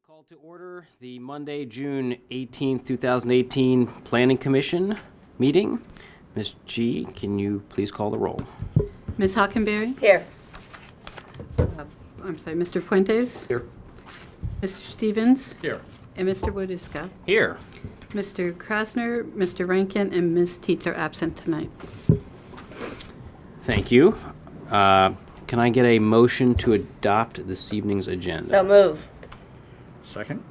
Call to order the Monday, June 18th, 2018 Planning Commission meeting. Ms. G, can you please call the roll? Ms. Hockenberry? Here. I'm sorry, Mr. Fuentes? Here. Mr. Stevens? Here. And Mr. Woodyska? Here. Mr. Krasner, Mr. Rankin, and Ms. Teets are absent tonight. Thank you. Can I get a motion to adopt this evening's agenda? So move. Second.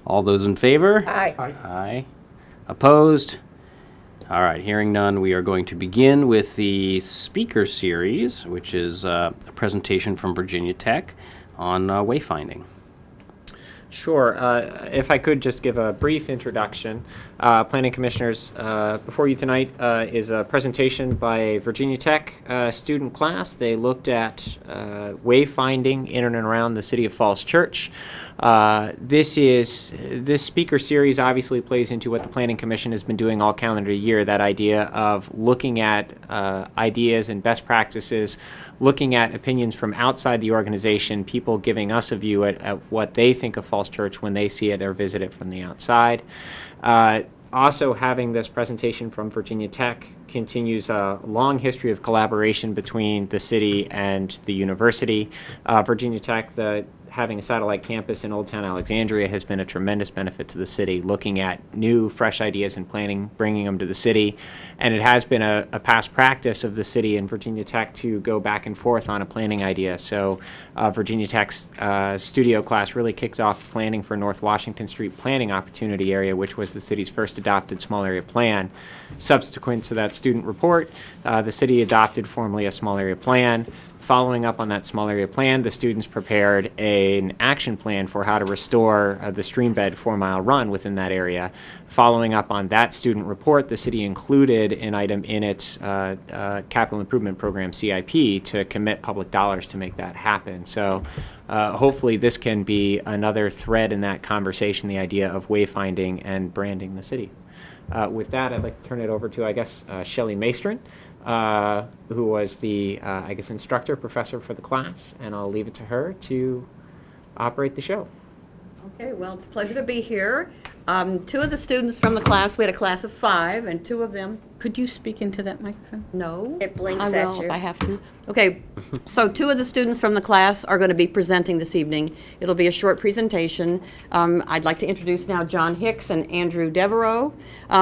All those in favor? Aye. Aye. Opposed? All right, hearing none, we are going to begin with the speaker series, which is a presentation from Virginia Tech on wayfinding. Sure. If I could just give a brief introduction. Planning Commissioners, before you tonight is a presentation by a Virginia Tech student class. They looked at wayfinding in and around the city of Falls Church. This speaker series obviously plays into what the Planning Commission has been doing all calendar year, that idea of looking at ideas and best practices, looking at opinions from outside the organization, people giving us a view at what they think of Falls Church when they see it or visit it from the outside. Also having this presentation from Virginia Tech continues a long history of collaboration between the city and the university. Virginia Tech, having a satellite campus in Old Town Alexandria, has been a tremendous benefit to the city, looking at new, fresh ideas and planning, bringing them to the city. And it has been a past practice of the city and Virginia Tech to go back and forth on a planning idea. So Virginia Tech's studio class really kicked off planning for North Washington Street planning opportunity area, which was the city's first adopted small area plan. Subsequent to that student report, the city adopted formally a small area plan. Following up on that small area plan, the students prepared an action plan for how to restore the stream bed 4-mile run within that area. Following up on that student report, the city included an item in its capital improvement program, CIP, to commit public dollars to make that happen. So hopefully this can be another thread in that conversation, the idea of wayfinding and branding the city. With that, I'd like to turn it over to, I guess, Shelley Maestrin, who was the, instructor, professor for the class, and I'll leave it to her to operate the show. Okay, well, it's a pleasure to be here. Two of the students from the class, we had a class of 5, and 2 of them, Could you speak into that microphone? no. It blinks I at will you. if I have to. Okay, so 2 of the students from the class are going to be presenting this evening. It'll be a short presentation. I'd like to introduce now John Hicks and Andrew Devereaux.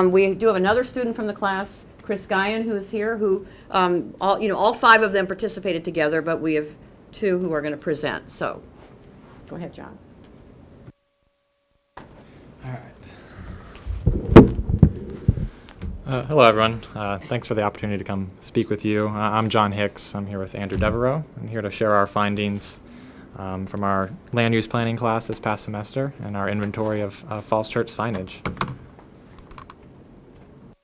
We do have another student from the class, Chris Guyan, who is here, who all 5 of them participated together, but we have 2 who are going to present. So, go ahead, John. Hello, everyone. Thanks for the opportunity to come speak with you. I'm John Hicks. I'm here with Andrew Devereaux. I'm here to share our findings from our land use planning class this past semester and our inventory of Falls Church signage.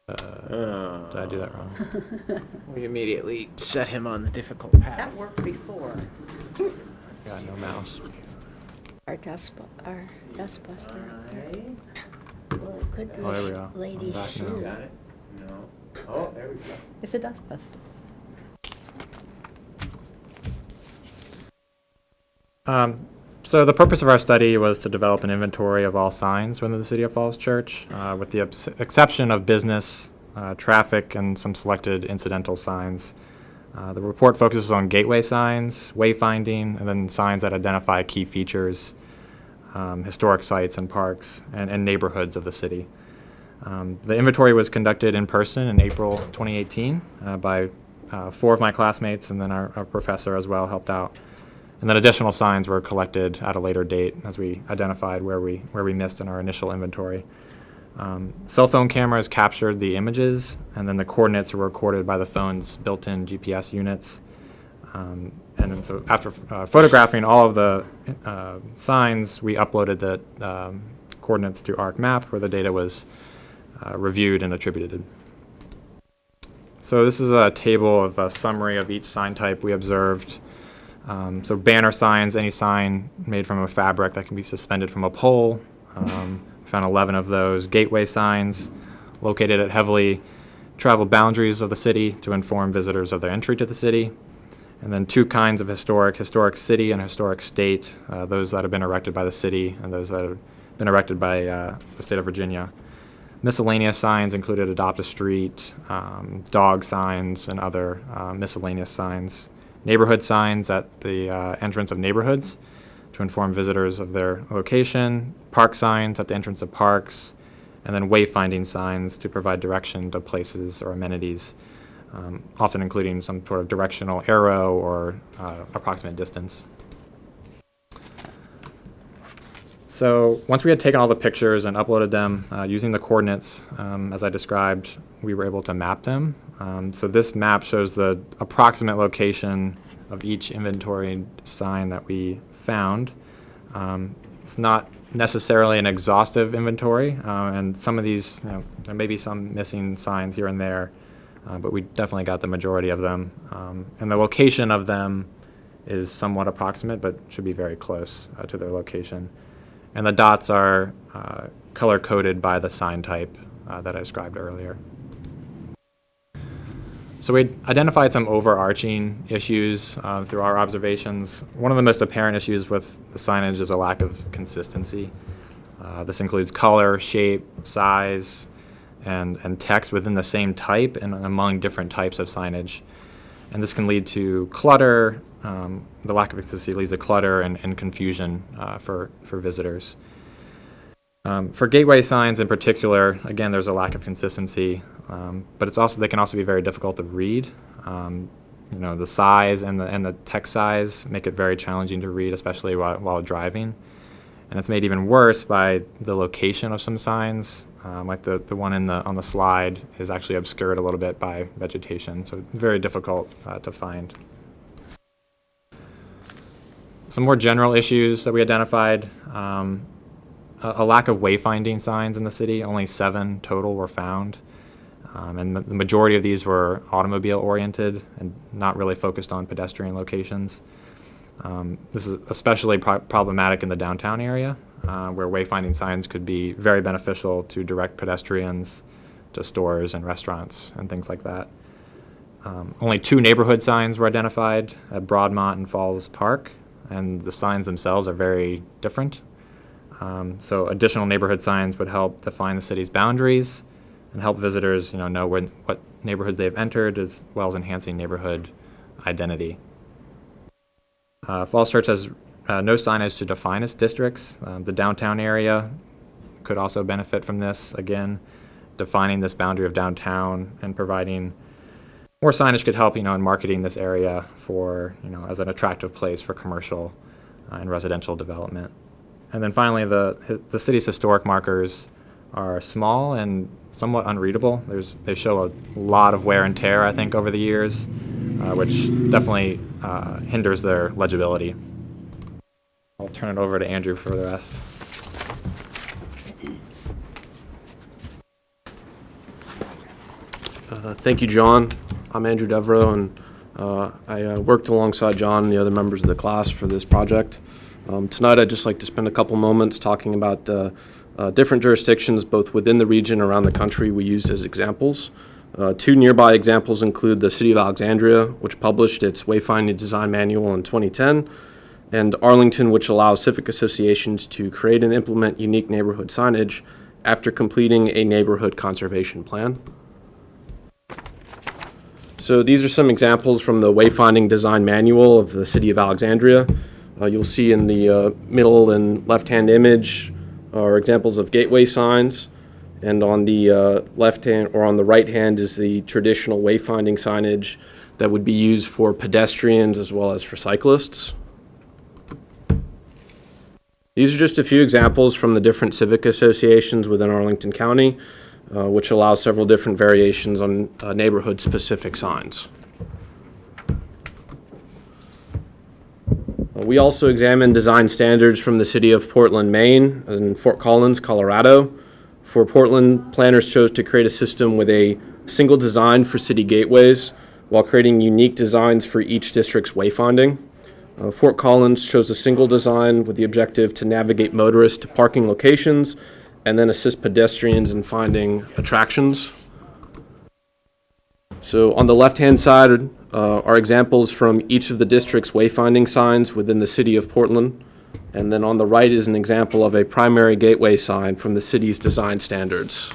Did I do that wrong? We immediately set him on the difficult path. That worked before. Got no mouse. Our dust buster. Well, it could be Oh, there we go. a lady's I'm back now. shoe. Got it? No. Oh, there we go. It's a dust buster. So the purpose of our study was to develop an inventory of all signs within the City of Falls Church, with the exception of business, traffic, and some selected incidental signs. The report focuses on gateway signs, wayfinding, and then signs that identify key features, historic sites and parks, and neighborhoods of the city. The inventory was conducted in person in April 2018 by 4 of my classmates, and then our professor as well helped out. And then additional signs were collected at a later date as we identified where we missed in our initial inventory. Cell phone cameras captured the images, and then the coordinates were recorded by the phone's built-in GPS units. And then so after photographing all of the signs, we uploaded the coordinates to ArcMap, where the data was reviewed and attributed. So this is a table of a summary of each sign type we observed. So banner signs, any sign made from a fabric that can be suspended from a pole. We found 11 of those. Gateway signs located at heavily traveled boundaries of the city to inform visitors of their entry to the city. And then two kinds of historic city and historic state, those that have been erected by the city and those that have been erected by the state of Virginia. Miscellaneous signs included Adopt a Street, dog signs, and other miscellaneous signs. Neighborhood signs at the entrance of neighborhoods to inform visitors of their location. Park signs at the entrance of parks. And then wayfinding signs to provide direction to places or amenities, often including some sort of directional arrow or approximate distance. So once we had taken all the pictures and uploaded them using the coordinates, as I described, we were able to map them. So this map shows the approximate location of each inventory sign that we found. It's not necessarily an exhaustive inventory, and some of these, there may be some missing signs here and there, but we definitely got the majority of them. And the location of them is somewhat approximate, but should be very close to their location. And the dots are color-coded by the sign type that I described earlier. So we identified some overarching issues through our observations. One of the most apparent issues with the signage is a lack of consistency. This includes color, shape, size, and text within the same type and among different types of signage. And this can lead to clutter. The lack of consistency leads to clutter and confusion for visitors. For gateway signs in particular, again, there's a lack of consistency, but they can also be very difficult to read. The size and the text size make it very challenging to read, especially while driving. And it's made even worse by the location of some signs, like the one on the slide is actually obscured a little bit by vegetation, so very difficult to find. Some more general issues that we identified, a lack of wayfinding signs in the city. Only 7 total were found, and the majority of these were automobile-oriented and not really focused on pedestrian locations. This is especially problematic in the downtown area, where wayfinding signs could be very beneficial to direct pedestrians to stores and restaurants and things like that. Only 2 neighborhood signs were identified at Broadmont and Falls Park, and the signs themselves are very different. So additional neighborhood signs would help define the city's boundaries and help visitors know what neighborhoods they've entered, as well as enhancing neighborhood identity. Falls Church has no signage to define its districts. The downtown area could also benefit from this, again, defining this boundary of downtown and providing more signage could help, in marketing this area for, as an attractive place for commercial and residential development. And then finally, the city's historic markers are small and somewhat unreadable. They show a lot of wear and tear, I think, over the years, which definitely hinders their legibility. I'll turn it over to Andrew for the rest. Thank you, John. I'm Andrew Devereaux, and I worked alongside John and the other members of the class for this project. Tonight, I'd just like to spend a couple moments talking about the different jurisdictions, both within the region and around the country, we used as examples. 2 nearby examples include the City of Alexandria, which published its Wayfinding Design Manual in 2010, and Arlington, which allows civic associations to create and implement unique neighborhood signage after completing a neighborhood conservation plan. So these are some examples from the Wayfinding Design Manual of the City of Alexandria. You'll see in the middle and left-hand image are examples of gateway signs, and on the left-hand or on the right-hand is the traditional wayfinding signage that would be used for pedestrians as well as for cyclists. These are just a few examples from the different civic associations within Arlington County, which allows several different variations on neighborhood-specific signs. We also examined design standards from the city of Portland, Maine, and Fort Collins, Colorado. For Portland, planners chose to create a system with a single design for city gateways while creating unique designs for each district's wayfinding. Fort Collins chose a single design with the objective to navigate motorists to parking locations and then assist pedestrians in finding attractions. So on the left-hand side are examples from each of the district's wayfinding signs within the city of Portland. And then on the right is an example of a primary gateway sign from the city's design standards.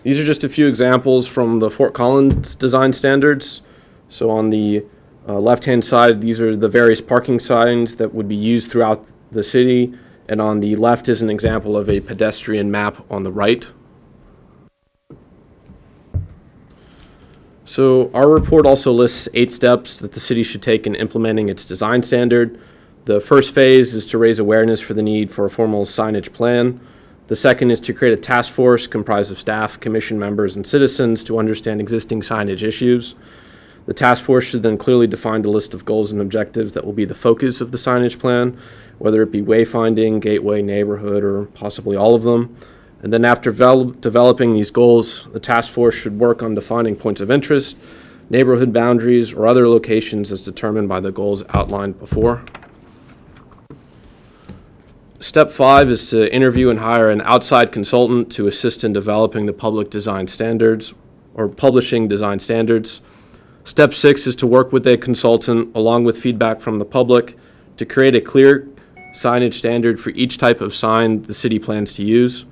These are just a few examples from the Fort Collins design standards. So on the left-hand side, these are the various parking signs that would be used throughout the city. And on the left is an example of a pedestrian map on the right. So our report also lists 8 steps that the city should take in implementing its design standard. The first phase is to raise awareness for the need for a formal signage plan. The second is to create a task force comprised of staff, commission members, and citizens to understand existing signage issues. The task force should then clearly define a list of goals and objectives that will be the focus of the signage plan, whether it be wayfinding, gateway, neighborhood, or possibly all of them. And then after developing these goals, the task force should work on defining points of interest, neighborhood boundaries, or other locations as determined by the goals outlined before. Step 5 is to interview and hire an outside consultant to assist in developing the public design standards or publishing design standards. Step 6 is to work with a consultant along with feedback from the public to create a clear signage standard for each type of sign the city plans to use.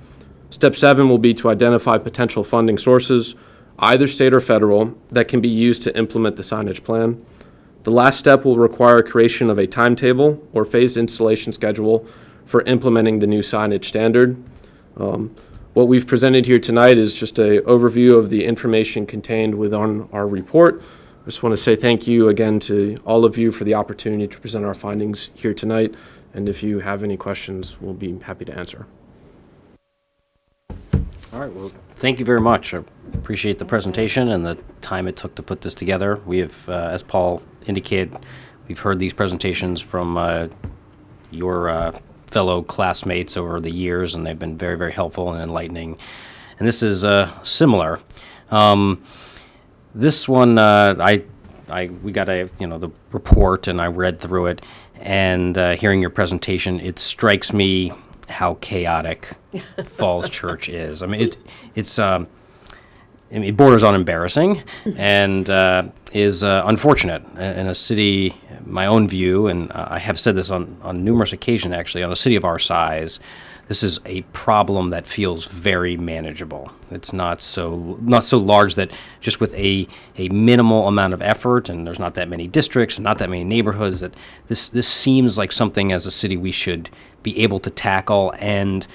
Step 7 will be to identify potential funding sources, either state or federal, that can be used to implement the signage plan. The last step will require creation of a timetable or phased installation schedule for implementing the new signage standard. What we've presented here tonight is just an overview of the information contained within our report. I just want to say thank you again to all of you for the opportunity to present our findings here tonight. And if you have any questions, we'll be happy to answer. All right, well, thank you very much. I appreciate the presentation and the time it took to put this together. We have, as Paul indicated, we've heard these presentations from your fellow classmates over the years, and they've been very, very helpful and enlightening. And this is similar. This one, we got the report, and I read through it, and hearing your presentation, it strikes me how chaotic Falls Church is. I mean, it borders on embarrassing and is unfortunate in a city, my own view, and I have said this on numerous occasions actually, on a city of our size, this is a problem that feels very manageable. It's not so large that just with a minimal amount of effort, and there's not that many districts and not that many neighborhoods, that this seems like something as a city we should be able to tackle and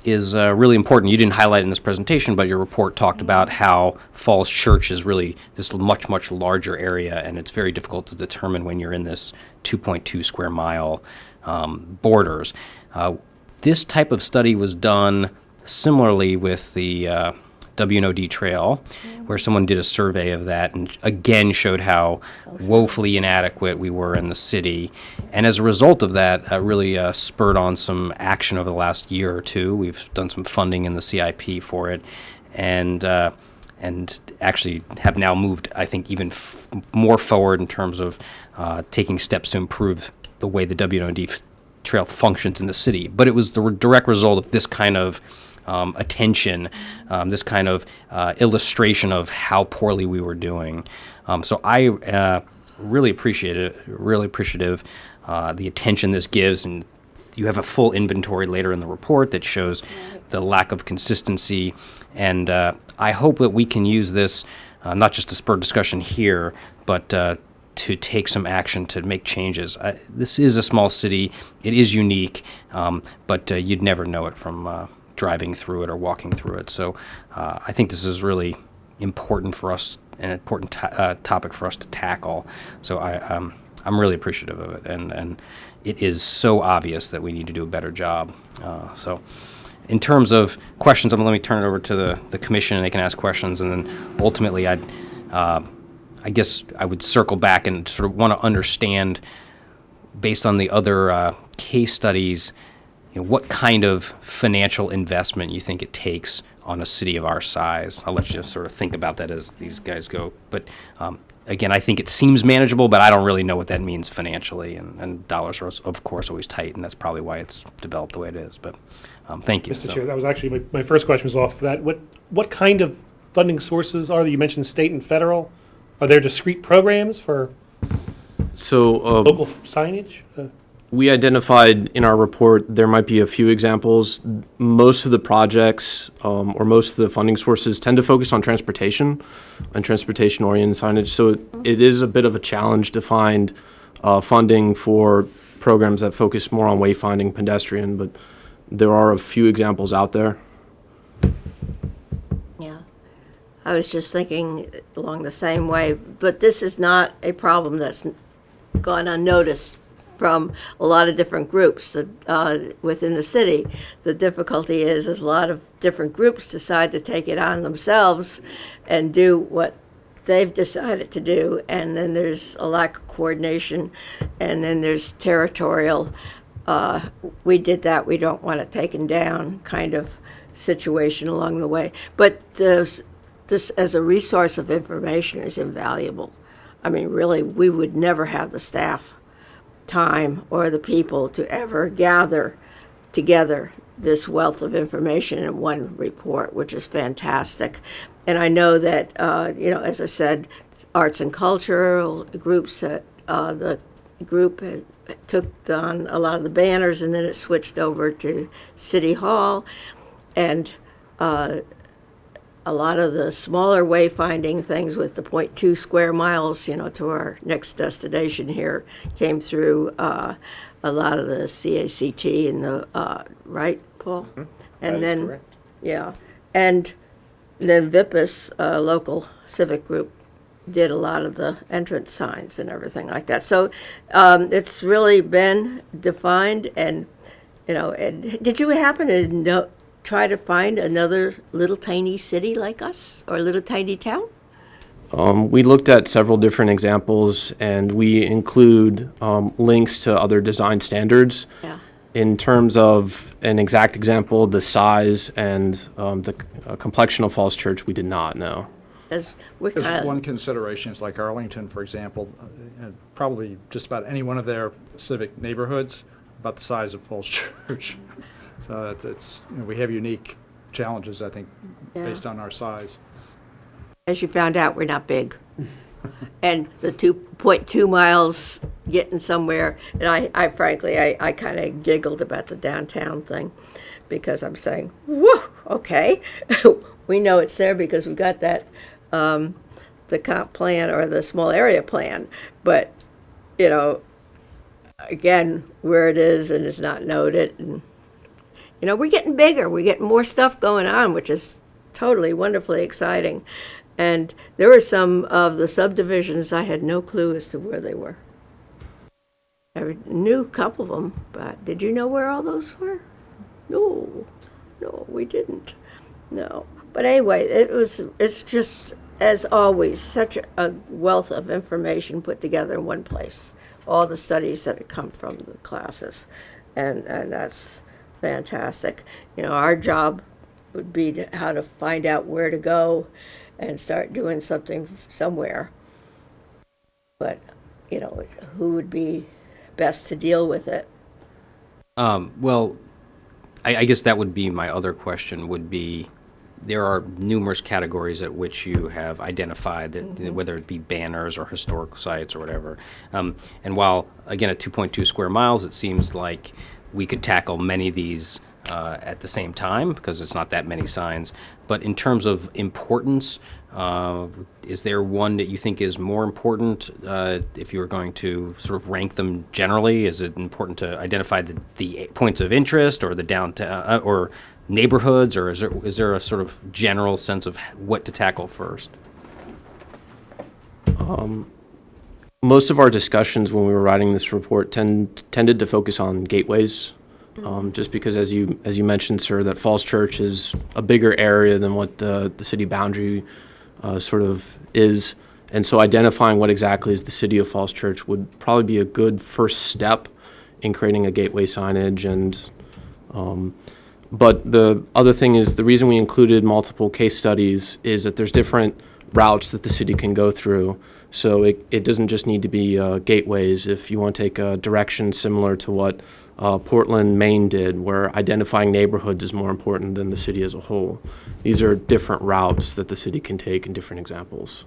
is really important. You didn't highlight it in this presentation, but your report talked about how Falls Church is really this much, much larger area, and it's very difficult to determine when you're in this 2.2 square mile borders. This type of study was done similarly with the WNOD trail, where someone did a survey of that and again showed how woefully inadequate we were in the city. And as a result of that, really spurred on some action over the last year or two. We've done some funding in the CIP for it, and actually have now moved, I think, even more forward in terms of taking steps to improve the way the WNOD trail functions in the city. But it was the direct result of this kind of attention, this kind of illustration of how poorly we were doing. So I really appreciative the attention this gives, and you have a full inventory later in the report that shows the lack of consistency, and I hope that we can use this not just to spur discussion here, but to take some action to make changes. This is a small city. It is unique, but you'd never know it from driving through it or walking through it. So I think this is really important for us, an important topic for us to tackle. So I'm really appreciative of it, and it is so obvious that we need to do a better job. So in terms of questions, let me turn it over to the commission, and they can ask questions, and then ultimately I guess I would circle back and sort of want to understand, based on the other case studies, what kind of financial investment you think it takes on a city of our size. I'll let you sort of think about that as these guys go. But again, I think it seems manageable, but I don't really know what that means financially. And dollars are, of course, always tight, and that's probably why it's developed the way it is. But thank you. Mr. Chair, that was actually my first question was off that. What kind of funding sources are? You mentioned state and federal. Are there discrete programs for So local signage? we identified in our report there might be a few examples. Most of the projects or most of the funding sources tend to focus on transportation and transportation-oriented signage. So it is a bit of a challenge to find funding for programs that focus more on wayfinding pedestrian, but there are a few examples out there. Yeah. I was just thinking along the same way, but this is not a problem that's gone unnoticed from a lot of different groups within the city. The difficulty is a lot of different groups decide to take it on themselves and do what they've decided to do, and then there's a lack of coordination, and then there's territorial, we did that, we don't want it taken down kind of situation along the way. But this as a resource of information is invaluable. I mean, really, we would never have the staff time or the people to ever gather together this wealth of information in one report, which is fantastic. And I know that, as I said, arts and cultural groups, the group took on a lot of the banners, and then it switched over to City Hall. And a lot of the smaller wayfinding things with the 0.2 square miles, to our next destination here, came through a lot of the CACT and the, right, Paul? That And is then, correct. yeah, and then VIPAS, a local civic group, did a lot of the entrance signs and everything like that. So it's really been defined, and, and did you happen to try to find another little tiny city like us, or a little tiny town? We looked at several different examples, and we include links to other design standards. Yeah. In terms of an exact example, the size and the complexion of Falls Church, we did not know. As we're Because kind one of, consideration is like Arlington, for example, probably just about any one of their civic neighborhoods, about the size of Falls Church. So it's we have unique challenges, I think, Yeah. based on our size. as you found out, we're not big. And the 2.2 miles getting somewhere, and I frankly, I kind of giggled about the downtown thing, because I'm saying, whoa, okay. We know it's there because we got that, the comp plan or the small area plan. But, again, where it is and it's not noted, and, we're getting bigger, we're getting more stuff going on, which is totally wonderfully exciting. And there were some of the subdivisions I had no clue as to where they were. I knew a couple of them, but did you know where all those were? No, we didn't. No. But anyway, it's just, as always, such a wealth of information put together in one place. All the studies that have come from the classes. And that's fantastic. Our job would be how to find out where to go and start doing something somewhere. But, who would be best to deal with it? Well, I guess that would be my other question, would be, there are numerous categories at which you have identified that, whether it be banners or historical sites or whatever. And while, again, at 2.2 square miles, it seems like we could tackle many of these at the same time, because it's not that many signs. But in terms of importance, is there one that you think is more important if you were going to sort of rank them generally? Is it important to identify the points of interest, or the downtown or neighborhoods, or is there a sort of general sense of what to tackle first? Most of our discussions when we were writing this report tended to focus on gateways, just because, as you mentioned, sir, that Falls Church is a bigger area than what the city boundary sort of is. And so identifying what exactly is the city of Falls Church would probably be a good first step in creating a gateway signage. And but the other thing is, the reason we included multiple case studies is that there's different routes that the city can go through. So it doesn't just need to be gateways. If you want to take a direction similar to what Portland, Maine did, where identifying neighborhoods is more important than the city as a whole. These are different routes that the city can take in different examples.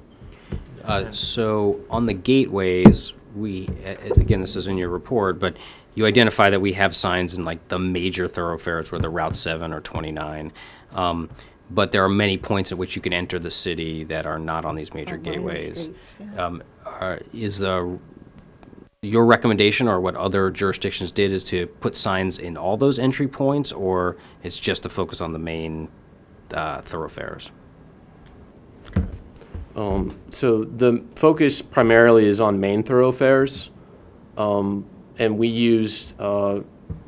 So on the gateways, again, this is in your report, but you identify that we have signs in like the major thoroughfares, whether Route 7 or 29. But there are many points at which you can enter the city that are not on these major gateways. Is your recommendation, or what other jurisdictions did, is to put signs in all those entry points, or it's just to focus on the main thoroughfares? So the focus primarily is on main thoroughfares, and we used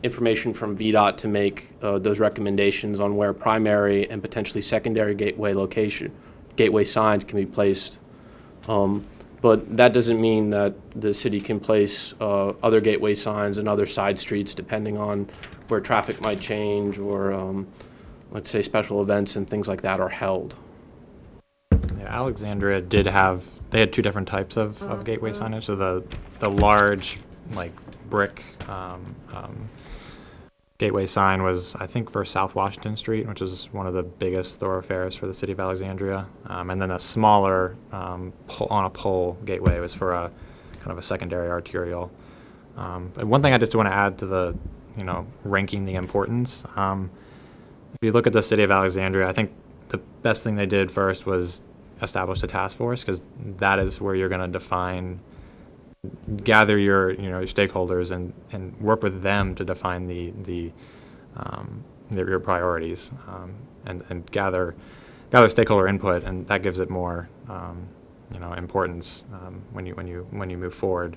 information from VDOT to make those recommendations on where primary and potentially secondary gateway signs can be placed. But that doesn't mean that the city can place other gateway signs and other side streets depending on where traffic might change, or let's say special events and things like that are held. Yeah, Alexandria they had two different types of gateway signage. So the large, like, brick gateway sign was, I think, for South Washington Street, which is one of the biggest thoroughfares for the city of Alexandria. And then a smaller on a pole gateway was for a kind of a secondary arterial. And one thing I just want to add to the, ranking the importance. If you look at the city of Alexandria, I think the best thing they did first was establish a task force, because that is where you're going to gather your stakeholders and work with them to define your priorities, and gather stakeholder input, and that gives it more importance when you move forward,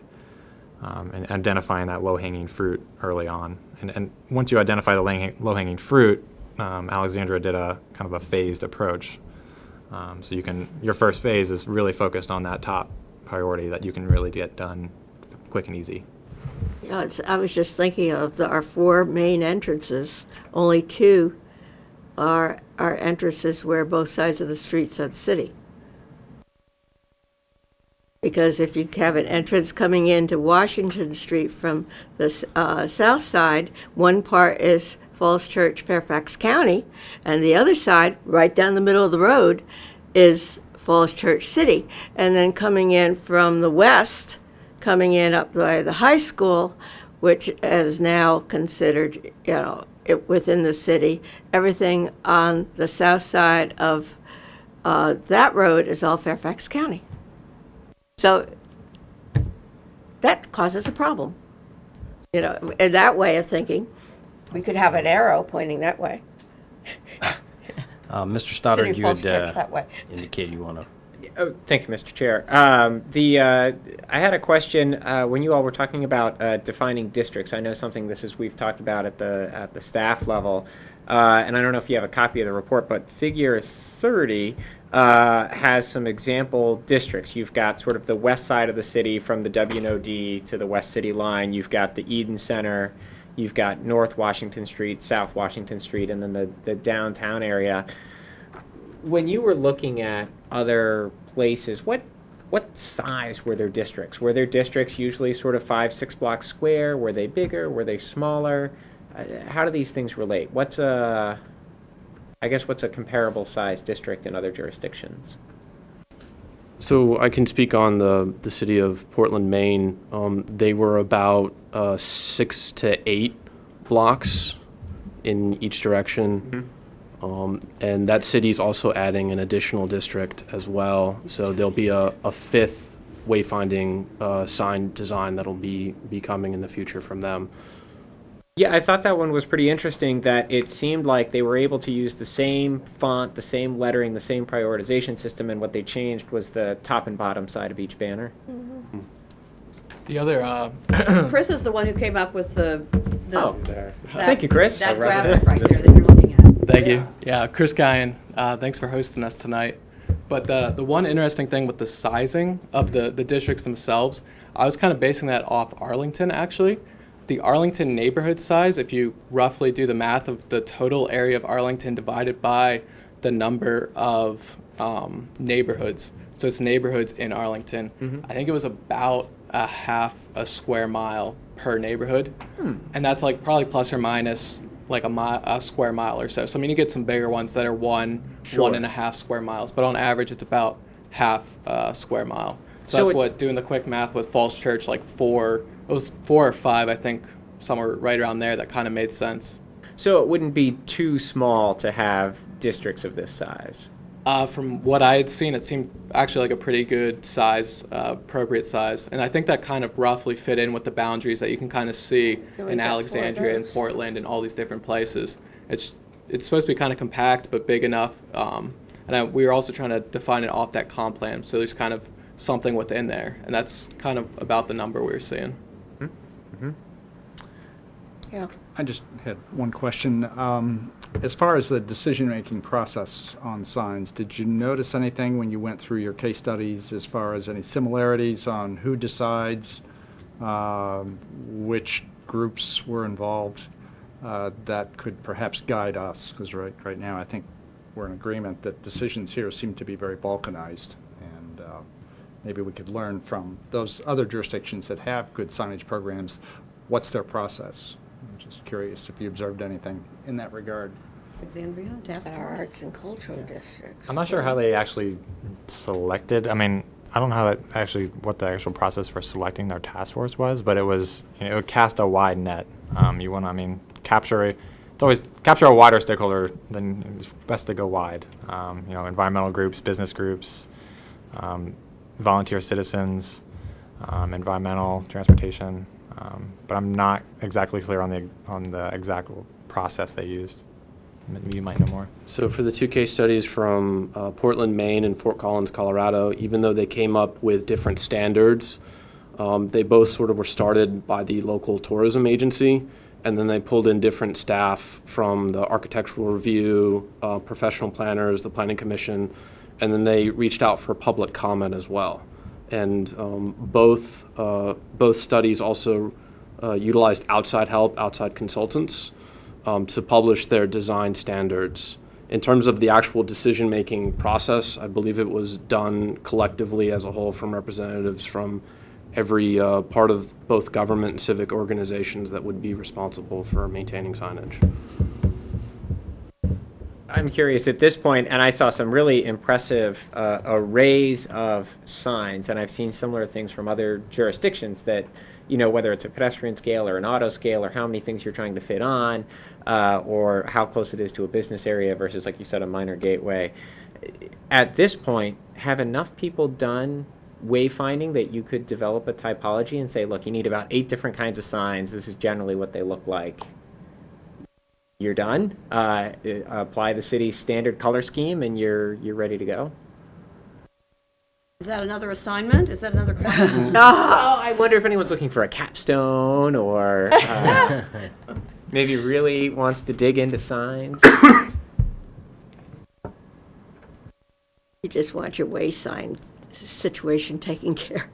and identifying that low-hanging fruit early on. And once you identify the low-hanging fruit, Alexandria did a kind of a phased approach. So your first phase is really focused on that top priority that you can really get done quick and easy. Yeah, I was just thinking of our 4 main entrances. Only 2 are entrances where both sides of the streets are the city. Because if you have an entrance coming into Washington Street from the south side, one part is Falls Church, Fairfax County, and the other side, right down the middle of the road, is Falls Church City. And then coming in from the west, coming in up by the high school, which is now considered, within the city, everything on the south side of that road is all Fairfax County. So that causes a problem. In that way of thinking, we could have an arrow pointing that way. Mr. Stoddard, City you Falls Church had that way. indicated you want to. Oh, thank you, Mr. Chair. I had a question when you all were talking about defining districts. I know we've talked about at the staff level, and I don't know if you have a copy of the report, but Figure 30 has some example districts. You've got sort of the west side of the city from the WNOD to the West City line. You've got the Eden Center. You've got North Washington Street, South Washington Street, and then the downtown area. When you were looking at other places, what size were their districts? Were their districts usually sort of 5-6 blocks square? Were they bigger? Were they smaller? How do these things relate? What's a comparable size district in other jurisdictions? So I can speak on the city of Portland, Maine. They were about 6 to 8 blocks in each direction. Mm-hmm. And that city's also adding an additional district as well. So there'll be a 5th wayfinding sign design that'll be coming in the future from them. Yeah, I thought that one was pretty interesting, that it seemed like they were able to use the same font, the same lettering, the same prioritization system, and what they changed was the top and bottom side of each banner. Mm-hmm. The other, Chris is the one who came up with the Thank you, Chris. that graphic right there that you're looking at. thank you. Yeah, Chris Guyan, thanks for hosting us tonight. But the one interesting thing with the sizing of the districts themselves, I was kind of basing that off Arlington, actually. The Arlington neighborhood size, if you roughly do the math of the total area of Arlington divided by the number of neighborhoods, so it's neighborhoods in Arlington, I think it was about a half a square mile per neighborhood. And that's like probably plus or minus like a square mile or so. So I mean, you get some bigger ones that are 1.5 square miles, but on average it's about half a square mile. So So that's it- what, doing the quick math with Falls Church, like it was 4 or 5, I think, somewhere right around there, that kind of made sense. So it wouldn't be too small to have districts of this size. From what I had seen, it seemed actually like a pretty good size, appropriate size. And I think that kind of roughly fit in with the boundaries that you can kind of see we in got 4 of Alexandria and those. Portland and all these different places. It's supposed to be kind of compact but big enough. We were also trying to define it off that comp plan, so there's kind of something within there. And that's kind of about the number we were seeing. Yeah. I just had one question. As far as the decision-making process on signs, did you notice anything when you went through your case studies as far as any similarities on who decides, which groups were involved, that could perhaps guide us? Because right now, I think we're in agreement that decisions here seem to be very balkanized, and maybe we could learn from those other jurisdictions that have good signage programs, what's their process? I'm just curious if you observed anything in that regard. Alexandria, task Our force. arts and cultural districts. I'm not sure how they actually selected. I mean, I don't know how what the actual process for selecting their task force was, but it was, it would cast a wide net. You want to, capture a wider stakeholder, then it's best to go wide. Environmental groups, business groups, volunteer citizens, environmental, transportation. But I'm not exactly clear on the exact process they used. You might know more. So for the 2 case studies from Portland, Maine, and Fort Collins, Colorado, even though they came up with different standards, they both sort of were started by the local tourism agency, and then they pulled in different staff from the architectural review, professional planners, the planning commission, and then they reached out for public comment as well. And both studies also utilized outside help, outside consultants, to publish their design standards. In terms of the actual decision-making process, I believe it was done collectively as a whole from representatives from every part of both government and civic organizations that would be responsible for maintaining signage. I'm curious at this point, and I saw some really impressive arrays of signs, and I've seen similar things from other jurisdictions that, whether it's a pedestrian scale or an auto scale or how many things you're trying to fit on, or how close it is to a business area versus, like you said, a minor gateway. At this point, have enough people done wayfinding that you could develop a typology and say, look, you need about 8 different kinds of signs. This is generally what they look like. You're done. Apply the city's standard color scheme, and you're ready to go. Is that another assignment? Is that another class? Oh, I wonder if anyone's looking for a capstone or maybe really wants to dig into signs. You just want your way sign situation taken care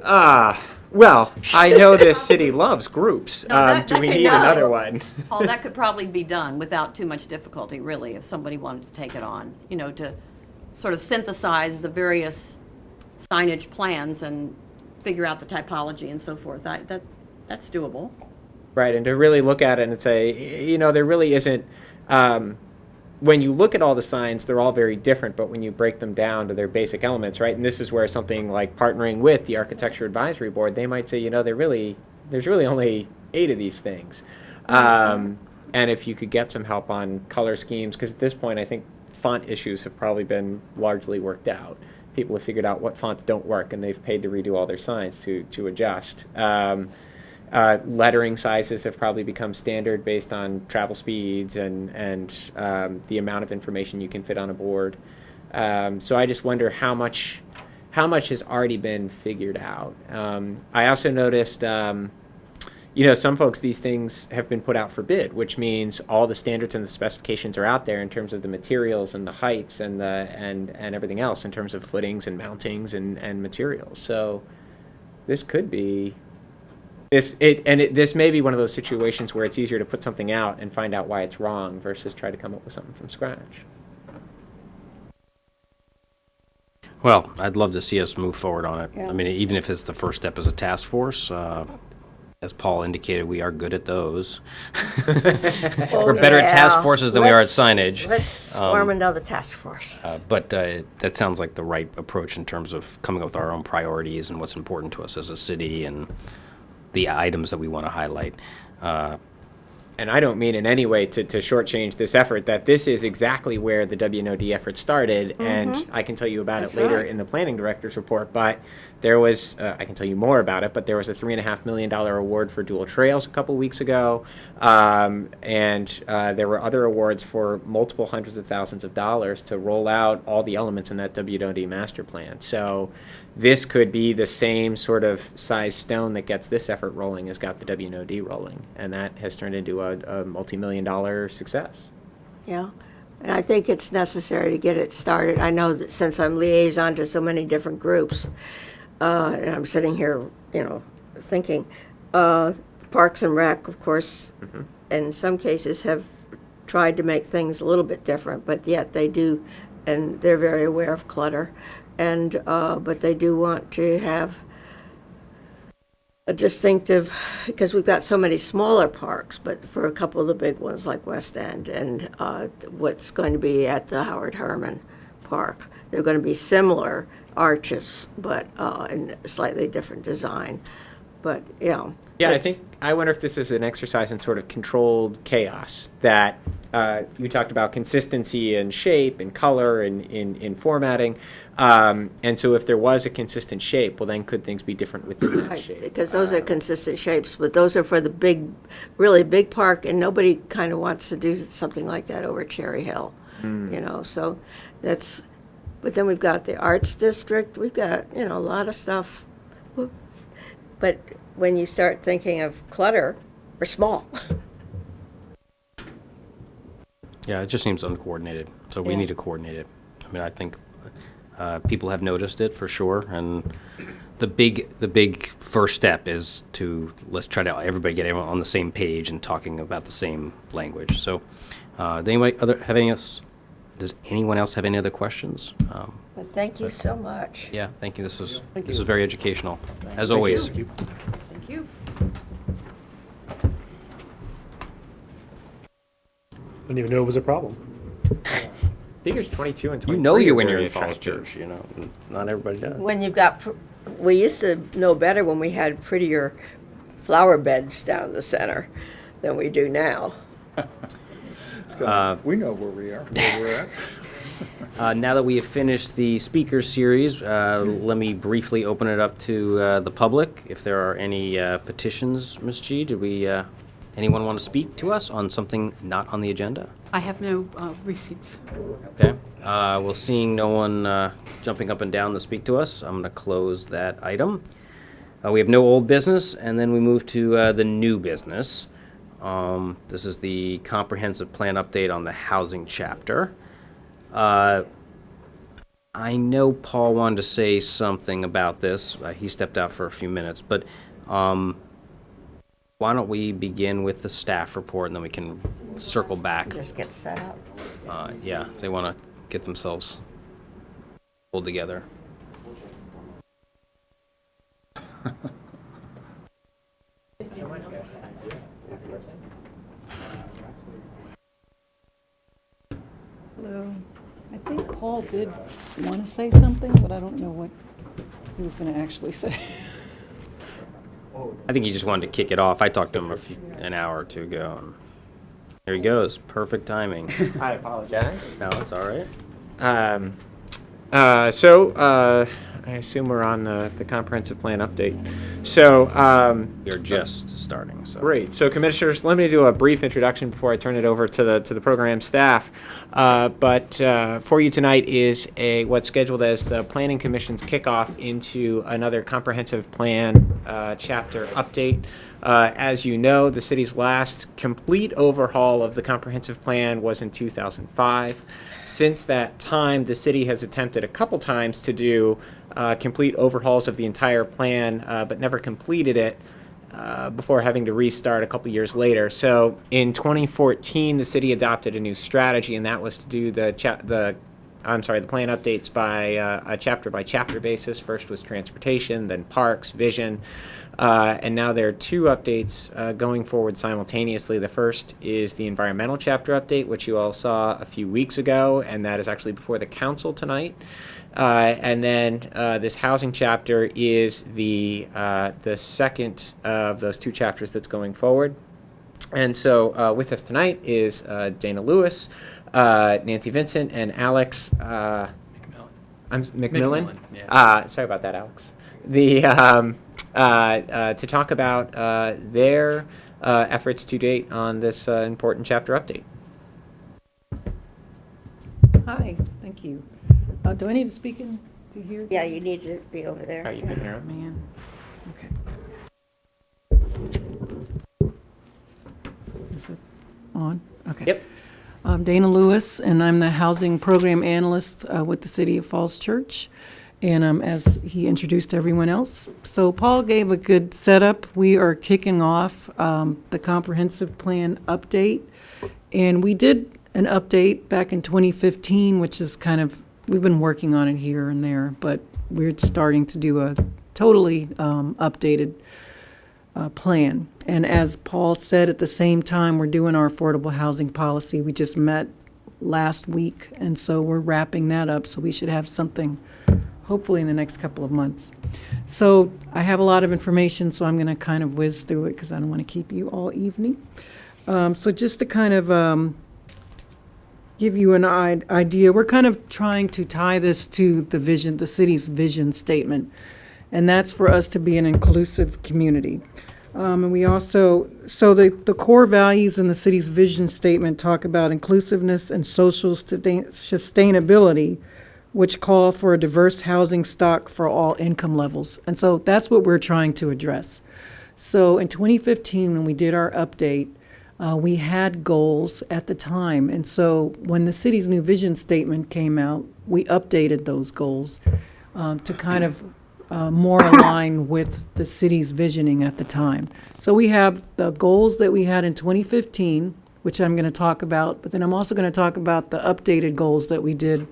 of. Well, I know this city loves groups. Do we need no. another one? Oh, that could probably be done without too much difficulty, really, if somebody wanted to take it on, to sort of synthesize the various signage plans and figure out the typology and so forth. That's doable. Right, and to really look at it and say, there really isn't, when you look at all the signs, they're all very different, but when you break them down to their basic elements, right, and this is where something like partnering with the Architecture Advisory Board, they might say, there's really only 8 of these things. And if you could get some help on color schemes, because at this point, I think font issues have probably been largely worked out. People have figured out what fonts don't work, and they've paid to redo all their signs to adjust. Lettering sizes have probably become standard based on travel speeds and the amount of information you can fit on a board. So I just wonder how much has already been figured out. I also noticed, some folks, these things have been put out for bid, which means all the standards and the specifications are out there in terms of the materials and the heights and everything else in terms of footings and mountings and materials. So this could be. This may be one of those situations where it's easier to put something out and find out why it's wrong versus try to come up with something from scratch. Well, I'd love to see us move forward on it. Yeah. I mean, even if it's the first step as a task force, as Paul indicated, we are good at those. We're better at task forces than we are at signage. Let's form another task force. But that sounds like the right approach in terms of coming up with our own priorities and what's important to us as a city and the items that we want to highlight. And I don't mean in any way to shortchange this effort, that this is exactly where the WNOD effort started, and I can tell you about That's it later right. in the planning director's report, but there was, I can tell you more about it, but there was a $3.5 million award for dual trails a couple weeks ago, and there were other awards for multiple hundreds of thousands of dollars to roll out all the elements in that WNOD master plan. So this could be the same sort of size stone that gets this effort rolling as got the WNOD rolling, and that has turned into a multi-million-dollar success. Yeah, and I think it's necessary to get it started. I know that since I'm liaison to so many different groups, and I'm sitting here, thinking, Parks and Rec, of course, in some cases have tried to make things a little bit different, but yet they do, and they're very aware of clutter, and but they do want to have a distinctive, because we've got so many smaller parks, but for a couple of the big ones like West End and what's going to be at the Howard Herman Park, they're going to be similar arches, but in a slightly different design. But Yeah, it's- I wonder if this is an exercise in sort of controlled chaos, that you talked about consistency in shape and color and in formatting. And so if there was a consistent shape, well, then could things be different within that Right, shape? because those are consistent shapes, but those are for the big, really big park, and nobody kind of wants to do something like that over Cherry Hill, so that's, but then we've got the Arts District, we've got, a lot of stuff. But when you start thinking of clutter, we're small. Yeah, it just seems uncoordinated, so we Yeah. need to coordinate it. I mean, I think people have noticed it for sure, and the big first step is to let's try to everybody get everyone on the same page and talking about the same language. So, does anyone else have any other questions? But thank you so much. Yeah, thank you. This was very educational, as always. Thank you. Didn't even know it was a problem. Figures 22 and 23. You know you are when you're very in Falls attractive. Church, not everybody does. When you've got, we used to know better when we had prettier flower beds down the center than we do now. We know where we're at. Now that we have finished the speaker series, let me briefly open it up to the public. If there are any petitions, Ms. G, anyone want to speak to us on something not on the agenda? I have no receipts. Okay. Well, seeing no one jumping up and down to speak to us, I'm going to close that item. We have no old business, and then we move to the new business. This is the comprehensive plan update on the housing chapter. I know Paul wanted to say something about this. He stepped out for a few minutes, but why don't we begin with the staff report, and then we can circle back. Just get set up. Yeah, if they want to get themselves pulled together. Hello. I think Paul did want to say something, but I don't know what he was going to actually say. I think he just wanted to kick it off. I talked to him an hour or two ago. And here he goes. Perfect timing. I apologize. No, it's all right. I assume we're on the comprehensive plan update. So, You're just starting. So. great. So, commissioners, let me do a brief introduction before I turn it over to the program staff. But for you tonight is what's scheduled as the Planning Commission's kickoff into another comprehensive plan chapter update. As you know, the city's last complete overhaul of the comprehensive plan was in 2005. Since that time, the city has attempted a couple times to do complete overhauls of the entire plan, but never completed it before having to restart a couple years later. So in 2014, the city adopted a new strategy, and that was to do the the plan updates by a chapter-by-chapter basis. First was transportation, then parks, vision, and now there are two updates going forward simultaneously. The first is the environmental chapter update, which you all saw a few weeks ago, and that is actually before the council tonight. And then this housing chapter is the second of those two chapters that's going forward. And so with us tonight is Dana Lewis, Nancy Vincent, and Alex McMillan. Sorry about that, Alex. To talk about their efforts to date on this important chapter update. Hi, thank you. Do I need to speak in to here? Yeah, you need to be over there. All right, you can hear 'em. Man, okay. Is it on? Okay. Yep. I'm Dana Lewis, and I'm the Housing Program Analyst with the City of Falls Church, and as he introduced everyone else. So Paul gave a good setup. We are kicking off the Comprehensive Plan update, and we did an update back in 2015, which is kind of, we've been working on it here and there, but we're starting to do a totally updated plan. And as Paul said, at the same time, we're doing our affordable housing policy. We just met last week, and so we're wrapping that up, so we should have something hopefully in the next couple of months. So I have a lot of information, so I'm going to kind of whiz through it because I don't want to keep you all evening. So just to kind of give you an idea, we're kind of trying to tie this to the vision, the city's vision statement, and that's for us to be an inclusive community. And we also, so the core values in the city's vision statement talk about inclusiveness and social sustainability, which call for a diverse housing stock for all income levels. And so that's what we're trying to address. So in 2015, when we did our update, we had goals at the time. And so when the city's new vision statement came out, we updated those goals to kind of more align with the city's visioning at the time. So we have the goals that we had in 2015, which I'm going to talk about, but then I'm also going to talk about the updated goals that we did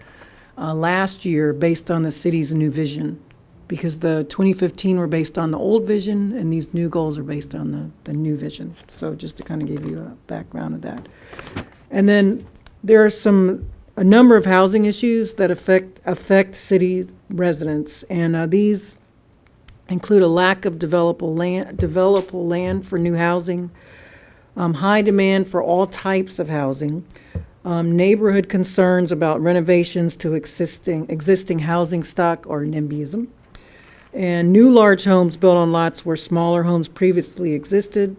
last year based on the city's new vision, because the 2015 were based on the old vision and these new goals are based on the new vision. So just to kind of give you a background of that. And then there are a number of housing issues that affect city residents, and these include a lack of developable land for new housing, high demand for all types of housing, neighborhood concerns about renovations to existing housing stock or NIMBYism, and new large homes built on lots where smaller homes previously existed,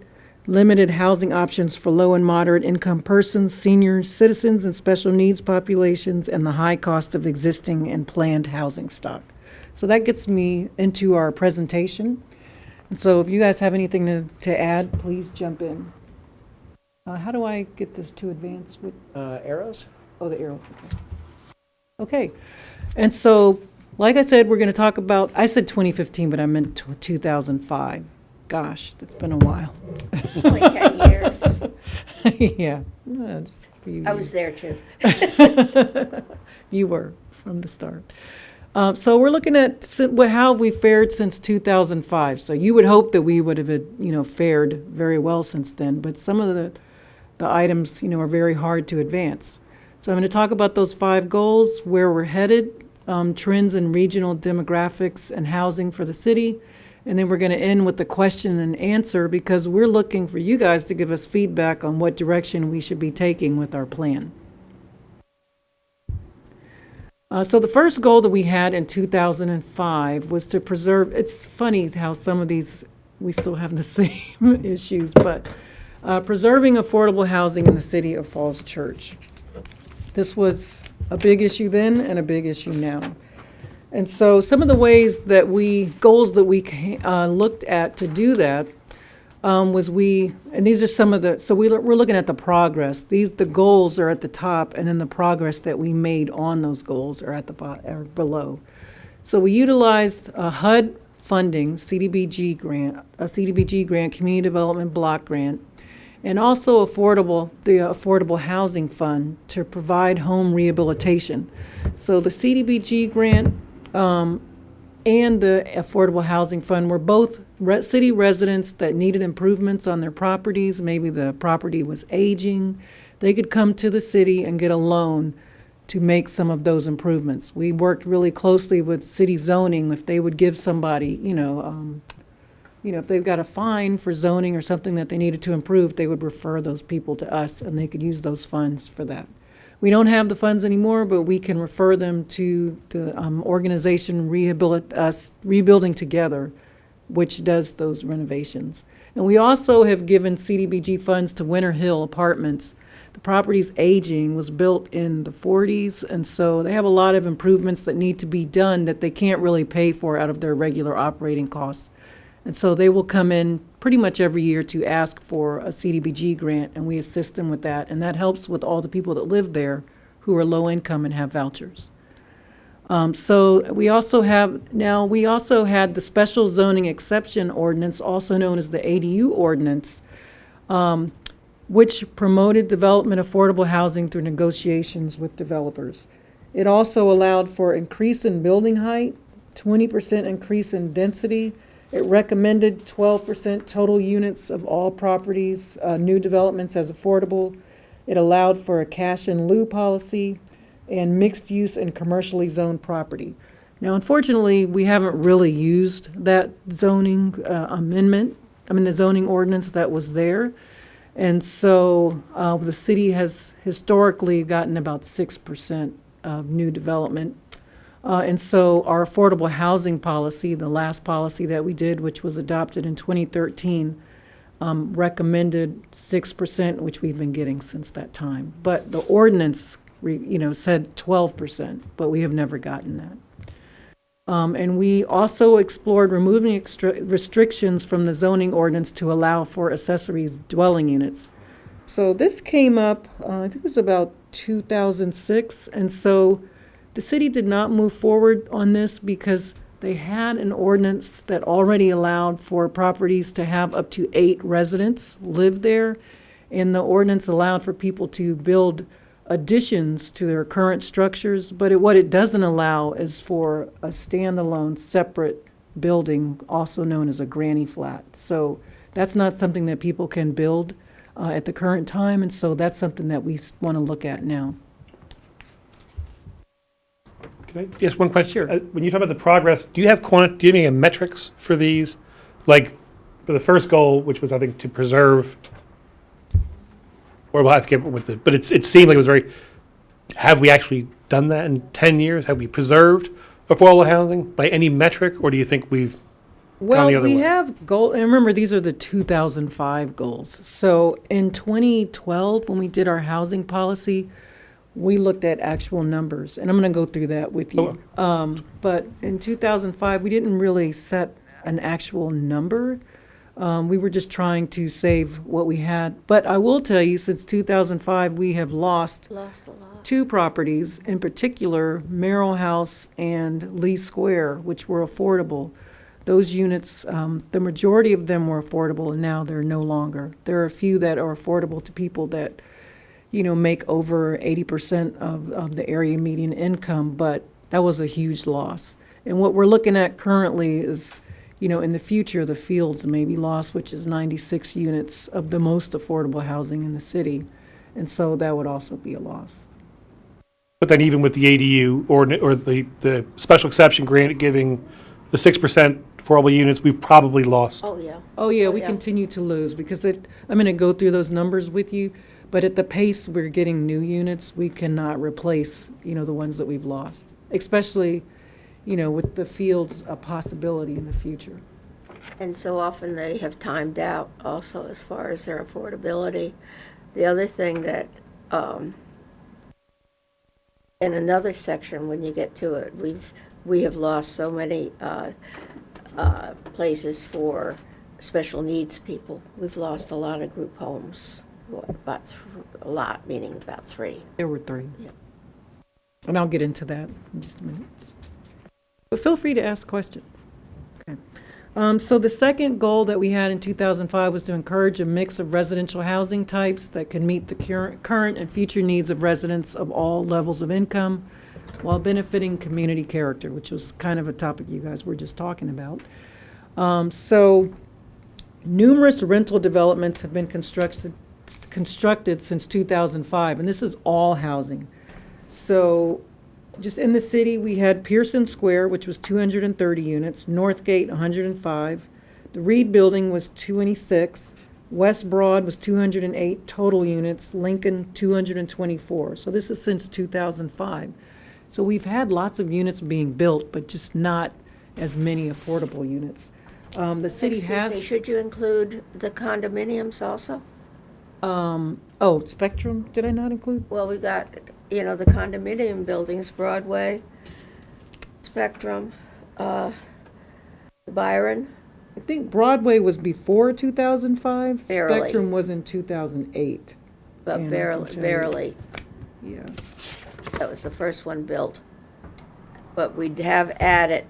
limited housing options for low and moderate income persons, seniors, citizens, and special needs populations, and the high cost of existing and planned housing stock. So that gets me into our presentation. And so if you guys have anything to add, please jump in. How do I get this to advance with? Arrows? Oh, the arrows. Okay. And so, like I said, we're going to talk about, I said 2015, but I meant 2005. Gosh, that's been a while. Only 10 years. Yeah. Just a few I was years. there too. You were from the start. So we're looking at how we fared since 2005. So you would hope that we would have, fared very well since then. But some of the items, are very hard to advance. So I'm going to talk about those 5 goals, where we're headed, trends in regional demographics and housing for the city. And then we're going to end with the question and answer, because we're looking for you guys to give us feedback on what direction we should be taking with our plan. So the first goal that we had in 2005 was to preserve, it's funny how some of these, we still have the same issues, but preserving affordable housing in the city of Falls Church. This was a big issue then and a big issue now. And so some of the goals that we looked at to do that and these are some of the, so we're looking at the progress. The goals are at the top, and then the progress that we made on those goals are at the bottom, or below. So we utilized HUD funding, CDBG grant, Community Development Block Grant, and also the Affordable Housing Fund to provide home rehabilitation. So the CDBG grant and the Affordable Housing Fund were both city residents that needed improvements on their properties. Maybe the property was aging. They could come to the city and get a loan to make some of those improvements. We worked really closely with city zoning. If they would give somebody, if they've got a fine for zoning or something that they needed to improve, they would refer those people to us and they could use those funds for that. We don't have the funds anymore, but we can refer them to the organization Rebuilding Together, which does those renovations. And we also have given CDBG funds to Winter Hill Apartments. The property's aging, was built in the 40s, and so they have a lot of improvements that need to be done that they can't really pay for out of their regular operating costs. And so they will come in pretty much every year to ask for a CDBG grant, and we assist them with that. And that helps with all the people that live there who are low income and have vouchers. So we also had the special zoning exception ordinance, also known as the ADU ordinance, which promoted development of affordable housing through negotiations with developers. It also allowed for increase in building height, 20% increase in density. It recommended 12% total units of all properties, new developments as affordable. It allowed for a cash in lieu policy and mixed use and commercially zoned property. Now, unfortunately, we haven't really used that zoning the zoning ordinance that was there. And so the city has historically gotten about 6% of new development. And so our affordable housing policy, the last policy that we did, which was adopted in 2013, recommended 6%, which we've been getting since that time. But the ordinance, said 12%, but we have never gotten that. And we also explored removing restrictions from the zoning ordinance to allow for accessories dwelling units. So this came up, I think it was about 2006, and so the city did not move forward on this because they had an ordinance that already allowed for properties to have up to 8 residents live there, and the ordinance allowed for people to build additions to their current structures, but what it doesn't allow is for a standalone separate building, also known as a granny flat. So that's not something that people can build at the current time, and so that's something that we want to look at now. Can I ask one question? Sure. When you talk about the progress, do you have any metrics for these? Like for the first goal, which was, I think, to preserve, or we'll have to get with it, but it seemed like it was have we actually done that in 10 years? Have we preserved affordable housing by any metric, or do you think we've gone the other way? We have goals, and remember, these are the 2005 goals. So in 2012, when we did our housing policy, we looked at actual numbers, and I'm going to go through that with you. But in 2005, we didn't really set an actual number. We were just trying to save what we had. But I will tell you, since 2005, we have lost a lot. 2 properties, in particular, Merrill House and Lee Square, which were affordable. Those units, the majority of them were affordable, and now they're no longer. There are a few that are affordable to people that make over 80% of the area median income, but that was a huge loss. And what we're looking at currently is, in the future, the Fields may be lost, which is 96 units of the most affordable housing in the city. And so that would also be a loss. But then even with the ADU or the special exception grant giving the 6% affordable units, we've probably lost. Oh, yeah. Oh, yeah, we continue to lose because I'm going to go through those numbers with you. But at the pace we're getting new units, we cannot replace, the ones that we've lost, especially, with the Fields a possibility in the future. And so often they have timed out also as far as their affordability. The other thing that, in another section, when you get to it, we have lost so many places for special needs people. We've lost a lot of group homes. A lot, meaning about 3. There were 3. Yeah. And I'll get into that in just a minute. But feel free to ask questions. Okay. So the second goal that we had in 2005 was to encourage a mix of residential housing types that can meet the current and future needs of residents of all levels of income while benefiting community character, which was kind of a topic you guys were just talking about. So numerous rental developments have been constructed since 2005, and this is all housing. So just in the city, we had Pearson Square, which was 230 units, Northgate, 105, the Reed Building was 26, West Broad was 208 total units, Lincoln, 224. So this is since 2005. So we've had lots of units being built, but just not as many affordable units. The city has. Excuse me, should you include the condominiums also? Oh, Spectrum, did I not include? Well, we got, the condominium buildings, Broadway, Spectrum, Byron. I think Broadway was before 2005. Barely. Spectrum was in 2008. But And I barely, can tell you- barely. Yeah. That was the first one built. But we have added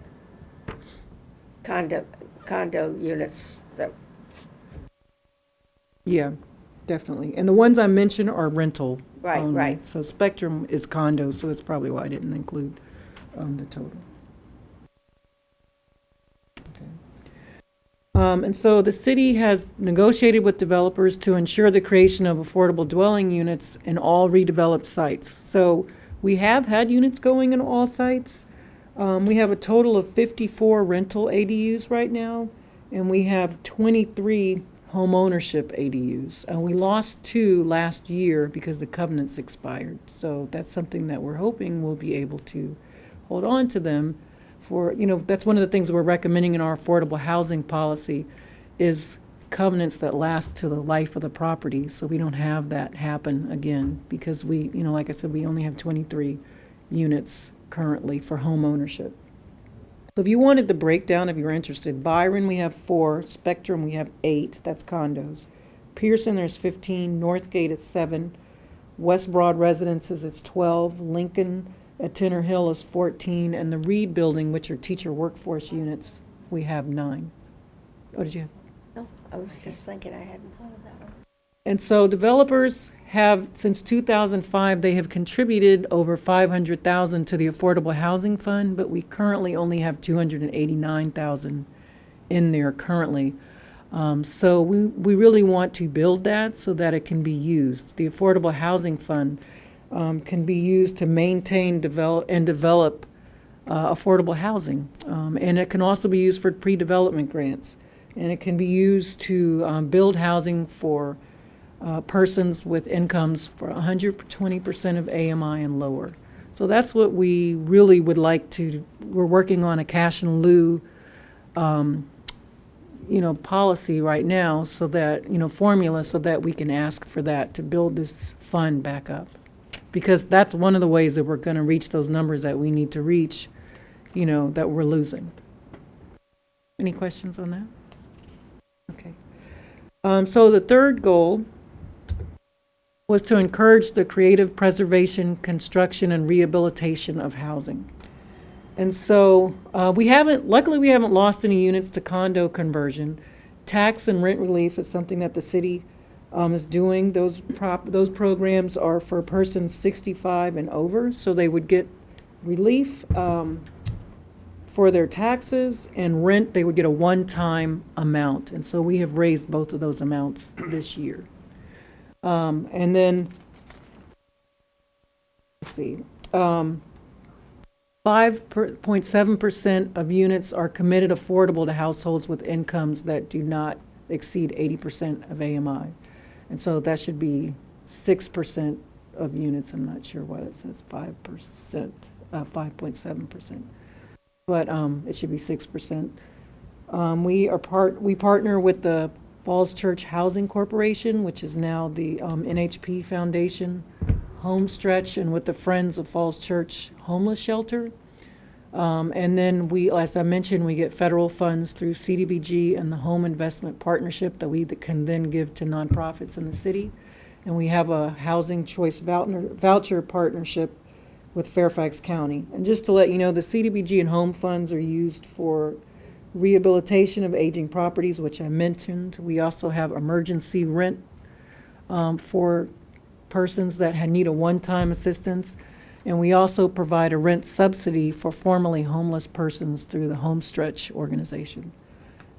condo units that, Yeah, definitely. And the ones I mentioned are rental. Right, only. right. So Spectrum is condo, so it's probably why I didn't include the total. And so the city has negotiated with developers to ensure the creation of affordable dwelling units in all redeveloped sites. So we have had units going in all sites. We have a total of 54 rental ADUs right now, and we have 23 home ownership ADUs. We lost 2 last year because the covenants expired. So that's something that we're hoping we'll be able to hold on to them for, that's one of the things we're recommending in our affordable housing policy is covenants that last to the life of the property, so we don't have that happen again, because we, like I said, we only have 23 units currently for home ownership. So if you wanted the breakdown, if you're interested, Byron, we have 4, Spectrum, we have 8, that's condos. Pearson, there's 15, Northgate, it's 7, West Broad Residences, it's 12, Lincoln at Tinner Hill is 14, and the Reed Building, which are teacher workforce units, we have 9. What did you have? no, I was just thinking, I hadn't thought of that one. And so developers have, since 2005, they have contributed over $500,000 to the Affordable Housing Fund, but we currently only have $289,000 in there currently. So we really want to build that so that it can be used. The Affordable Housing Fund can be used to maintain, develop affordable housing. And it can also be used for pre-development grants. And it can be used to build housing for persons with incomes for 120% of AMI and lower. So that's what we really would like to, we're working on a cash in lieu policy right now, so that, formula, so that we can ask for that to build this fund back up. Because that's one of the ways that we're going to reach those numbers that we need to reach, that we're losing. Any questions on that? Okay. So the third goal was to encourage the creative preservation, construction, and rehabilitation of housing. And so luckily we haven't lost any units to condo conversion. Tax and rent relief is something that the city is doing. Those programs are for persons 65 and over, so they would get relief for their taxes, and rent, they would get a one-time amount. And so we have raised both of those amounts this year. And then, let's see, 5.7% of units are committed affordable to households with incomes that do not exceed 80% of AMI. And so that should be 6% of units. I'm not sure why it says 5%, 5.7%. But it should be 6%. We partner with the Falls Church Housing Corporation, which is now the NHP Foundation Home Stretch, and with the Friends of Falls Church Homeless Shelter. And then as I mentioned, we get federal funds through CDBG and the Home Investment Partnership that we can then give to nonprofits in the city. And we have a Housing Choice Voucher Partnership with Fairfax County. And just to let you know, the CDBG and home funds are used for rehabilitation of aging properties, which I mentioned. We also have emergency rent for persons that need a one-time assistance. And we also provide a rent subsidy for formerly homeless persons through the Homestretch organization.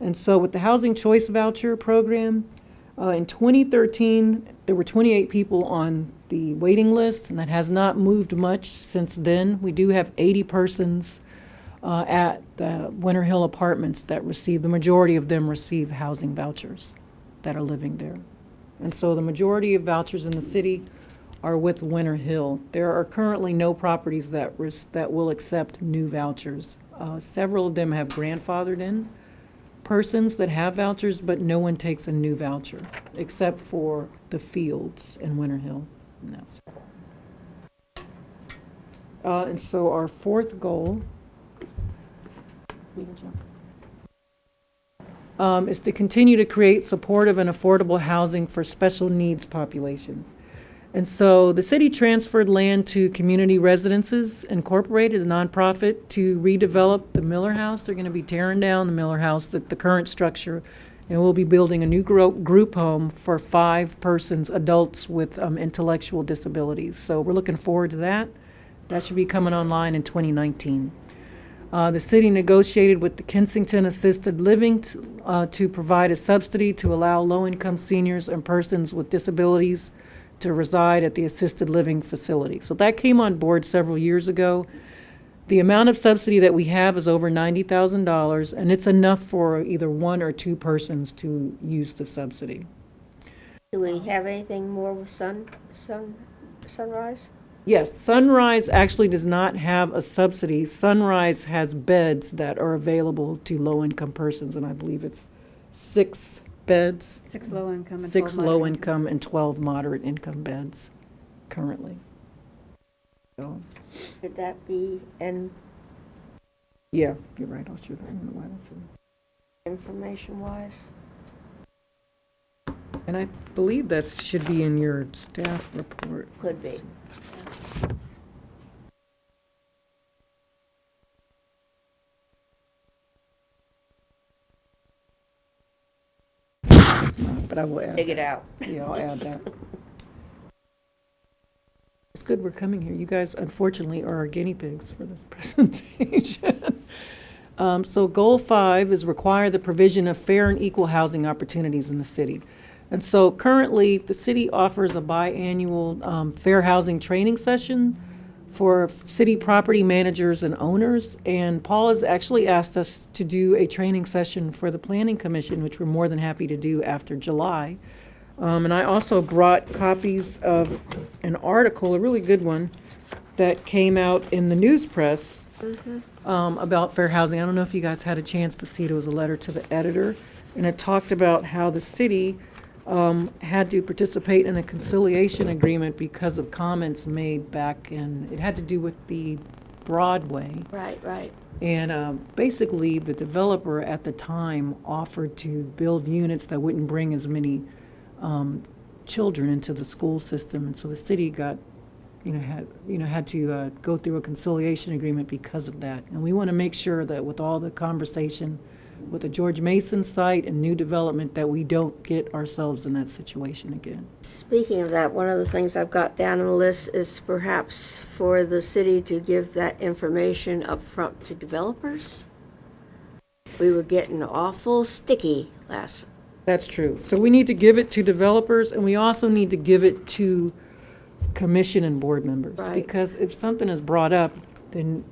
And so with the Housing Choice Voucher Program, in 2013, there were 28 people on the waiting list, and that has not moved much since then. We do have 80 persons at the Winter Hill Apartments that the majority of them receive housing vouchers that are living there. And so the majority of vouchers in the city are with Winter Hill. There are currently no properties that will accept new vouchers. Several of them have grandfathered in persons that have vouchers, but no one takes a new voucher, except for the Fields in Winter Hill. And so our fourth goal is to continue to create supportive and affordable housing for special needs populations. And so the city transferred land to Community Residences Incorporated, a nonprofit, to redevelop the Miller House. They're going to be tearing down the Miller House, the current structure, and we'll be building a new group home for 5 persons, adults with intellectual disabilities. So we're looking forward to that. That should be coming online in 2019. The city negotiated with the Kensington Assisted Living to provide a subsidy to allow low-income seniors and persons with disabilities to reside at the assisted living facility. So that came on board several years ago. The amount of subsidy that we have is over $90,000, and it's enough for either 1 or 2 persons to use the subsidy. Do we have anything more with Sunrise? Yes, Sunrise actually does not have a subsidy. Sunrise has beds that are available to low-income persons, and I believe it's 6 beds. 6 low-income and 6 12 moderate low-income and 12 moderate-income beds currently. So, Could that be yeah, you're right. I'll show that. I don't know why that's in. information-wise? And I believe that should be in your staff report. Could be. But I will add. Dig it out. Yeah, I'll add that. It's good we're coming here. You guys, unfortunately, are our guinea pigs for this presentation. So goal 5 is require the provision of fair and equal housing opportunities in the city. And so currently, the city offers a biannual fair housing training session for city property managers and owners. And Paul has actually asked us to do a training session for the Planning Commission, which we're more than happy to do after July. And I also brought copies of an article, a really good one, that came out in the news press about fair housing. I don't know if you guys had a chance to see it. It was a letter to the editor, and it talked about how the city had to participate in a conciliation agreement because of comments made back in, it had to do with the Broadway. Right. And basically, the developer at the time offered to build units that wouldn't bring as many children into the school system, and so the city had to go through a conciliation agreement because of that. And we want to make sure that with all the conversation with the George Mason site and new development, that we don't get ourselves in that situation again. Speaking of that, one of the things I've got down on the list is perhaps for the city to give that information up front to developers. We were getting awful sticky last. That's true. So we need to give it to developers, and we also need to give it to commission and board members. Right. Because if something is brought up, then,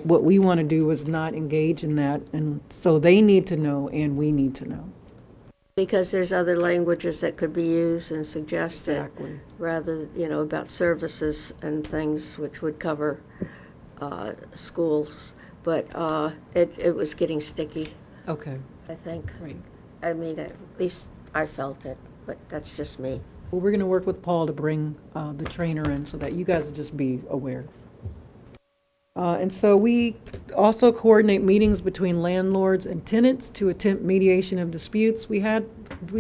what we want to do is not engage in that. And so they need to know, and we need to know. Because there's other languages that could be used and suggested. Exactly. Rather, about services and things which would cover schools. But it was getting sticky, Okay, I think. great. I mean, at least I felt it, but that's just me. Well, we're going to work with Paul to bring the trainer in so that you guys will just be aware. And so we also coordinate meetings between landlords and tenants to attempt mediation of disputes. We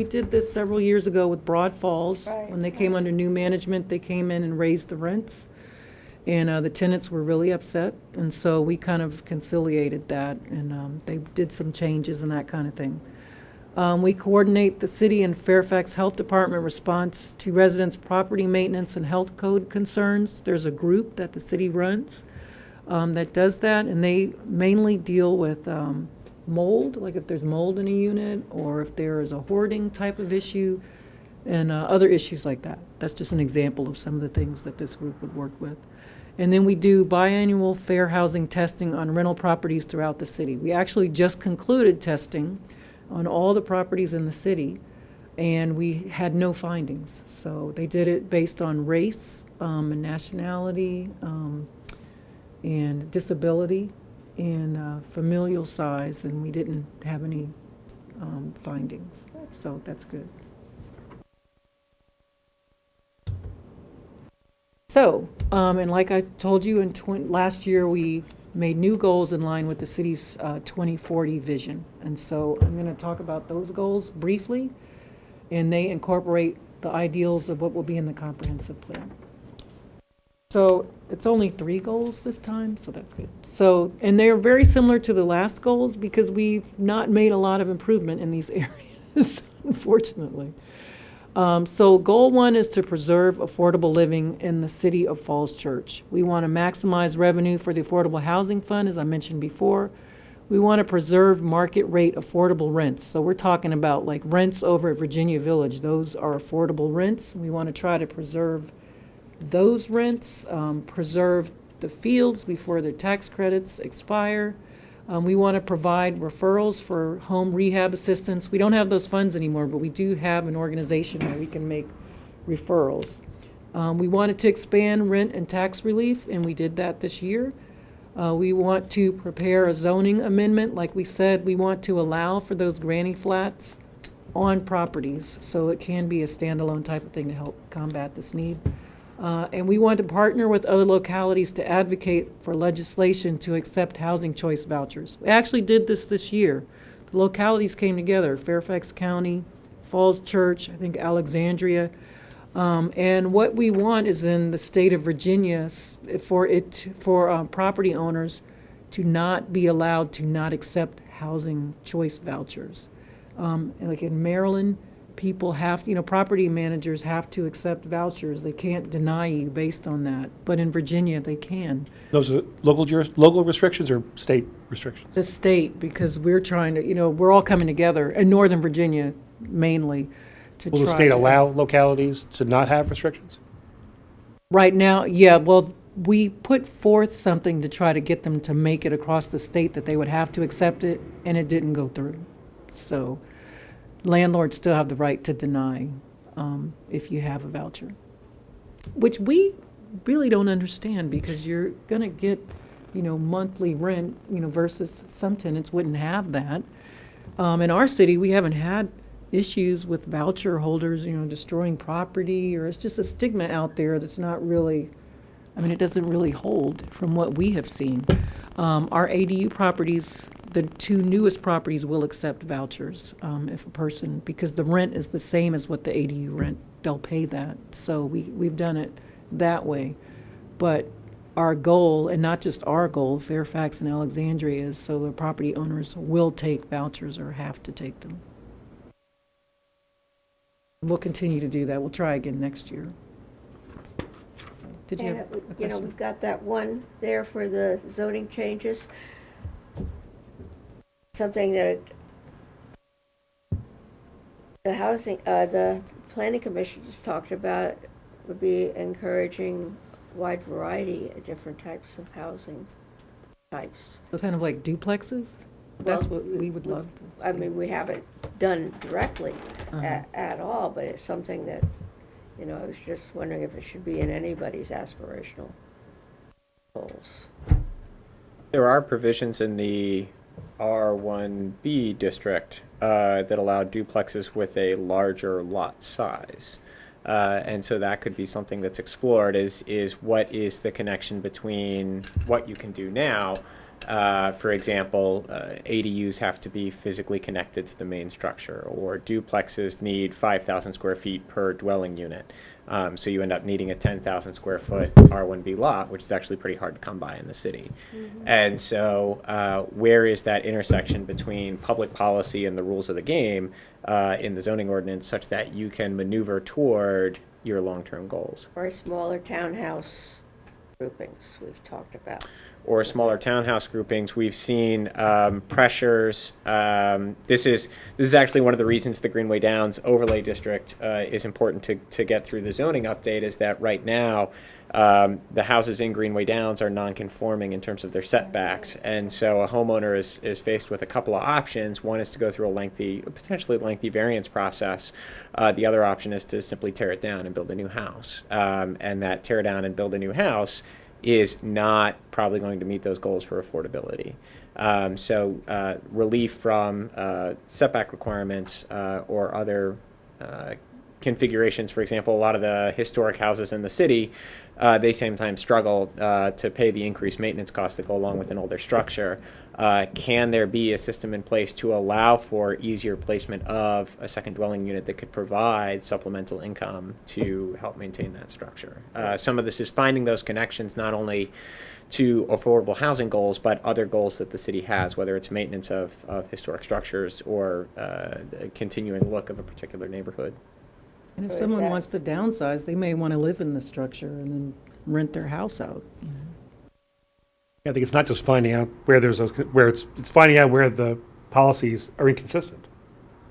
did this several years ago with Broad Falls. Right, When they came under new management, they came in and raised the rents. And the tenants were really upset, and so we kind of conciliated that, and they did some changes and that kind of thing. We coordinate the city and Fairfax Health Department response to residents' property maintenance and health code concerns. There's a group that the city runs that does that, and they mainly deal with mold, like if there's mold in a unit, or if there is a hoarding type of issue, and other issues like that. That's just an example of some of the things that this group would work with. And then we do biannual fair housing testing on rental properties throughout the city. We actually just concluded testing on all the properties in the city, and we had no findings. So they did it based on race and nationality and disability and familial size, and we didn't have any findings. So that's good. So, and like I told you, last year we made new goals in line with the city's 2040 vision. And so I'm going to talk about those goals briefly, and they incorporate the ideals of what will be in the comprehensive plan. So it's only 3 goals this time, so that's good. So, and they're very similar to the last goals because we've not made a lot of improvement in these areas, unfortunately. So goal 1 is to preserve affordable living in the city of Falls Church. We want to maximize revenue for the Affordable Housing Fund, as I mentioned before. We want to preserve market rate affordable rents. So we're talking about like rents over at Virginia Village. Those are affordable rents. We want to try to preserve those rents, preserve the fields before the tax credits expire. We want to provide referrals for home rehab assistance. We don't have those funds anymore, but we do have an organization where we can make referrals. We wanted to expand rent and tax relief, and we did that this year. We want to prepare a zoning amendment. Like we said, we want to allow for those granny flats on properties, so it can be a standalone type of thing to help combat this need. And we want to partner with other localities to advocate for legislation to accept housing choice vouchers. We actually did this year. The localities came together, Fairfax County, Falls Church, I think Alexandria. And what we want is in the state of Virginia for property owners to not be allowed to not accept housing choice vouchers. Like in Maryland, people have, property managers have to accept vouchers. They can't deny you based on that. But in Virginia, they can. Those are local restrictions or state restrictions? The state, because we're trying to, we're all coming together, in Northern Virginia mainly, to try Will the state to allow localities to not have restrictions? Right now, yeah, well, we put forth something to try to get them to make it across the state that they would have to accept it, and it didn't go through. So landlords still have the right to deny if you have a voucher, which we really don't understand because you're going to get, monthly rent, versus some tenants wouldn't have that. In our city, we haven't had issues with voucher holders, destroying property, or it's just a stigma out there that's not really, it doesn't really hold from what we have seen. Our ADU properties, the 2 newest properties will accept vouchers if a person, because the rent is the same as what the ADU rent, they'll pay that. So we've done it that way. But our goal, and not just our goal, Fairfax and Alexandria, is so the property owners will take vouchers or have to take them. We'll continue to do that. We'll try again next year. So, did you have a question? We've got that one there for the zoning changes. Something that the planning commission just talked about would be encouraging wide variety of different types of housing types. So kind of like duplexes? That's Well, what we would love to see. We haven't done directly Uh-huh. at all, but it's something that, I was just wondering if it should be in anybody's aspirational goals. There are provisions in the R1B district that allow duplexes with a larger lot size. And so that could be something that's explored is what is the connection between what you can do now For example, ADUs have to be physically connected to the main structure, or duplexes need 5,000 square feet per dwelling unit. So you end up needing a 10,000 square foot R1B lot, which is actually pretty hard to come by in the city. And so where is that intersection between public policy and the rules of the game in the zoning ordinance such that you can maneuver toward your long-term goals? Or smaller townhouse groupings we've talked about. Or smaller townhouse groupings. We've seen pressures. This is actually one of the reasons the Greenway Downs overlay district is important to get through the zoning update, is that right now the houses in Greenway Downs are non-conforming in terms of their setbacks, and so a homeowner is faced with a couple of options. One is to go through a potentially lengthy variance process. The other option is to simply tear it down and build a new house, and that tear down and build a new house is not probably going to meet those goals for affordability. So relief from setback requirements or other configurations. For example, a lot of the historic houses in the city, they sometimes struggle to pay the increased maintenance costs that go along with an older structure. Can there be a system in place to allow for easier placement of a second dwelling unit that could provide supplemental income to help maintain that structure? Some of this is finding those connections not only to affordable housing goals, but other goals that the city has, whether it's maintenance of historic structures or a continuing look of a particular neighborhood. And if someone wants to downsize, they may want to live in the structure and then rent their house out. I think it's not just finding out where it's finding out where the policies are inconsistent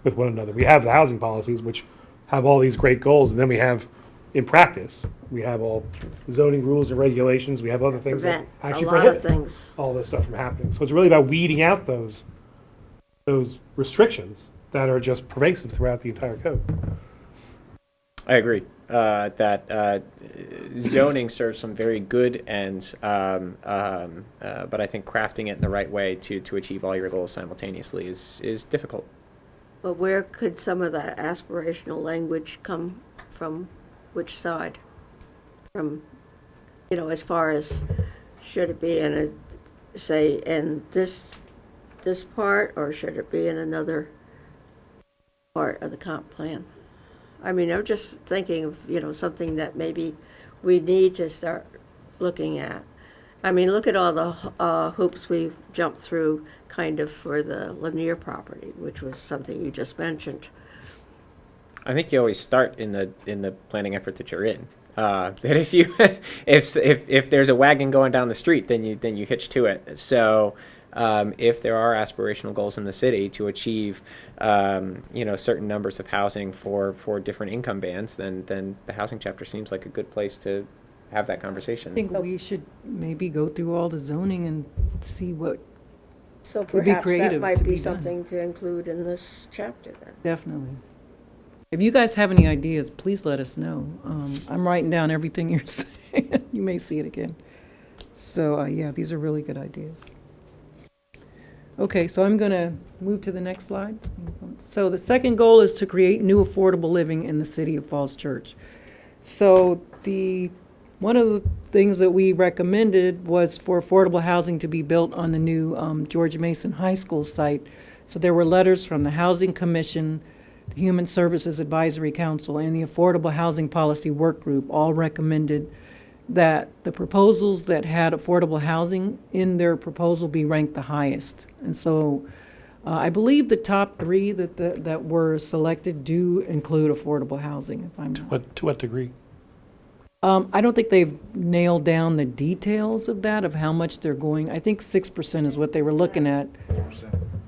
with one another. We have the housing policies, which have all these great goals, and then we have, in practice, we have all zoning rules and regulations. We have other things that Prevent a actually lot of prohibit things. all this stuff from happening. So it's really about weeding out those restrictions that are just pervasive throughout the entire code. I agree that zoning serves some very good ends, but I think crafting it in the right way to achieve all your goals simultaneously is difficult. But where could some of that aspirational language come from? Which side? From, as far as should it be in this part, or should it be in another part of the comp plan? I mean, I'm just thinking of, something that maybe we need to start looking at. I mean, look at all the hoops we've jumped through kind of for the Lanier property, which was something you just mentioned. I think you always start in the planning effort that you're in. That if you if there's a wagon going down the street, then you hitch to it. So if there are aspirational goals in the city to achieve certain numbers of housing for different income bands, then the housing chapter seems like a good place to have that conversation. I think we should maybe go through all the zoning and see what So would be perhaps that creative might to be be done. something to include in this chapter then. Definitely. If you guys have any ideas, please let us know. I'm writing down everything you're saying. You may see it again. So, yeah, these are really good ideas. Okay, so I'm going to move to the next slide. So the second goal is to create new affordable living in the city of Falls Church. So one of the things that we recommended was for affordable housing to be built on the new George Mason High School site. So there were letters from the Housing Commission, the Human Services Advisory Council, and the Affordable Housing Policy Work Group all recommended that the proposals that had affordable housing in their proposal be ranked the highest. And so I believe the top three that were selected do include affordable housing, if I'm not. To what degree? I don't think they've nailed down the details of that, of how much they're going. I think 6% is what they were looking at.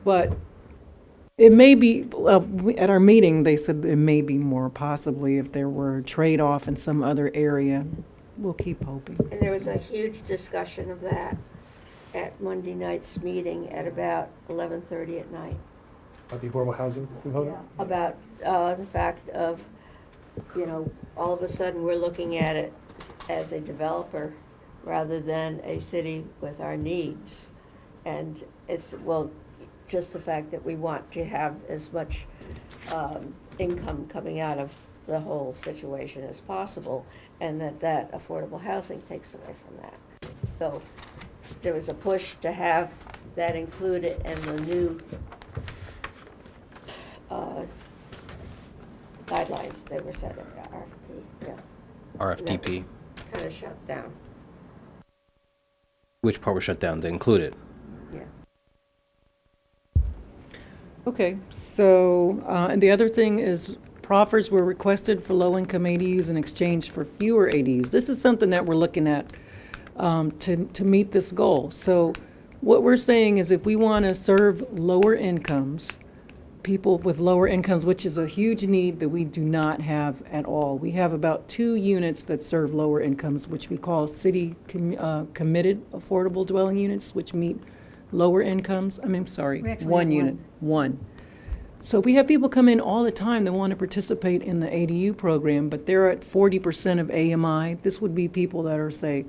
But it may be, at our meeting, they said it may be more, possibly, if there were a trade-off in some other area. We'll keep hoping. And there was a huge discussion of that at Monday night's meeting at about 11:30 at night. About the affordable housing component? About the fact of, all of a sudden we're looking at it as a developer rather than a city with our needs. And it's, just the fact that we want to have as much income coming out of the whole situation as possible, and that affordable housing takes away from that. So there was a push to have that included in the new guidelines that were set in the RFP, yeah. RFDP. Kind of shut down, Which part was shut down to include it? yeah. Okay, so, and the other thing is proffers were requested for low-income ADUs in exchange for fewer ADUs. This is something that we're looking at to meet this goal. So what we're saying is if we want to serve lower incomes, people with lower incomes, which is a huge need that we do not have at all. We have about 2 units that serve lower incomes, which we call committed affordable dwelling units, which meet lower incomes. Sorry, We actually one have unit, one. So we have people come in all the time that want to participate in the ADU program, but they're at 40% of AMI. This would be people that are, say,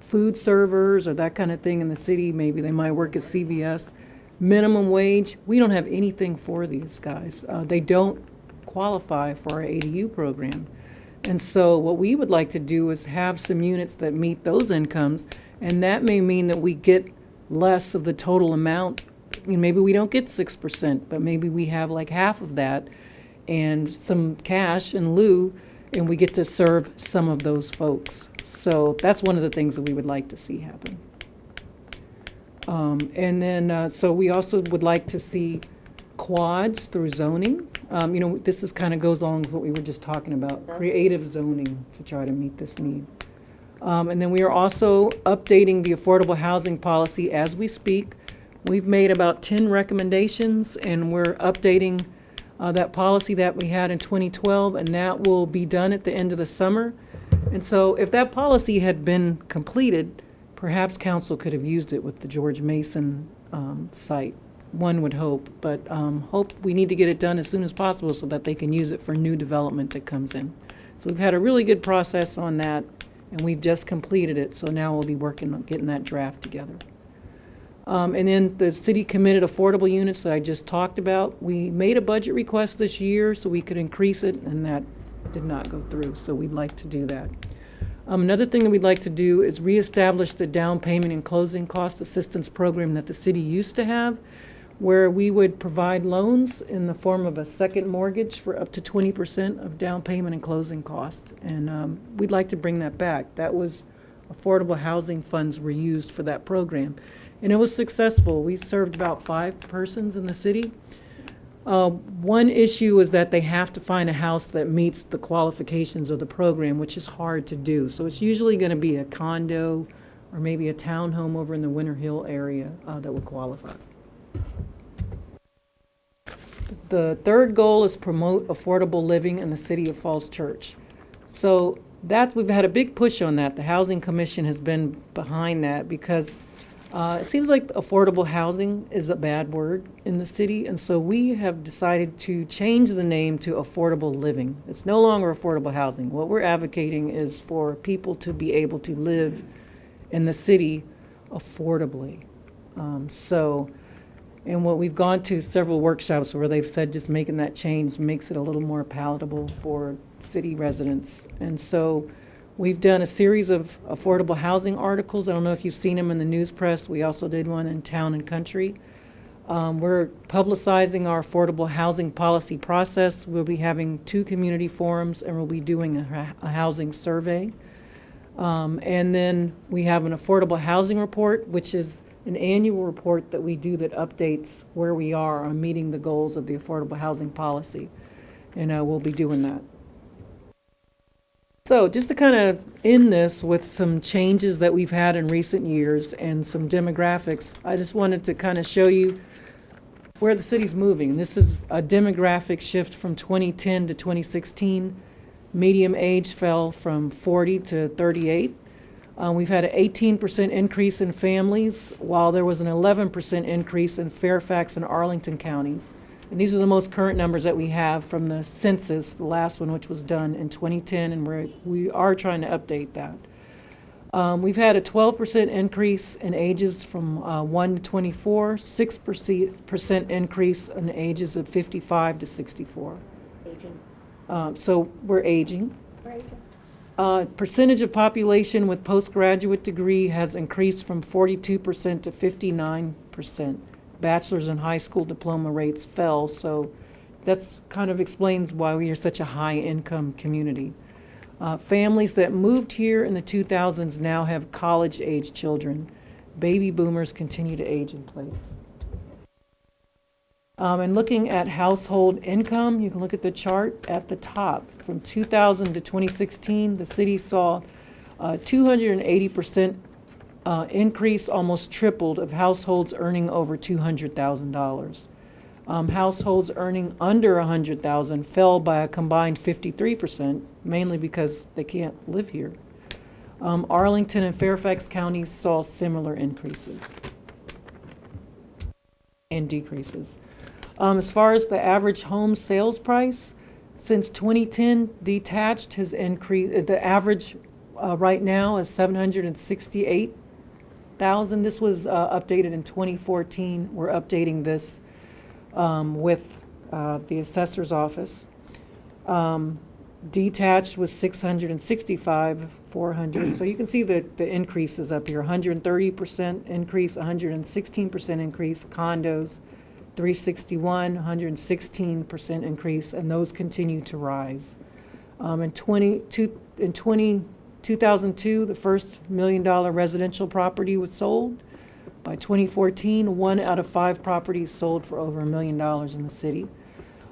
food servers or that kind of thing in the city. Maybe they might work at CVS. Minimum wage, we don't have anything for these guys. They don't qualify for our ADU program. And so what we would like to do is have some units that meet those incomes, and that may mean that we get less of the total amount. Maybe we don't get 6%, but maybe we have like half of that and some cash in lieu, and we get to serve some of those folks. So that's one of the things that we would like to see happen. And then, so we also would like to see quads through zoning. This is kind of goes along with what we were just talking about, creative zoning to try to meet this need. And then we are also updating the affordable housing policy as we speak. We've made about 10 recommendations, and we're updating that policy that we had in 2012, and that will be done at the end of the summer. And so if that policy had been completed, perhaps council could have used it with the George Mason site. One would hope, but we need to get it done as soon as possible so that they can use it for new development that comes in. So we've had a really good process on that, and we've just completed it, so now we'll be working on getting that draft together. And then the city committed affordable units that I just talked about. We made a budget request this year so we could increase it, and that did not go through, so we'd like to do that. Another thing that we'd like to do is reestablish the down payment and closing cost assistance program that the city used to have, where we would provide loans in the form of a second mortgage for up to 20% of down payment and closing costs. And we'd like to bring that back. That was affordable housing funds were used for that program. And it was successful. We served about 5 persons in the city. One issue is that they have to find a house that meets the qualifications of the program, which is hard to do. So it's usually going to be a condo or maybe a townhome over in the Winter Hill area that would qualify. The third goal is promote affordable living in the city of Falls Church. So we've had a big push on that. The Housing Commission has been behind that because it seems like affordable housing is a bad word in the city, and so we have decided to change the name to affordable living. It's no longer affordable housing. What we're advocating is for people to be able to live in the city affordably. And what we've gone to several workshops where they've said just making that change makes it a little more palatable for city residents. And so we've done a series of affordable housing articles. I don't know if you've seen them in the news press. We also did one in Town and Country. We're publicizing our affordable housing policy process. We'll be having 2 community forums, and we'll be doing a housing survey. And then we have an affordable housing report, which is an annual report that we do that updates where we are on meeting the goals of the affordable housing policy. And we'll be doing that. So just to kind of end this with some changes that we've had in recent years and some demographics, I just wanted to kind of show you where the city's moving. This is a demographic shift from 2010 to 2016. Median age fell from 40 to 38. We've had an 18% increase in families, while there was an 11% increase in Fairfax and Arlington counties. And these are the most current numbers that we have from the census, the last one, which was done in 2010, and we are trying to update that. We've had a 12% increase in ages from 1 to 24, 6% increase in ages of 55 to 64. Aging. So we're aging. We're aging. Percentage of population with postgraduate degree has increased from 42% to 59%. Bachelor's and high school diploma rates fell, so that's kind of explains why we are such a high-income community. Families that moved here in the 2000s now have college-age children. Baby boomers continue to age in place. And looking at household income, you can look at the chart at the top. From 2000 to 2016, the city saw 280% increase, almost tripled, of households earning over $200,000. Households earning under $100,000 fell by a combined 53%, mainly because they can't live here. Arlington and Fairfax counties saw similar increases and decreases. As far as the average home sales price, since 2010, detached has increased. The average right now is $768,000. This was updated in 2014. We're updating this with the assessor's office. Detached was $665,400. So you can see that the increases up here: 130% increase, 116% increase. Condos, 361, 116% increase, and those continue to rise. In 2002, the first $1 million residential property was sold. By 2014, 1 out of 5 properties sold for over $1 million in the city.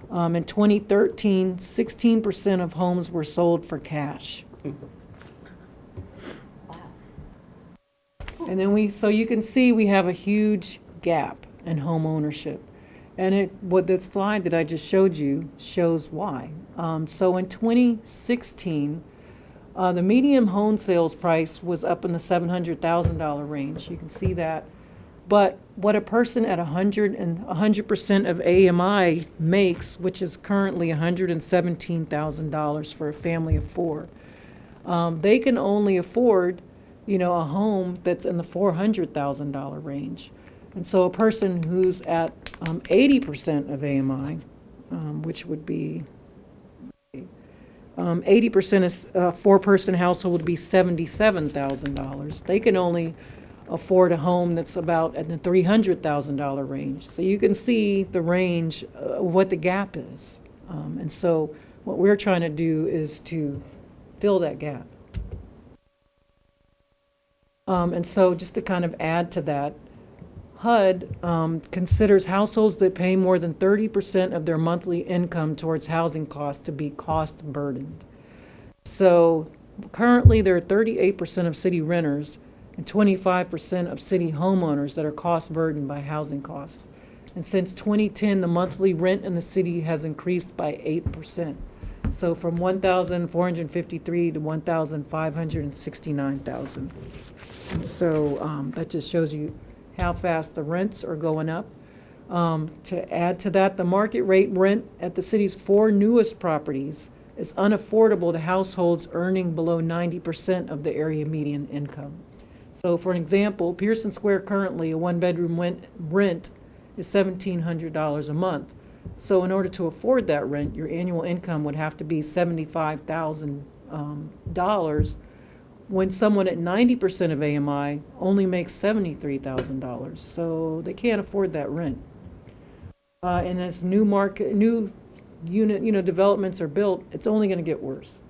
In 2013, 16% of homes were sold for cash. And then so you can see we have a huge gap in home ownership. And what the slide that I just showed you shows why. So in 2016, the median home sales price was up in the $700,000 range. You can see that. But what a person at 100% of AMI makes, which is currently $117,000 for a family of 4, they can only afford, a home that's in the $400,000 range. And so a person who's at 80% of AMI, which would be 80% is a 4-person household would be $77,000. They can only afford a home that's about at the $300,000 range. So you can see the range of what the gap is. And so what we're trying to do is to fill that gap. And so just to kind of add to that, HUD considers households that pay more than 30% of their monthly income towards housing costs to be cost burdened. So currently there are 38% of city renters and 25% of city homeowners that are cost burdened by housing costs. And since 2010, the monthly rent in the city has increased by 8%. So from $1,453 to $1,569,000. And so that just shows you how fast the rents are going up. To add to that, the market rate rent at the city's 4 newest properties is unaffordable to households earning below 90% of the area median income. So for an example, Pearson Square currently, a 1-bedroom rent is $1,700 a month. So in order to afford that rent, your annual income would have to be $75,000, when someone at 90% of AMI only makes $73,000. So they can't afford that rent. And as new unit, developments are built, it's only going to get worse.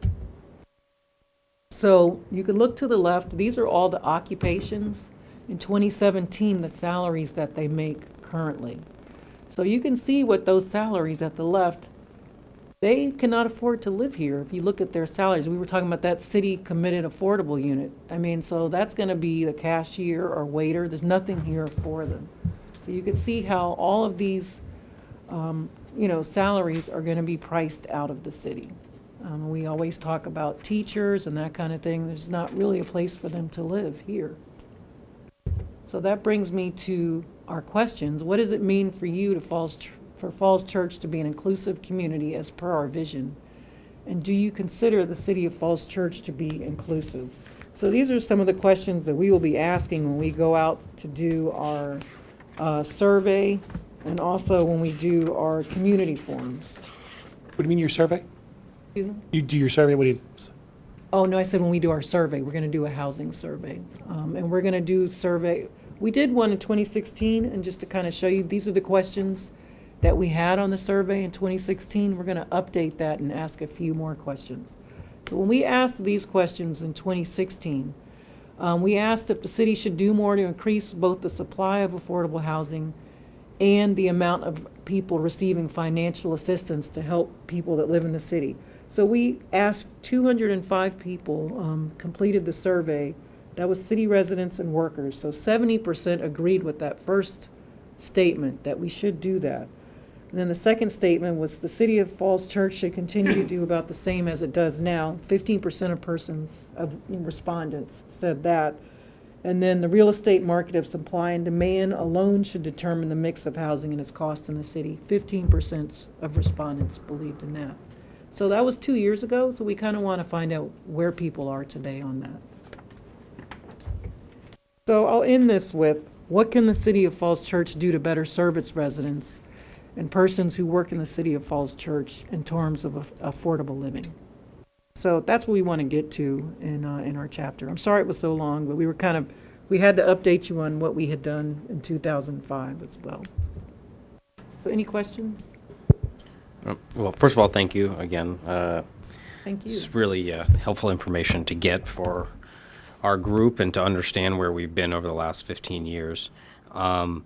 So you can look to the left. These are all the occupations. In 2017, the salaries that they make currently. So you can see what those salaries at the left, they cannot afford to live here. If you look at their salaries, we were talking about that city committed affordable unit. I mean, so that's going to be the cashier or waiter. There's nothing here for them. So you can see how all of these, salaries are going to be priced out of the city. We always talk about teachers and that kind of thing. There's not really a place for them to live here. So that brings me to our questions. What does it mean for you for Falls Church to be an inclusive community as per our vision? And do you consider the City of Falls Church to be inclusive? So these are some of the questions that we will be asking when we go out to do our survey, and also when we do our community forums. What do you mean your survey? Excuse me? You do your survey, what do you? Oh, no, I said when we do our survey, we're going to do a housing survey. And we're going to do survey, we did one in 2016, and just to kind of show you, these are the questions that we had on the survey in 2016. We're going to update that and ask a few more questions. So when we asked these questions in 2016, we asked if the city should do more to increase both the supply of affordable housing and the amount of people receiving financial assistance to help people that live in the city. So we asked 205 people, completed the survey. That was city residents and workers. So 70% agreed with that first statement, that we should do that. And then the second statement was the City of Falls Church should continue to do about the same as it does now. 15% of respondents said that. And then the real estate market of supply and demand alone should determine the mix of housing and its cost in the city. 15% of respondents believed in that. So that was 2 years ago, so we kind of want to find out where people are today on that. So I'll end this with, what can the City of Falls Church do to better serve its residents and persons who work in the City of Falls Church in terms of affordable living? So that's what we want to get to in our chapter. I'm sorry it was so long, but we had to update you on what we had done in 2005 as well. So any questions? Well, first of all, thank you again. Thank you. It's really helpful information to get for our group and to understand where we've been over the last 15 years. Let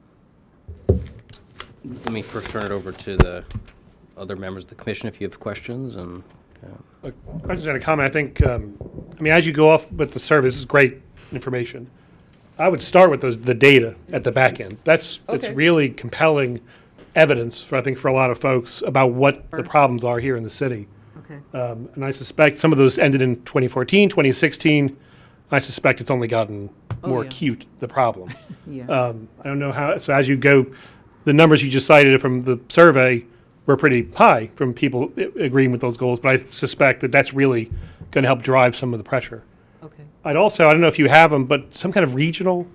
me first turn it over to the other members of the commission if you have questions. And I just had a comment. I think, as you go off with the survey, this is great information. I would start with the data at the back end. It's Okay. really compelling evidence, I think, for a lot of folks about what the problems are here in the city. Okay. And I suspect some of those ended in 2014, 2016. I suspect it's only gotten more yeah. acute, the problem. Yeah. I don't know how, so as you go, the numbers you just cited from the survey were pretty high from people agreeing with those goals, but I suspect that that's really going to help drive some of the pressure. Okay. I'd also, I don't know if you have them, but some kind of regional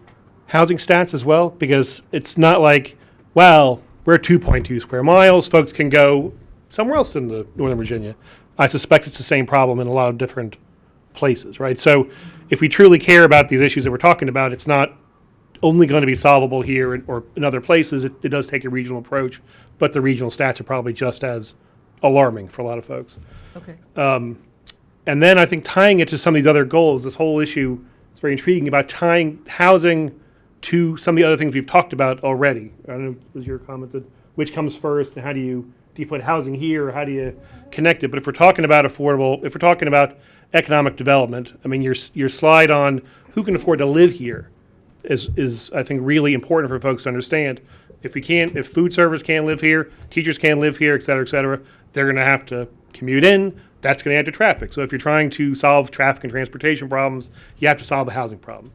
housing stats as well, because it's not like, well, we're 2.2 square miles, folks can go somewhere else in the Northern Virginia. I suspect it's the same problem in a lot of different places, right? So if we truly care about these issues that we're talking about, it's not only going to be solvable here or in other places. It does take a regional approach, but the regional stats are probably just as alarming for a lot of folks. Okay. And then I think tying it to some of these other goals, this whole issue is very intriguing about tying housing to some of the other things we've talked about already. I don't know, was your comment that which comes first and how do you put housing here or how do you connect it? But if we're talking about affordable, if we're talking about economic development, I mean, your slide on who can afford to live here is I think really important for folks to understand. If food servers can't live here, teachers can't live here, et cetera, they're going to have to commute in. That's going to add to traffic. So if you're trying to solve traffic and transportation problems, you have to solve the housing problem.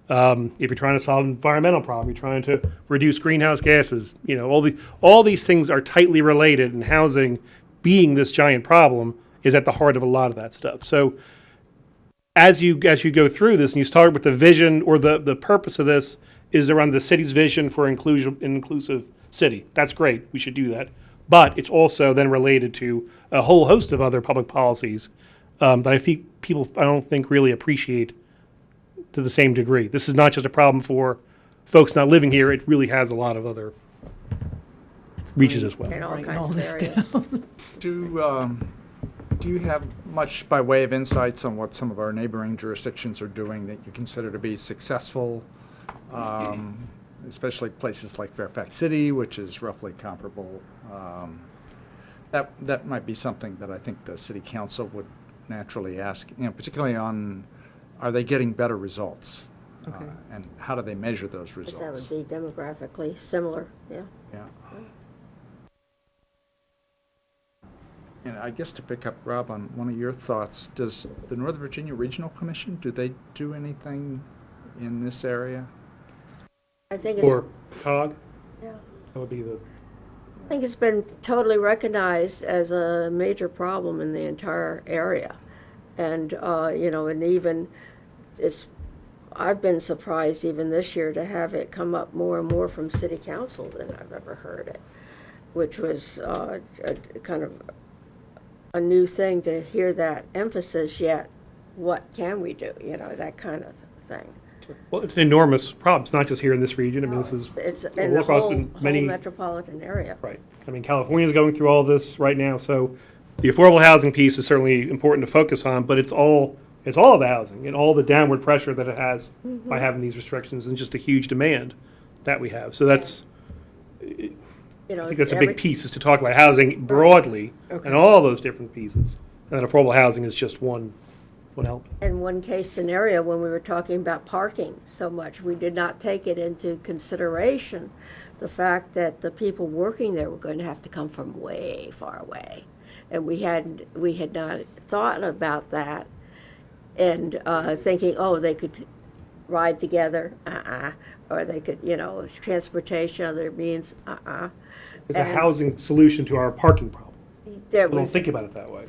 If you're trying to solve an environmental problem, you're trying to reduce greenhouse gases, all these things are tightly related, and housing, being this giant problem, is at the heart of a lot of that stuff. So as you go through this and you start with the vision, or the purpose of this is around the city's vision for an inclusive city. That's great. We should do that. But it's also then related to a whole host of other public policies that I think people, I don't think, really appreciate to the same degree. This is not just a problem for folks not living here. It really has a lot of other reaches as well. And all Writing all kinds of this areas. down. Do you have much by way of insights on what some of our neighboring jurisdictions are doing that you consider to be successful, especially places like Fairfax City, which is roughly comparable? That might be something that I think the city council would naturally ask, particularly on, are they getting better results? Okay. And how do they measure those Because results? that would be demographically similar, yeah. Yeah. And I guess to pick up, Rob, on one of your thoughts, does the Northern Virginia Regional Commission, do they do anything in this area? I think it's, Or COG, yeah. that would be the, I think it's been totally recognized as a major problem in the entire area. And, and even I've been surprised even this year to have it come up more and more from city council than I've ever heard it, which was a kind of a new thing to hear that emphasis, yet what can we do, that kind of thing. Well, it's an enormous problem. It's not just here in this region. I mean, this is It's all in the across whole many. metropolitan area. Right. I mean, California's going through all this right now, so the affordable housing piece is certainly important to focus on, but it's all of the housing and all the downward pressure that it has by having these restrictions and just a huge demand that we have. So that's, I think that's a big piece, is to talk about housing broadly and all those different pieces. And affordable housing is just one element. In one case scenario, when we were talking about parking so much, we did not take it into consideration, the fact that the people working there were going to have to come from way far away. And we had not thought about that, and thinking, oh, they could ride together, or they could, transportation, other means, It's a housing solution to our parking problem. There We don't was, think about it that way.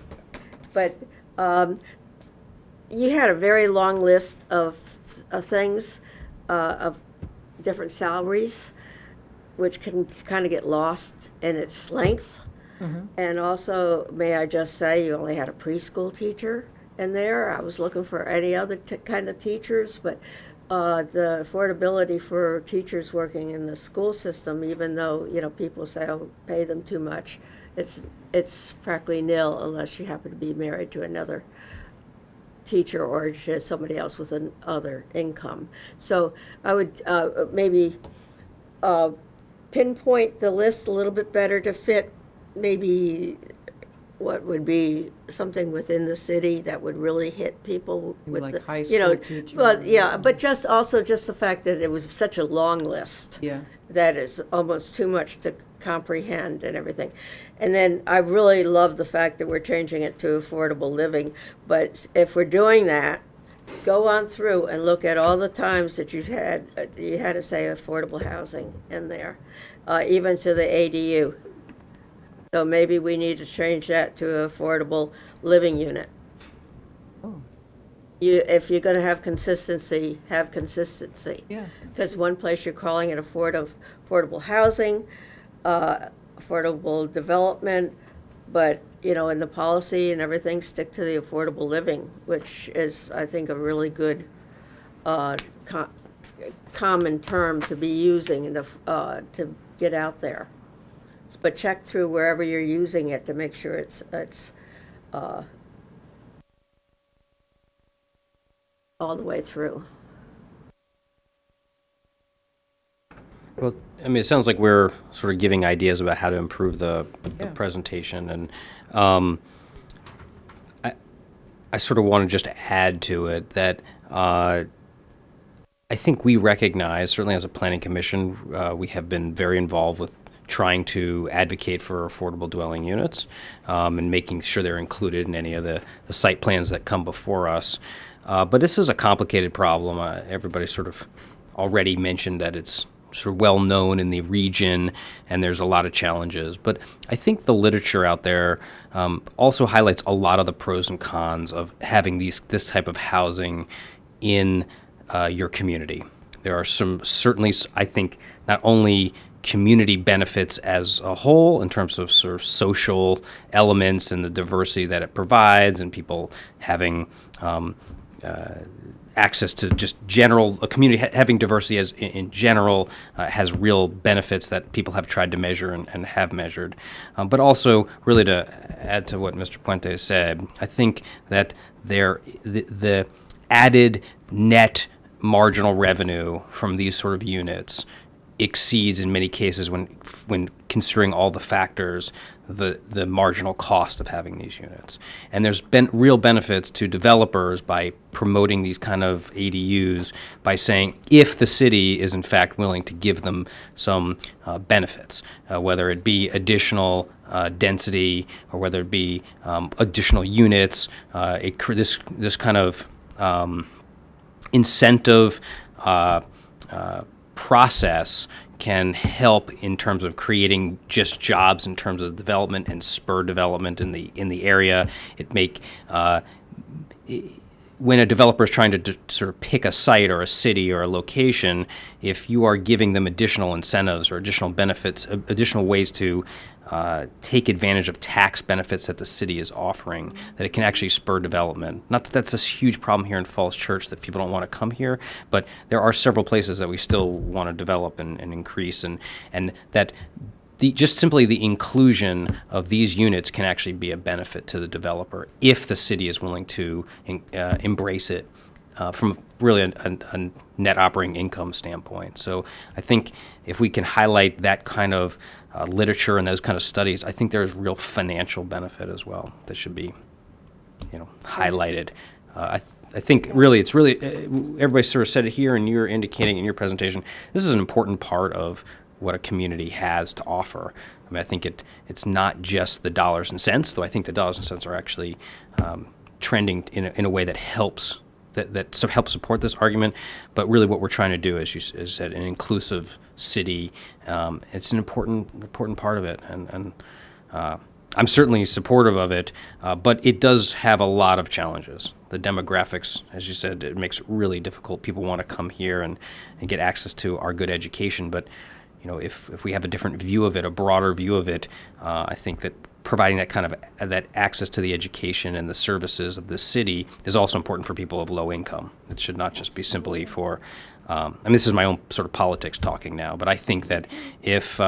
but you had a very long list of things, of different salaries, which can kind of get lost in its length. And also, may I just say, you only had a preschool teacher in there. I was looking for any other kind of teachers, but the affordability for teachers working in the school system, even though, people say, oh, pay them too much, it's practically nil unless you happen to be married to another teacher or to somebody else with another income. So I would maybe pinpoint the list a little bit better to fit maybe what would be something within the city that would really hit people with Like the, high school teacher. Well, yeah, but just also just the fact that it was such a long list. Yeah. That is almost too much to comprehend and everything. And then I really love the fact that we're changing it to affordable living. But if we're doing that, go on through and look at all the times that you had to say affordable housing in there, even to the ADU. So maybe we need to change that to affordable living unit. If you're going to have consistency, have consistency. Yeah. Because one place you're calling it affordable housing, affordable development, but, in the policy and everything, stick to the affordable living, which is, I think, a really good common term to be using and to get out there. But check through wherever you're using it to make sure it's all the way through. Well, I mean, it sounds like we're sort of giving ideas about how to improve the presentation, and I sort of want to just add to it that I think we recognize, certainly as a planning commission, we have been very involved with trying to advocate for affordable dwelling units and making sure they're included in any of the site plans that come before us. But this is a complicated problem. Everybody sort of already mentioned that it's sort of well known in the region and there's a lot of challenges. But I think the literature out there also highlights a lot of the pros and cons of having this type of housing in your community. There are some, certainly, I think, not only community benefits as a whole in terms of sort of social elements and the diversity that it provides, and people having access to just a community having diversity as in general has real benefits that people have tried to measure and have measured. But also, really to add to what Mr. Puente said, I think that the added net marginal revenue from these sort of units exceeds in many cases when considering all the factors the marginal cost of having these units. And there's been real benefits to developers by promoting these kind of ADUs by saying if the city is in fact willing to give them some benefits, whether it be additional density or whether it be additional units, this kind of incentive process can help in terms of creating just jobs in terms of development and spur development in the area. when a developer is trying to sort of pick a site or a city or a location, if you are giving them additional incentives or additional benefits, additional ways to take advantage of tax benefits that the city is offering, that it can actually spur development. Not that that's a huge problem here in Falls Church that people don't want to come here, but there are several places that we still want to develop and increase, and that just simply the inclusion of these units can actually be a benefit to the developer if the city is willing to embrace it from really a net operating income standpoint. So I think if we can highlight that kind of literature and those kind of studies, I think there's real financial benefit as well that should be, highlighted. I think really everybody sort of said it here, and you're indicating in your presentation, this is an important part of what a community has to offer. I mean, I think it's not just the dollars and cents, though I think the dollars and cents are actually trending in a way that helps help support this argument. But really what we're trying to do, as you said, an inclusive city, it's an important part of it. And I'm certainly supportive of it, but it does have a lot of challenges. The demographics, as you said, it makes it really difficult. People want to come here and get access to our good education, but if we have a different view of it, a broader view of it, I think that providing that kind of that access to the education and the services of the city is also important for people of low income. It should not just be simply for, this is my own sort of politics talking now, but I think that if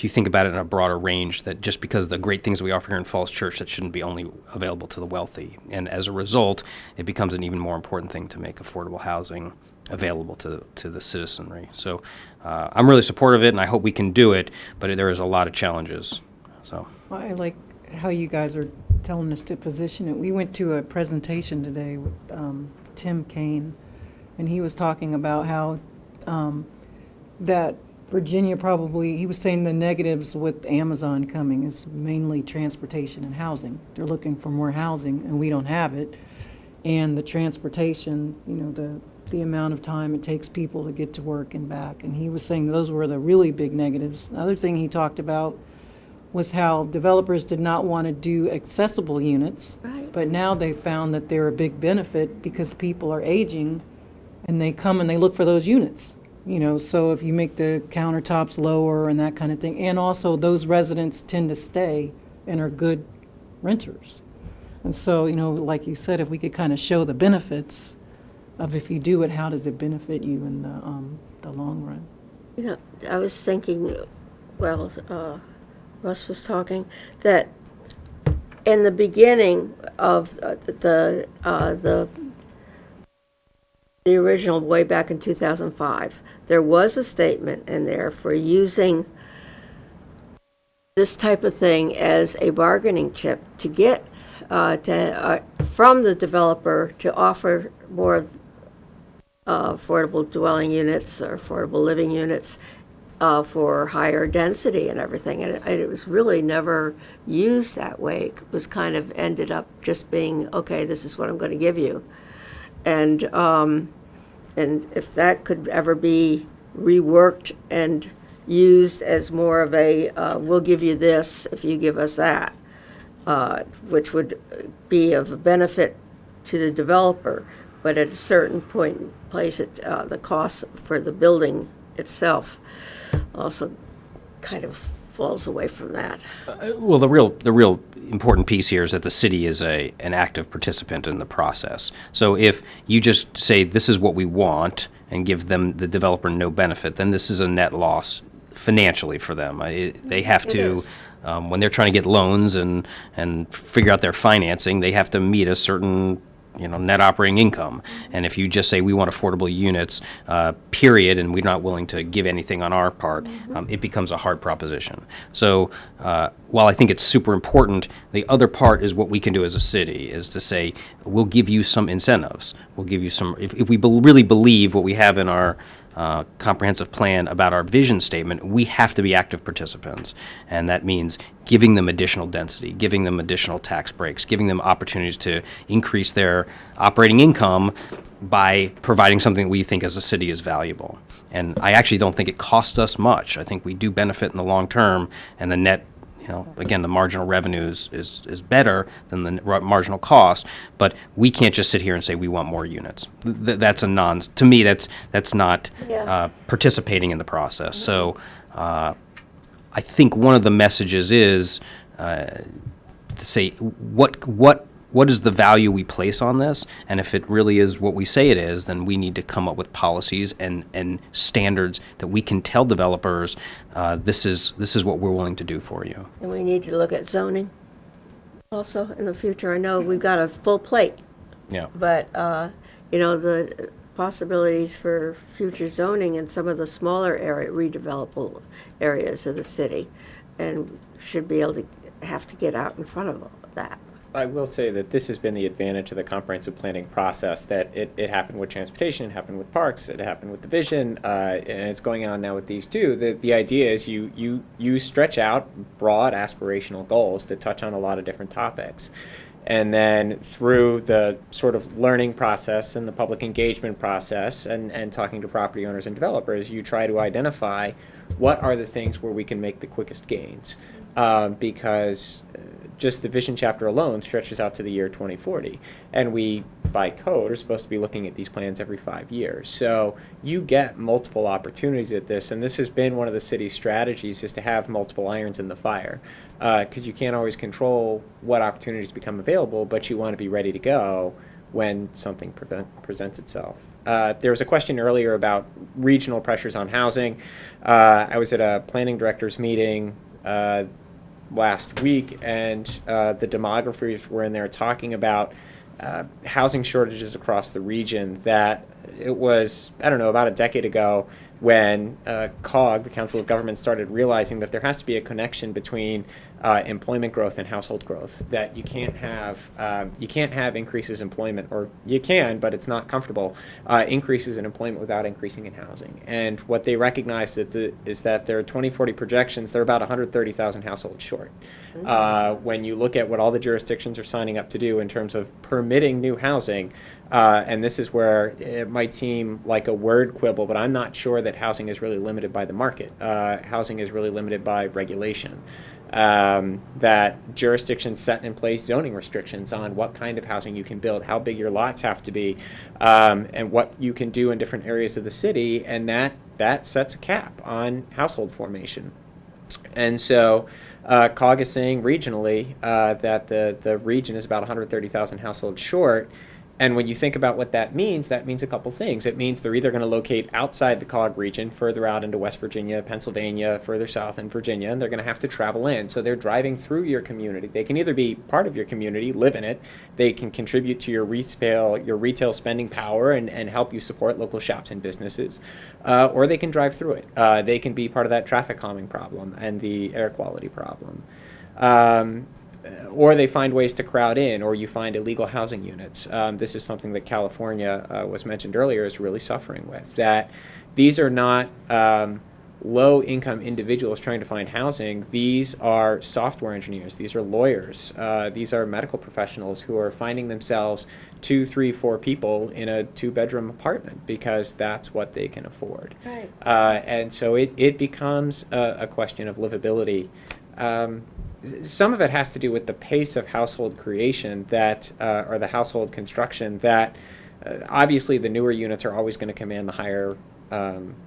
you think about it in a broader range, that just because of the great things we offer here in Falls Church, that shouldn't be only available to the wealthy. And as a result, it becomes an even more important thing to make affordable housing available to the citizenry. So I'm really supportive of it, and I hope we can do it, but there is a lot of challenges. So Well, I like how you guys are telling us to position it. We went to a presentation today with Tim Kaine, and he was talking about how that Virginia he was saying the negatives with Amazon coming is mainly transportation and housing. They're looking for more housing, and we don't have it. And the transportation, the amount of time it takes people to get to work and back. And he was saying those were the really big negatives. Another thing he talked about was how developers did not want to do accessible units, Right. but now they found that they're a big benefit because people are aging and they come and they look for those units. So if you make the countertops lower and that kind of thing, and also those residents tend to stay and are good renters. And so, like you said, if we could kind of show the benefits of if you do it, how does it benefit you in the long run? I was thinking, Russ was talking, that in the beginning of the original, way back in 2005, there was a statement in there for using this type of thing as a bargaining chip to get from the developer to offer more affordable dwelling units or affordable living units for higher density and everything. And it was really never used that way. It was kind of ended up just being, okay, this is what I'm going to give you. And if that could ever be reworked and used as more of a, we'll give you this if you give us that, which would be of benefit to the developer, but at a certain point in place, the cost for the building itself also kind of falls away from that. Well, the real important piece here is that the city is an active participant in the process. So if you just say this is what we want and give the developer no benefit, then this is a net loss financially for them. They have to, when they're trying to get loans and figure out their financing, they have to meet a certain net operating income. And if you just say we want affordable units, period, and we're not willing to give anything on our part, it becomes a hard proposition. So while I think it's super important, the other part is what we can do as a city is to say, we'll give you some incentives. We'll give you some, if we really believe what we have in our comprehensive plan about our vision statement, we have to be active participants. And that means giving them additional density, giving them additional tax breaks, giving them opportunities to increase their operating income by providing something we think as a city is valuable. And I actually don't think it costs us much. I think we do benefit in the long term, and the net again, the marginal revenue is better than the marginal cost, but we can't just sit here and say we want more units. That's a to me, that's not Yeah. participating in the process. So I think one of the messages is to say what is the value we place on this, and if it really is what we say it is, then we need to come up with policies and standards that we can tell developers this is what we're willing to do for you. And we need to look at zoning also in the future. I know we've got a full plate, Yeah. but, the possibilities for future zoning in some of the smaller redevelopable areas of the city, and should be able to have to get out in front of that. I will say that this has been the advantage of the comprehensive planning process, that it happened with transportation, it happened with parks, it happened with the vision, and it's going on now with these two. The idea is you stretch out broad aspirational goals that touch on a lot of different topics. And then through the sort of learning process and the public engagement process and talking to property owners and developers, you try to identify what are the things where we can make the quickest gains. Because just the vision chapter alone stretches out to the year 2040. And we, by code, are supposed to be looking at these plans every 5 years. So you get multiple opportunities at this, and this has been one of the city's strategies, is to have multiple irons in the fire. Because you can't always control what opportunities become available, but you want to be ready to go when something presents itself. There was a question earlier about regional pressures on housing. I was at a planning directors meeting last week, and the demographers were in there talking about housing shortages across the region, that it was, I don't know, about a decade ago when COG, the Council of Governments, started realizing that there has to be a connection between employment growth and household growth, that you can't have increases in employment, or you can, but it's not comfortable, increases in employment without increasing in housing. And what they recognized is that their 2040 projections, they're about 130,000 households short. When you look at what all the jurisdictions are signing up to do in terms of permitting new housing, and this is where it might seem like a word quibble, but I'm not sure that housing is really limited by the market. Housing is really limited by regulation. That jurisdictions set in place zoning restrictions on what kind of housing you can build, how big your lots have to be, and what you can do in different areas of the city, and that sets a cap on household formation. And so COG is saying regionally that the region is about 130,000 households short. And when you think about what that means a couple things. It means they're either going to locate outside the COG region, further out into West Virginia, Pennsylvania, further south in Virginia, and they're going to have to travel in. So they're driving through your community. They can either be part of your community, live in it, they can contribute to your retail spending power and help you support local shops and businesses, or they can drive through it. They can be part of that traffic calming problem and the air quality problem. Or they find ways to crowd in, or you find illegal housing units. This is something that California was mentioned earlier is really suffering with, that these are not low-income individuals trying to find housing. These are software engineers. These are lawyers. These are medical professionals who are finding themselves 2, 3, 4 people in a 2-bedroom apartment because that's what they can afford. Right. And so it becomes a question of livability. Some of it has to do with the pace of household creation or the household construction, that obviously the newer units are always going to command the higher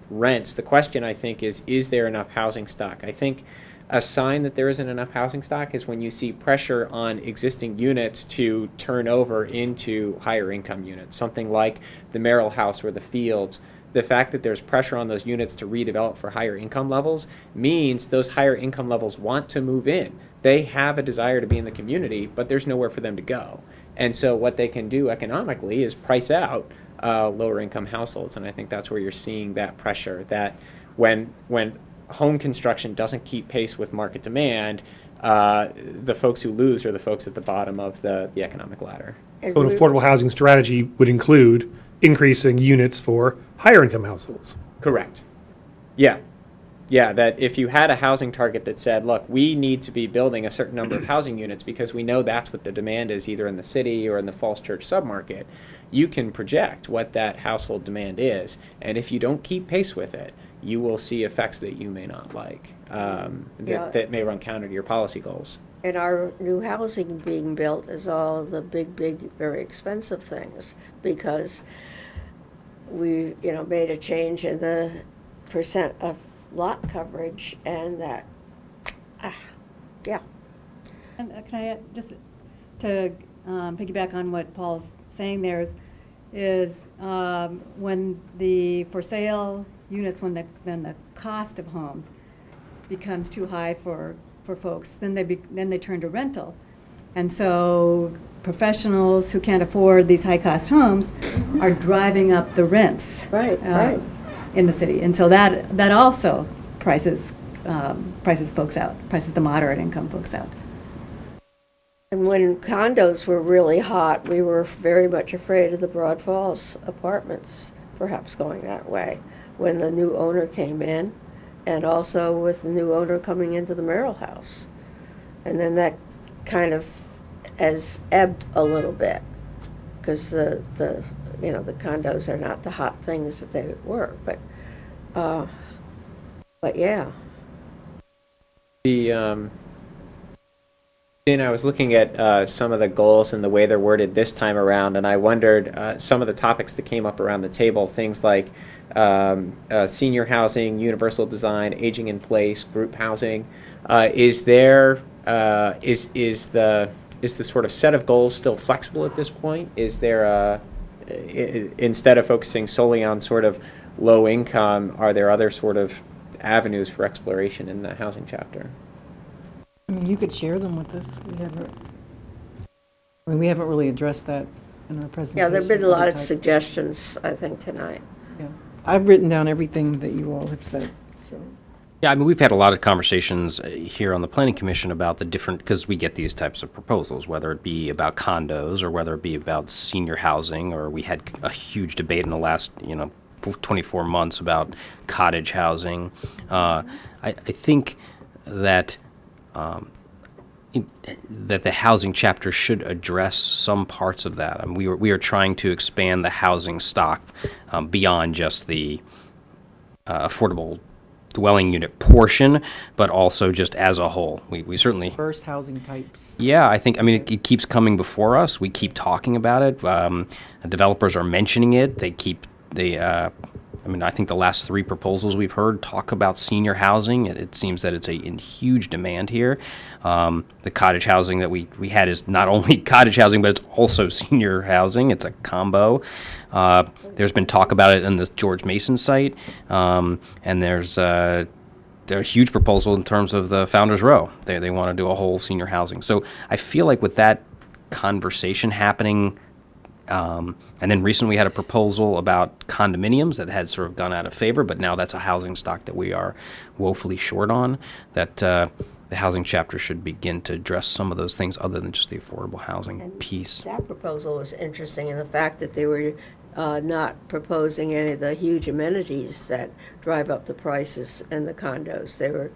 rents. The question, I think, is there enough housing stock? I think a sign that there isn't enough housing stock is when you see pressure on existing units to turn over into higher income units, something like the Merrill House or the Fields. The fact that there's pressure on those units to redevelop for higher income levels means those higher income levels want to move in. They have a desire to be in the community, but there's nowhere for them to go. And so what they can do economically is price out lower income households. And I think that's where you're seeing that pressure, that when home construction doesn't keep pace with market demand, the folks who lose are the folks at the bottom of the economic ladder. So an affordable housing strategy would include increasing units for higher income households. Correct. Yeah, that if you had a housing target that said, look, we need to be building a certain number of housing units because we know that's what the demand is either in the city or in the Falls Church submarket, you can project what that household demand is. And if you don't keep pace with it, you will see effects that you may not like, Yeah. that may run counter to your policy goals. And our new housing being built is all the big, very expensive things, because we, made a change in the percent of lot coverage, and that, yeah. And can I just, to piggyback on what Paul's saying there, is when the for sale units, when the cost of homes becomes too high for folks, then they turn to rental. And so professionals who can't afford these high-cost homes are driving up the rents. Right. In the city. And so that also prices folks out, prices the moderate income folks out. And when condos were really hot, we were very much afraid of the Broad Falls apartments perhaps going that way when the new owner came in, and also with the new owner coming into the Merrill House. And then that kind of has ebbed a little bit, because the condos are not the hot things that they were, but yeah. And I was looking at some of the goals and the way they're worded this time around, and I wondered some of the topics that came up around the table, things like senior housing, universal design, aging in place, group housing. Is the sort of set of goals still flexible at this point? Is there instead of focusing solely on sort of low income, are there other sort of avenues for exploration in the housing chapter? I mean, you could share them with us. We haven't really addressed that in our presentation. Yeah, there've been a lot of Type. suggestions, I think, tonight. Yeah. I've written down everything that you all have said, so. Yeah, I mean, we've had a lot of conversations here on the Planning Commission about the different, because we get these types of proposals, whether it be about condos or whether it be about senior housing, or we had a huge debate in the last, 24 months about cottage housing. I think that that the housing chapter should address some parts of that. I mean, we are trying to expand the housing stock beyond just the affordable dwelling unit portion, but also just as a whole. We certainly... Diverse housing types. Yeah, I mean, it keeps coming before us. We keep talking about it. Developers are mentioning it. I think the last 3 proposals we've heard talk about senior housing. It seems that it's in huge demand here. The cottage housing that we had is not only cottage housing, but it's also senior housing. It's a combo. There's been talk about it in the George Mason site, and there's a huge proposal in terms of the Founders Row. They want to do a whole senior housing. So I feel like with that conversation happening, and then recently we had a proposal about condominiums that had sort of gone out of favor, but now that's a housing stock that we are woefully short on, that the housing chapter should begin to address some of those things other than just the affordable housing piece. That proposal was interesting in the fact that they were not proposing any of the huge amenities that drive up the prices in the condos. They were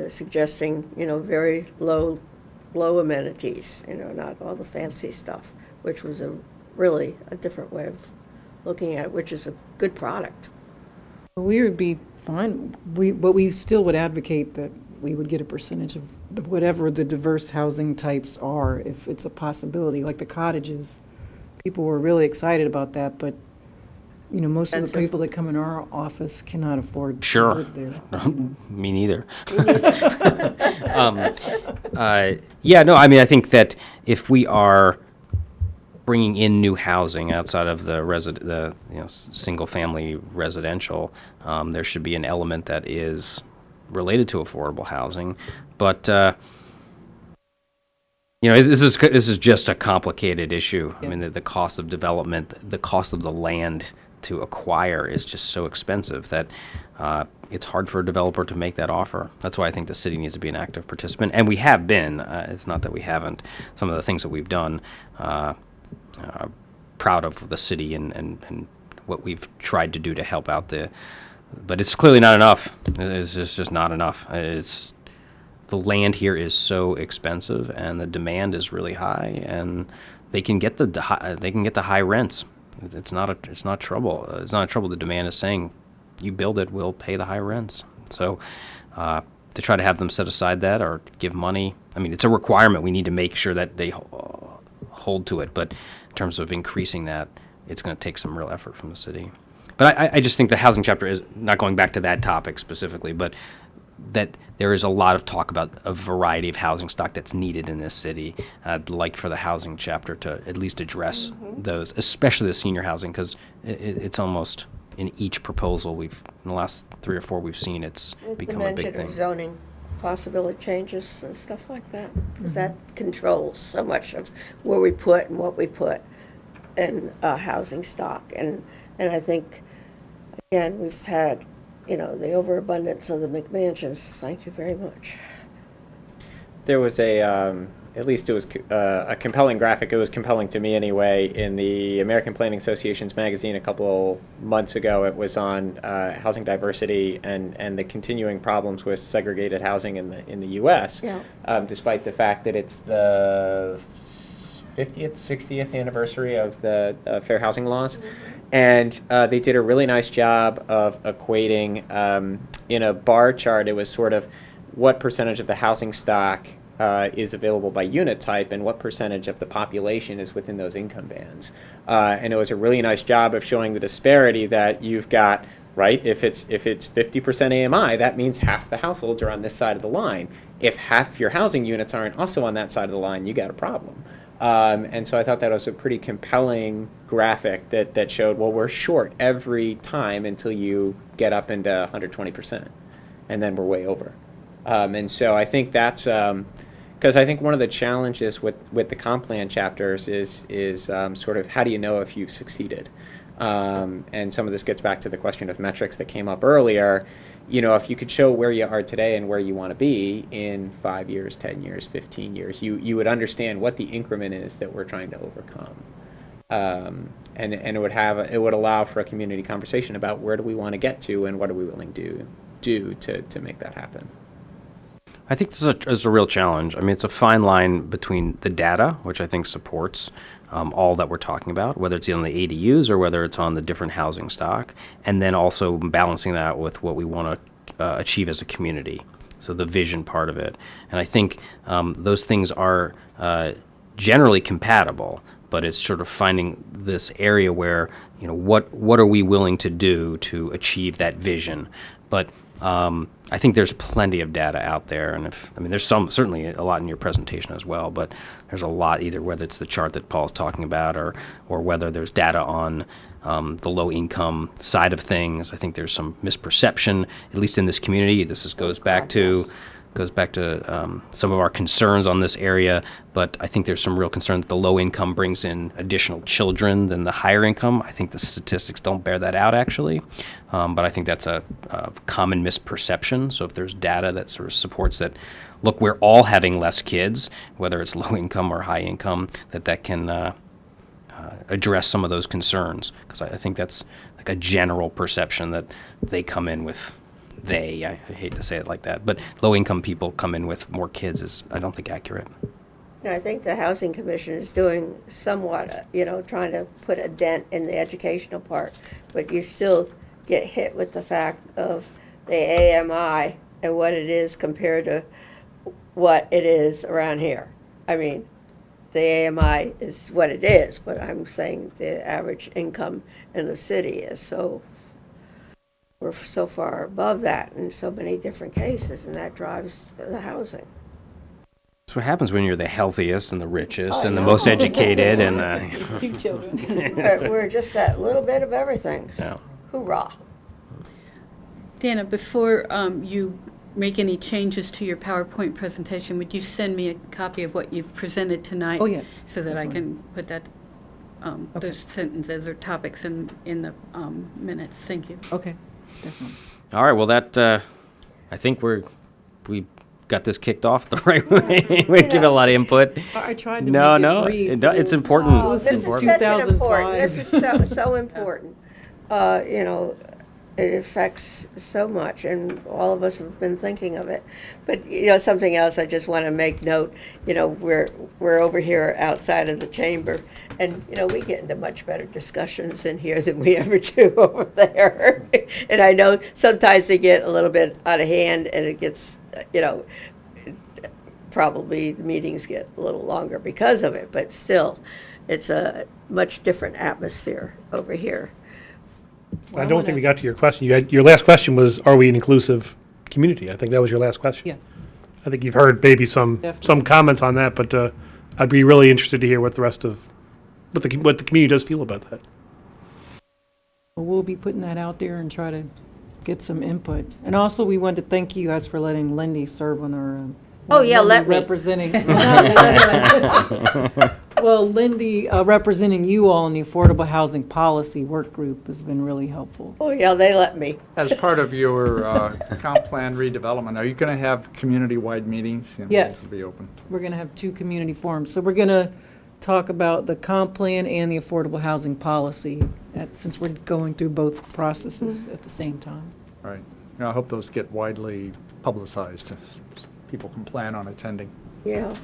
suggesting, very low amenities, not all the fancy stuff, which was really a different way of looking at it, which is a good product. We would be fine, but we still would advocate that we would get a percentage of whatever the diverse housing types are, if it's a possibility, like the cottages. People were really excited about that, but, most of the people that come in our office cannot afford to live there. Me neither. I think that if we are bringing in new housing outside of the single-family residential, there should be an element that is related to affordable housing. But this is just a complicated issue. Yeah. I mean, the cost of development, the cost of the land to acquire is just so expensive that it's hard for a developer to make that offer. That's why I think the city needs to be an active participant, and we have been. It's not that we haven't. Some of the things that we've done. Proud of the city and what we've tried to do to help out but it's clearly not enough. It's just not enough. The land here is so expensive and the demand is really high, and they can get the high rents. It's not trouble. It's not trouble. The demand is saying you build it, we'll pay the high rents. So to try to have them set aside that or give money, I mean, it's a requirement. We need to make sure that they hold to it. But in terms of increasing that, it's going to take some real effort from the city. But I just think the housing chapter is, not going back to that topic specifically, but that there is a lot of talk about a variety of housing stock that's needed in this city. I'd like for the housing chapter to at least address those, especially the senior housing, because it's almost in each proposal in the last 3 or 4 we've seen, it's become a big Dimension thing. of zoning, possibility changes and stuff like that, because that controls so much of where we put and what we put in housing stock. And I think, again, we've had, the overabundance of the McMansions. Thank you very much. There was at least it was a compelling graphic. It was compelling to me anyway. In the American Planning Association's magazine a couple months ago, it was on housing diversity and the continuing problems with segregated housing in the U.S. Yeah. Despite the fact that it's the 50th, 60th anniversary of the fair housing laws. And they did a really nice job of equating, in a bar chart, it was sort of what percentage of the housing stock is available by unit type and what percentage of the population is within those income bands. And it was a really nice job of showing the disparity that you've got, right? If it's 50% AMI, that means half the households are on this side of the line. If half your housing units aren't also on that side of the line, you got a problem. And so I thought that was a pretty compelling graphic that showed, well, we're short every time until you get up into 120%, and then we're way over. And so I think that's because I think one of the challenges with the comp plan chapters is sort of how do you know if you've succeeded? And some of this gets back to the question of metrics that came up earlier. If you could show where you are today and where you want to be in 5 years, 10 years, 15 years, you would understand what the increment is that we're trying to overcome. And it would allow for a community conversation about where do we want to get to and what are we willing to do to make that happen. I think this is a real challenge. I mean, it's a fine line between the data, which I think supports all that we're talking about, whether it's on the ADUs or whether it's on the different housing stock, and then also balancing that with what we want to achieve as a community, so the vision part of it. And I think those things are generally compatible, but it's sort of finding this area where, what are we willing to do to achieve that vision? But I think there's plenty of data out there, and there's certainly a lot in your presentation as well, but there's a lot, either whether it's the chart that Paul's talking about or whether there's data on the low income side of things. I think there's some misperception, at least in this community. Goes back to some of our concerns on this area, but I think there's some real concern that the low income brings in additional children than the higher income. I think the statistics don't bear that out, actually, but I think that's a common misperception. So if there's data that sort of supports that, look, we're all having less kids, whether it's low income or high income, that can address some of those concerns, because I think that's like a general perception that they come in with. I hate to say it like that, but low-income people come in with more kids is, I don't think, accurate. I think the Housing Commission is doing somewhat, trying to put a dent in the educational part, but you still get hit with the fact of the AMI and what it is compared to what it is around here. I mean, the AMI is what it is, but I'm saying the average income in the city is we're so far above that in so many different cases, and that drives the housing. That's what happens when you're the healthiest and the richest and the most educated and We're just that little bit of everything. Yeah. Hoorah. Dana, before you make any changes to your PowerPoint presentation, would you send me a copy of what you've presented tonight? Oh, yes, So that I can put that, those sentences or topics in the minutes. Thank you. Okay, definitely. All right. Well, I think we got this kicked off the right way. We give it a lot of input. I tried to No, make no, it brief. it's important. Oh, It's this is important. such an important, 2005. this is so important. It affects so much, and all of us have been thinking of it. But, something else I just want to make note, we're over here outside of the chamber, and, we get into much better discussions in here than we ever do over there. And I know sometimes they get a little bit out of hand, and it gets, probably the meetings get a little longer because of it, but still, it's a much different atmosphere over here. I don't think we got to your question. Your last question was, are we an inclusive community? I think that was your last question. Yeah. I think you've heard maybe some comments on that, but I'd be really interested to hear what the rest of, what the community does feel about that. We'll be putting that out there and try to get some input. And also, we wanted to thank you guys for letting Lindy serve on our. Oh, yeah, let me. Representing. Well, Lindy, representing you all in the Affordable Housing Policy Work Group has been really helpful. Oh, yeah, they let me. As part of your comp plan redevelopment, are you going to have community-wide meetings? Yes. Will be open? We're going to have 2 community forums. So we're going to talk about the comp plan and the affordable housing policy, since we're going through both processes at the same time. Right. I hope those get widely publicized, so people can plan on attending. Yeah.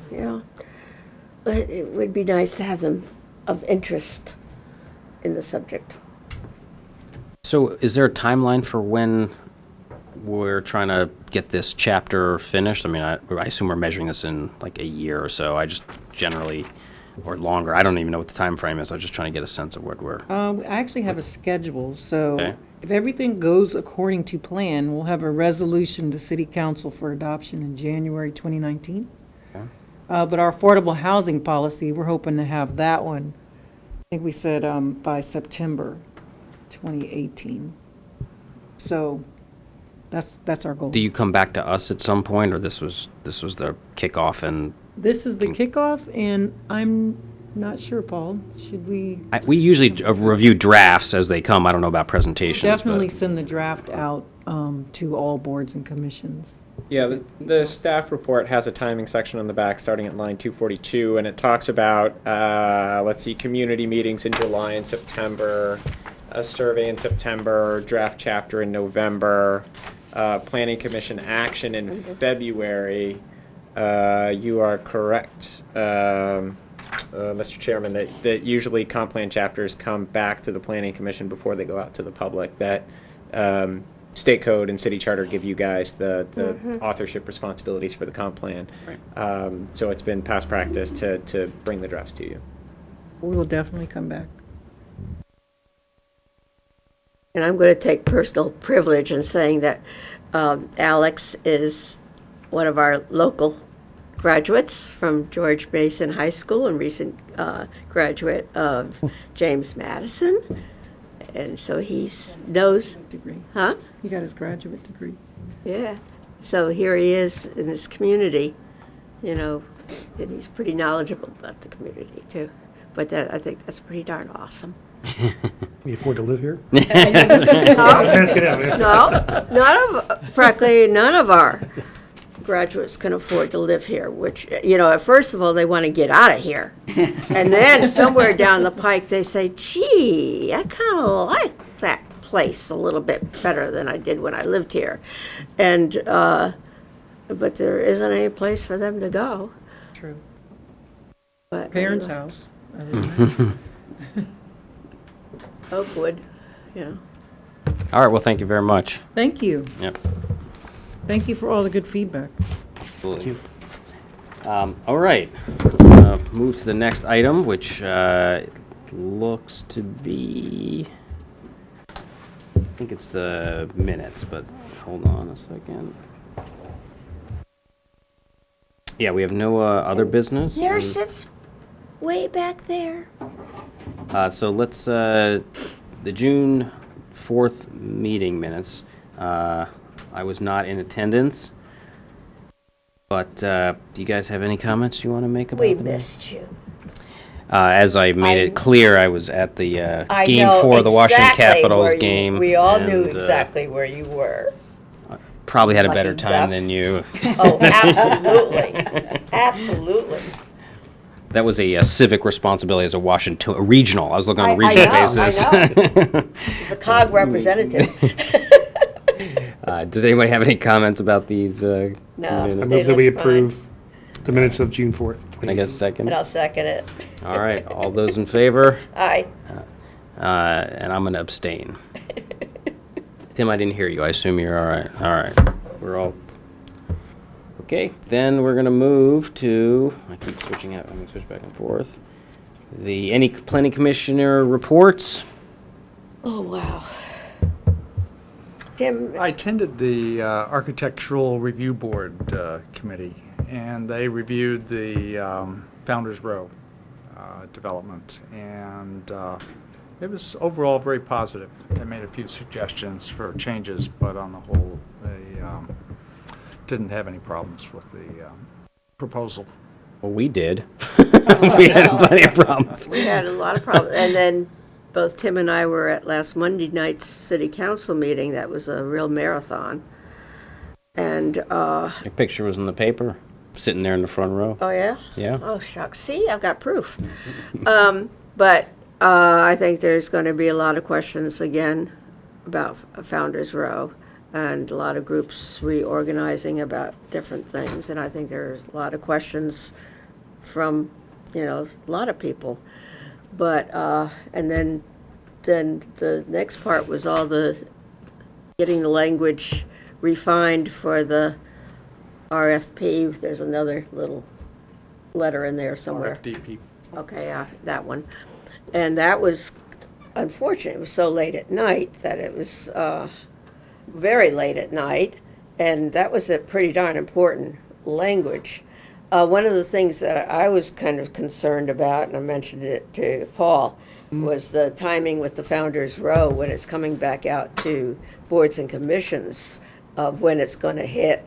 But it would be nice to have them of interest in the subject. So is there a timeline for when we're trying to get this chapter finished? I mean, I assume we're measuring this in like a year or so. I just generally, or longer, I don't even know what the time frame is. I was just trying to get a sense of what we're. I actually have a schedule, so Okay. if everything goes according to plan, we'll have a resolution to City Council for adoption in January 2019. Okay. But our affordable housing policy, we're hoping to have that one, I think we said by September 2018. So that's our goal. Do you come back to us at some point, or this was the kickoff? And This is the kickoff, and I'm not sure, Paul. Should we we usually review drafts as they come. I don't know about presentations. definitely But send the draft out to all boards and commissions? Yeah, the staff report has a timing section on the back starting at line 242, and it talks about, community meetings in July and September, a survey in September, draft chapter in November, planning commission action in February. You are correct, Mr. Chairman, that usually comp plan chapters come back to the planning commission before they go out to the public. That state code and city charter give you guys the authorship responsibilities for the comp plan. Right. So it's been past practice to bring the drafts to you. We will definitely come back. And I'm going to take personal privilege in saying that Alex is one of our local graduates from George Mason High School and recent graduate of James Madison. And so he knows, Degree. huh? He got his graduate degree. Yeah. So here he is in this community, and he's pretty knowledgeable about the community too. But I think that's pretty darn awesome. Can you afford to live here? No, practically none of our graduates can afford to live here, which, first of all, they want to get out of here. And then somewhere down the pike, they say, gee, I kind of like that place a little bit better than I did when I lived here. And, but there isn't any place for them to go. True. But Parents' anyway, house. Other than that. Oakwood, all right. Well, thank you very much. Thank you. Yep. Thank you for all the good feedback. Absolutely. All right. Move to the next item, which looks to be, I think it's the minutes, but hold on a second. Yeah, we have no other business. there sits way back there. So let's, the June 4th meeting minutes. I was not in attendance, but do you guys have any comments you want to make about We the minutes? missed you. As I made it clear, I was at the I Game know 4 of the Washington exactly Capitals where you- game. We all knew and, exactly where you were. Probably had a better Lucky time duck. than you. Oh, absolutely, absolutely. That was a civic responsibility as a Washington, a regional. I was looking on a I regional know, basis. I know. The COG representative. Does anybody have any comments about these? No. I minutes? move that we look fine. approve the minutes of June 4th. Can I guess second? And I'll second it. All right, all those in favor? Aye. And I'm going to abstain. Tim, I didn't hear you. I assume you're all right. All right. We're all... Okay, then we're going to move to... I keep switching out. I'm going to switch back and forth. Any planning commissioner reports? Oh, wow. Tim, I attended the Architectural Review Board Committee, and they reviewed the Founders Row development, and it was overall very positive. They made a few suggestions for changes, but on the whole, they didn't have any problems with the proposal. Well, we did. We had plenty of problems. we had a lot of problems. And then both Tim and I were at last Monday night's city council meeting. That was a real marathon. And, Your picture was in the paper, sitting there in the front row. oh, yeah? Yeah. Oh, shucks. See, I've got proof. But I think there's going to be a lot of questions again about Founders Row, and a lot of groups reorganizing about different things. And I think there's a lot of questions from, a lot of people. But, and then the next part was all the, getting the language refined for the RFP. There's another little letter in there somewhere. RFDP. Okay, yeah, that one. And that was unfortunate. It was so late at night that it was very late at night, and that was a pretty darn important language. One of the things that I was kind of concerned about, and I mentioned it to Paul, was the timing with the Founders Row when it's coming back out to boards and commissions of when it's going to hit,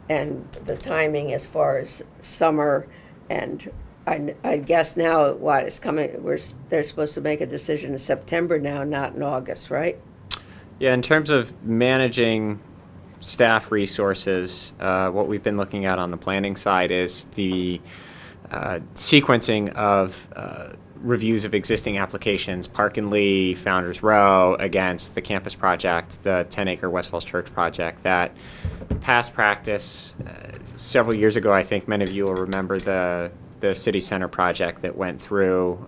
and the timing as far as summer. And I guess now what is coming, they're supposed to make a decision in September now, not in August, right? Yeah, in terms of managing staff resources, what we've been looking at on the planning side is the sequencing of reviews of existing applications, Park and Lee, Founders Row, against the campus project, the 10-acre West Falls Church project. That past practice, several years ago, I think many of you will remember the city center project that went through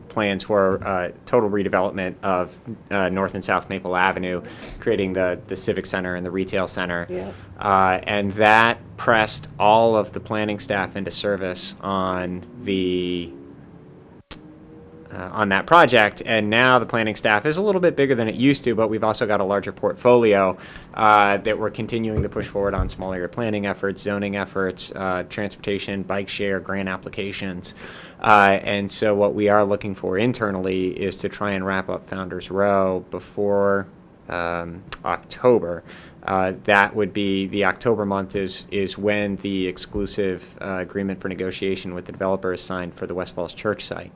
plans for total redevelopment of North and South Maple Avenue, creating the Civic Center and the retail center. Yeah. And that pressed all of the planning staff into service on that project, and now the planning staff is a little bit bigger than it used to, but we've also got a larger portfolio that we're continuing to push forward on small area planning efforts, zoning efforts, transportation, bike share, grant applications. And so what we are looking for internally is to try and wrap up Founders Row before October. That would be the October month is when the exclusive agreement for negotiation with the developer is signed for the West Falls Church site.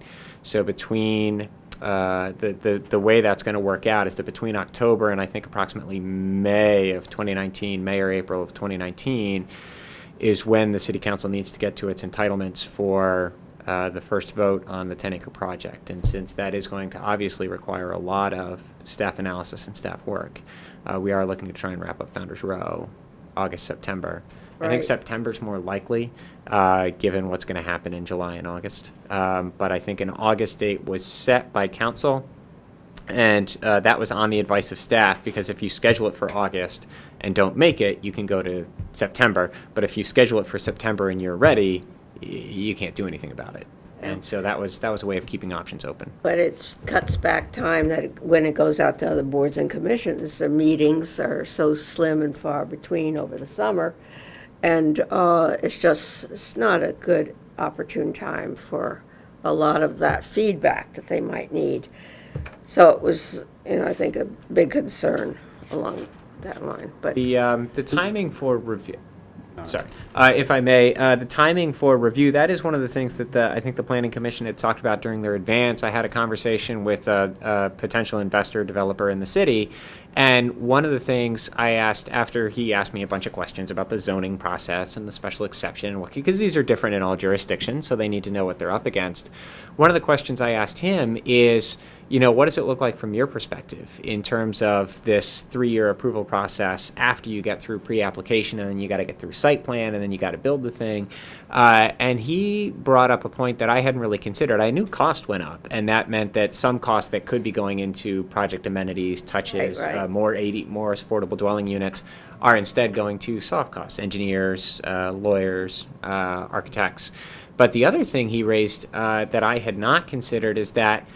So between the way that's going to work out is that between October and I think approximately May of 2019, May or April of 2019, is when the City Council needs to get to its entitlements for the first vote on the 10-acre project. And since that is going to obviously require a lot of staff analysis and staff work, we are looking to try and wrap up Founders Row August, September. I think Right. September's more likely, given what's going to happen in July and August. But I think an August date was set by council, and that was on the advice of staff, because if you schedule it for August and don't make it, you can go to September. But if you schedule it for September and you're ready, you can't do anything about it. And so that was a way of keeping options open. But it cuts back time that when it goes out to other boards and commissions, the meetings are so slim and far between over the summer. And it's not a good opportune time for a lot of that feedback that they might need. So it was, I think a big concern along that line. But The timing for review. Sorry, if I may, the timing for review, that is one of the things that I think the Planning Commission had talked about during their advance. I had a conversation with a potential investor developer in the city, And one of the things I asked after he asked me a bunch of questions about the zoning process and the special exception, because these are different in all jurisdictions, so they need to know what they're up against. One of the questions I asked him is, what does it look like from your perspective in terms of this 3-year approval process after you get through pre-application, and then you got to get through site plan, and then you got to build the thing? And he brought up a point that I hadn't really considered. I knew cost went up, and that meant that some costs that could be going into project amenities, touches, Right. more affordable dwelling units, are instead going to soft costs, engineers, lawyers, architects. But the other thing he raised that I had not considered is that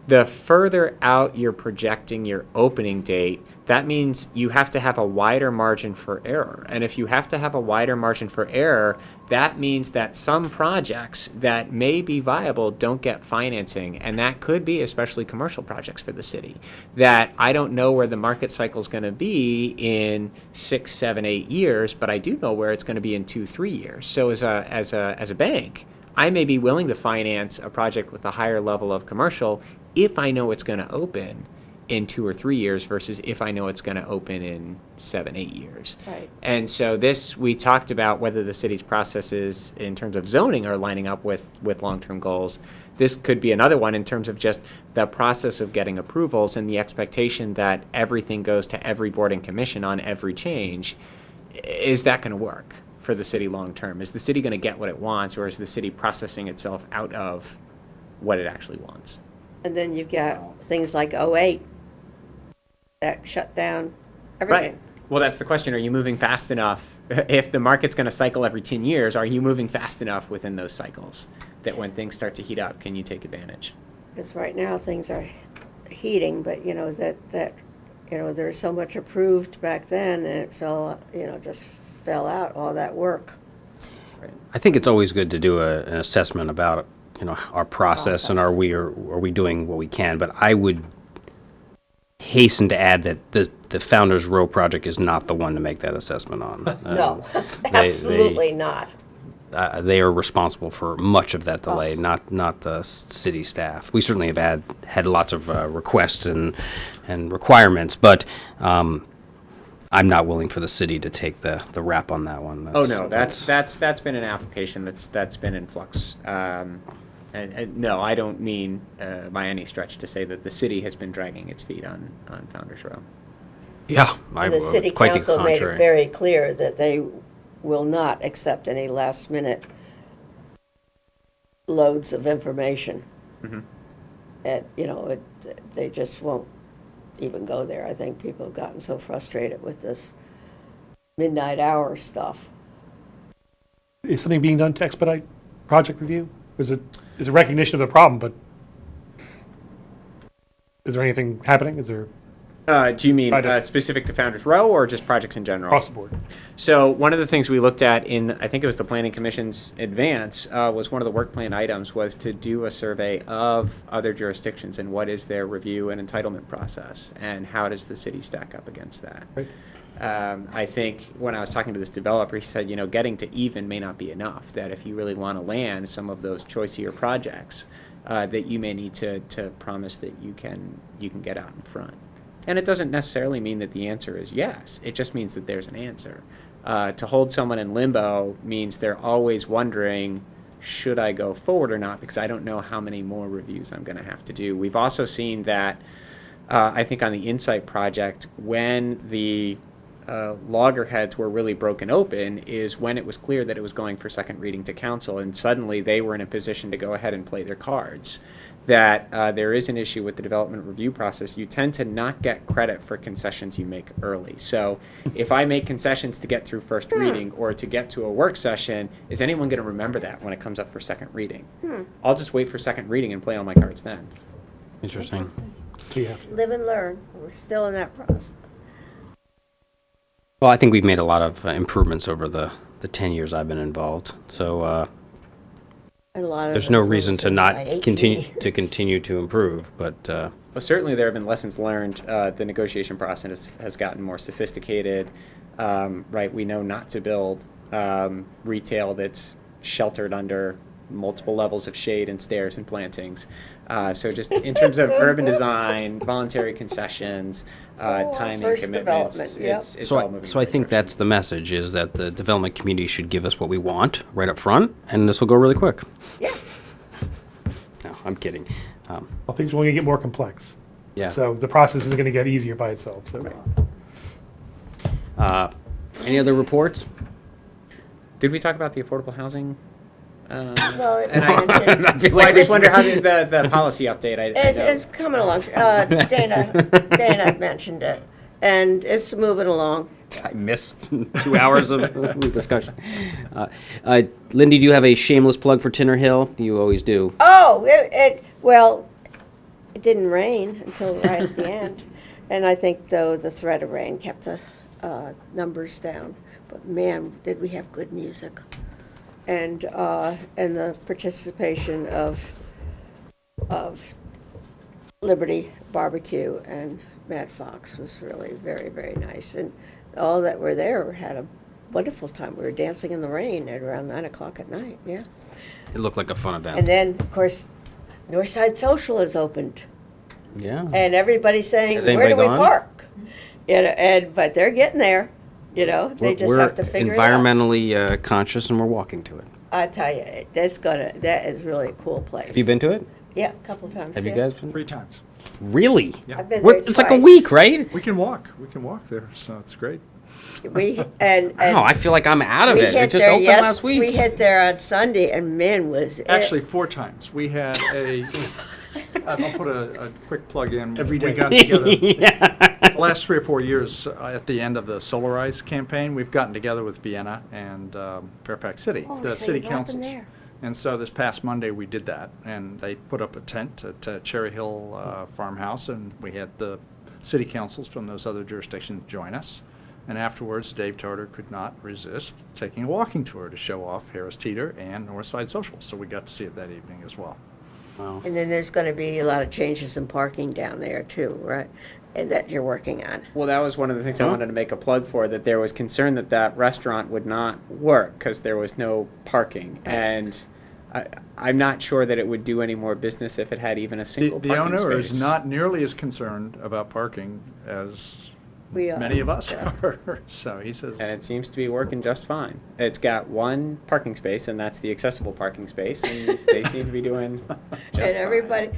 the further out you're projecting your opening date, that means you have to have a wider margin for error. And if you have to have a wider margin for error, that means that some projects that may be viable don't get financing. And that could be especially commercial projects for the city. That I don't know where the market cycle is going to be in 6, 7, 8 years, but I do know where it's going to be in 2, 3 years. So as a bank, I may be willing to finance a project with a higher level of commercial if I know it's going to open in 2 or 3 years versus if I know it's going to open in 7, 8 years. Right. And so we talked about whether the city's processes in terms of zoning are lining up with long-term goals. This could be another one in terms of just the process of getting approvals and the expectation that everything goes to every board and commission on every change. Is that going to work for the city long-term? Is the city going to get what it wants, or is the city processing itself out of what it actually wants? And then you've got things like '08 that shut down everything. Right. Well, that's the question. Are you moving fast enough? If the market's going to cycle every 10 years, are you moving fast enough within those cycles that when things start to heat up, can you take advantage? Because right now things are heating, but there's so much approved back then, and it just fell out, all that work. I think it's always good to do an assessment about, our process and are we doing what we can. But I would hasten to add that the Founders Row project is not the one to make that assessment on. No, absolutely not. They are responsible for much of that delay, not the city staff. We certainly have had lots of requests and requirements, but I'm not willing for the city to take the rap on that one. That's been an application that's been in flux. And no, I don't mean by any stretch to say that the city has been dragging its feet on Founders Row. Yeah, And the city quite the council made it contrary. very clear that they will not accept any last-minute loads of information. Mhm. And, they just won't even go there. I think people have gotten so frustrated with this midnight hour stuff. Is something being done to expedite project review? Is it recognition of the problem, but is there anything happening? Is there Do you mean Project. specific to Founders Row or just projects in general? across the board? So one of the things we looked at I think it was the Planning Commission's advance, was one of the work plan items was to do a survey of other jurisdictions and what is their review and entitlement process and how does the city stack up against that. Right. I think when I was talking to this developer, he said, getting to even may not be enough, that if you really want to land some of those choicier projects, that you may need to promise that you can get out in front. And it doesn't necessarily mean that the answer is yes. It just means that there's an answer. To hold someone in limbo means they're always wondering, should I go forward or not? Because I don't know how many more reviews I'm going to have to do. We've also seen that, I think on the Insight project, when the loggerheads were really broken open is when it was clear that it was going for second reading to council, and suddenly they were in a position to go ahead and play their cards. That there is an issue with the development review process. You tend to not get credit for concessions you make early. So if I make concessions to get through first reading or to get to a work session, is anyone going to remember that when it comes up for second reading? I'll just wait for second reading and play all my cards then. Interesting. So you have Live and learn. We're still in that process. Well, I think we've made a lot of improvements over the 10 years I've been involved. So And a lot of there's no reason to not improvements in my 18 continue to improve. But Well, certainly there have been lessons learned. The negotiation process has gotten more sophisticated. Right, we know not to build retail that's sheltered under multiple levels of shade and stairs and plantings. So just in terms of urban design, voluntary concessions, timing first commitments, development, yep. it's So all I, moving. so I in the think right that's the message, is that the development community should give us what we want right up front, and this will go really quick. Yeah. No, I'm kidding. Well, things are going to get more complex. Yeah. So the process isn't going to get easier by itself, so. Any other reports? Did we talk about the affordable housing? Well, And I just wonder how did the policy update. I know. It's coming along. Dana mentioned it, and it's moving along. I missed 2 hours of discussion. Lindy, do you have a shameless plug for Tinner Hill? You always do. Oh, well, it didn't rain until right at the end. And I think, though, the threat of rain kept the numbers down. But man, did we have good music. And the participation of Liberty Barbecue and Mad Fox was really very, very nice. And all that were there had a wonderful time. We were dancing in the rain at around 9 o'clock at night, yeah. It looked like a fun event. And then, of course, Northside Social has opened. Yeah. And everybody's saying, Has where do we anybody gone? park? But they're getting there, they just have to figure it out. We're environmentally conscious, and we're walking to it. I tell you, that is really a cool place. Have you been to it? Yeah, a couple of times. Have you yeah. guys been? 3 times. Really? Yeah. I've been What- there it's like a twice. week, right? We can walk there, so it's great. And No, I feel like I'm out of we it. hit It just there, opened yes, last week. we hit there on Sunday, and man, was it. Actually, 4 times. We had I'll put a quick plug in. Every day. We got together. Yeah. The last 3 or 4 years, at the end of the Solarize campaign, we've gotten together with Vienna and Fairfax City, Oh, the so city you've all been councils. there. And so this past Monday, we did that, and they put up a tent at Cherry Hill Farmhouse, and we had the city councils from those other jurisdictions join us. And afterwards, Dave Tarter could not resist taking a walking tour to show off Harris Teeter and Northside Social, so we got to see it that evening as well. Wow. And then there's going to be a lot of changes in parking down there too, right? And that you're working on. Well, that was one of the things I wanted to make a plug for, that there was concern that that restaurant would not work because there was no parking. And I'm not sure that it would do any more business if it had even a single The parking space. owner is not nearly as concerned about parking as We are. many of us Yeah. are. So he says, And it seems to be working just fine. It's got 1 parking space, and that's the accessible parking space, and they seem to be doing just And fine. everybody,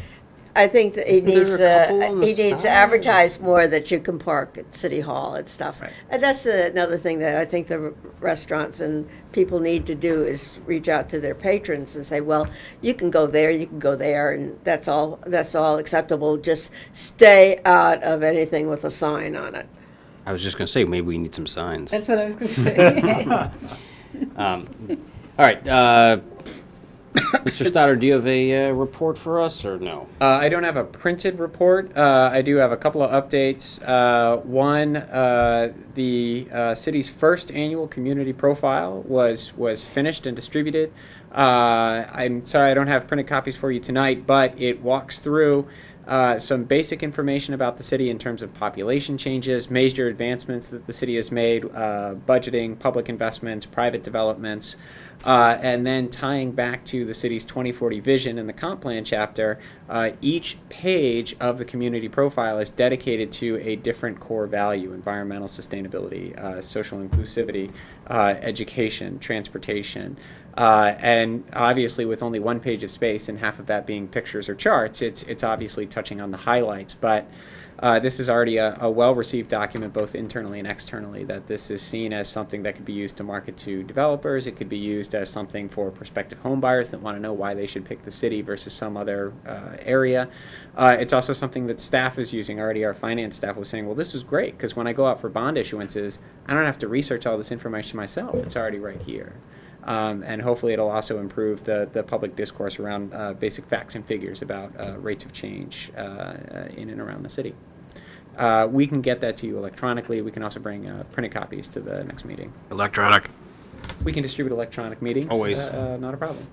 I think that he Isn't there needs a couple on the he needs side? to advertise more that you can park at City Hall and stuff. Right. And that's another thing that I think the restaurants and people need to do is reach out to their patrons and say, well, you can go there, and that's all acceptable. Just stay out of anything with a sign on it. I was just going to say, maybe we need some signs. That's what I was going to say. All right. Mr. Stoddard, do you have a report for us, or no? I don't have a printed report. I do have a couple of updates. One, the city's first annual community profile was finished and distributed. I'm sorry I don't have printed copies for you tonight, but it walks through some basic information about the city in terms of population changes, major advancements that the city has made, budgeting, public investments, private developments, and then tying back to the city's 2040 vision in the comp plan chapter. Each page of the community profile is dedicated to a different core value: environmental sustainability, social inclusivity, education, transportation. And obviously, with only 1 page of space and half of that being pictures or charts, it's obviously touching on the highlights. But this is already a well-received document, both internally and externally, that this is seen as something that could be used to market to developers. It could be used as something for prospective home buyers that want to know why they should pick the city versus some other area. It's also something that staff is using. Already our finance staff was saying, well, this is great, because when I go out for bond issuances, I don't have to research all this information myself. It's already right here. And hopefully it'll also improve the public discourse around basic facts and figures about rates of change in and around the city. We can get that to you electronically. We can also bring printed copies to the next meeting. Electronic. We can distribute electronic meetings. Always. Not a problem.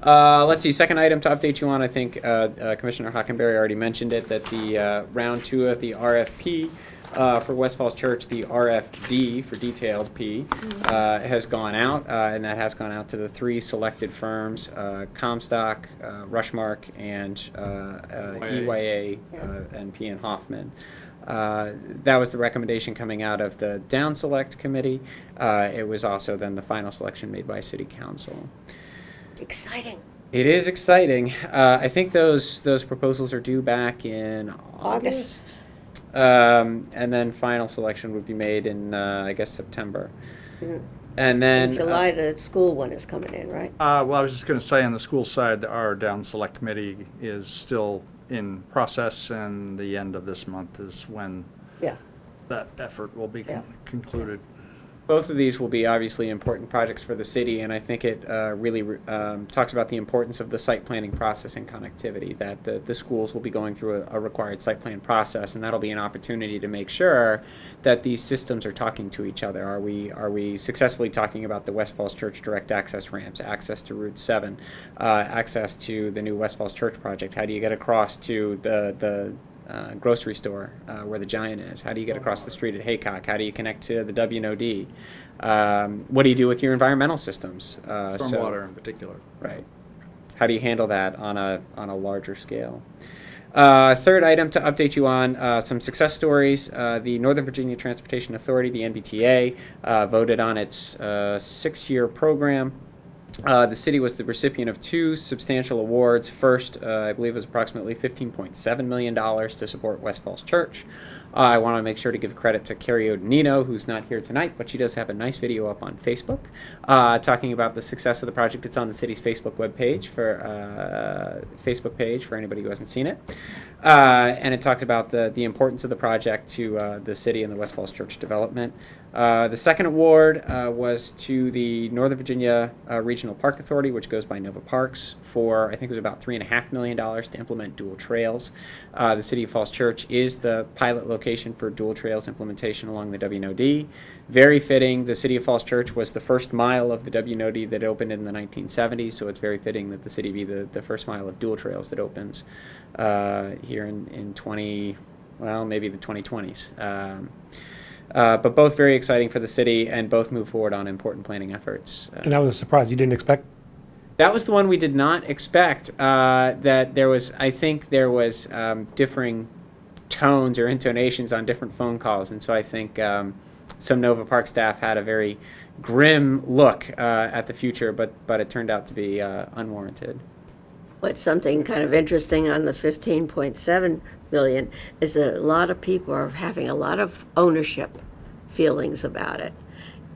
Let's see, second item to update you on, I think Commissioner Hockenberry already mentioned it, that the round 2 of the RFP For West Falls Church, the RFD for detailed P has gone out, and that has gone out to the 3 selected firms, Comstock, Rushmark, and EYA and P. and Hoffman. That was the recommendation coming out of the down select committee. It was also then the final selection made by City Council. Exciting. It is exciting. I think those proposals are due back in August. And then final selection would be made in, I guess, September. And then In July, the school one is coming in, right? Well, I was just going to say, on the school side, our down select committee is still in process, and the end of this month is when Yeah. that effort will be Yeah. concluded. both of these will be obviously important projects for the city, and I think it really talks about the importance of the site planning process and connectivity, that the schools will be going through a required site plan process, and that'll be an opportunity to make sure that these systems are talking to each other. Are we successfully talking about the West Falls Church direct access ramps, access to Route 7, access to the new West Falls Church project? How do you get across to the grocery store where the Giant is? How do you get across the street at Haycock? How do you connect to the WNOD? What do you do with your environmental systems? Stormwater in particular. Right. How do you handle that on a larger scale? Third item to update you on, some success stories. The Northern Virginia Transportation Authority, the NVTA, voted on its 6-year program. The city was the recipient of 2 substantial awards. First, I believe, was approximately $15.7 million to support West Falls Church. I want to make sure to give credit to Carrie Odenino, who's not here tonight, but she does have a nice video up on Facebook talking about the success of the project. It's on the city's Facebook page for anybody who hasn't seen it. And it talked about the importance of the project to the city and the West Falls Church development. The second award was to the Northern Virginia Regional Park Authority, which goes by Nova Parks, for I think it was about $3.5 million to implement dual trails. The City of Falls Church is the pilot location for dual trails implementation along the WNOD. Very fitting. The City of Falls Church was the first mile of the WNOD that opened in the 1970s, so it's very fitting that the city be the first mile of dual trails that opens here in maybe the 2020s. But both very exciting for the city, and both move forward on important planning efforts. And that was a surprise. You didn't expect? That was the one we did not expect. That there was, I think there was differing tones or intonations on different phone calls, and so I think some Nova Park staff had a very grim look at the future, but it turned out to be unwarranted. What's something kind of interesting on the 15.7 million is that a lot of people are having a lot of ownership feelings about it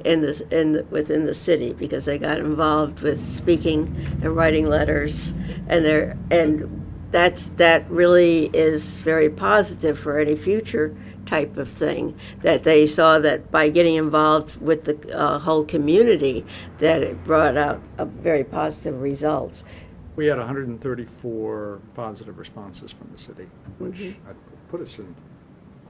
within the city, because they got involved with speaking and writing letters, and that really is very positive for any future type of thing, that they saw that by getting involved with the whole community, that it brought out very positive results. We had 134 positive responses from the city, which put us in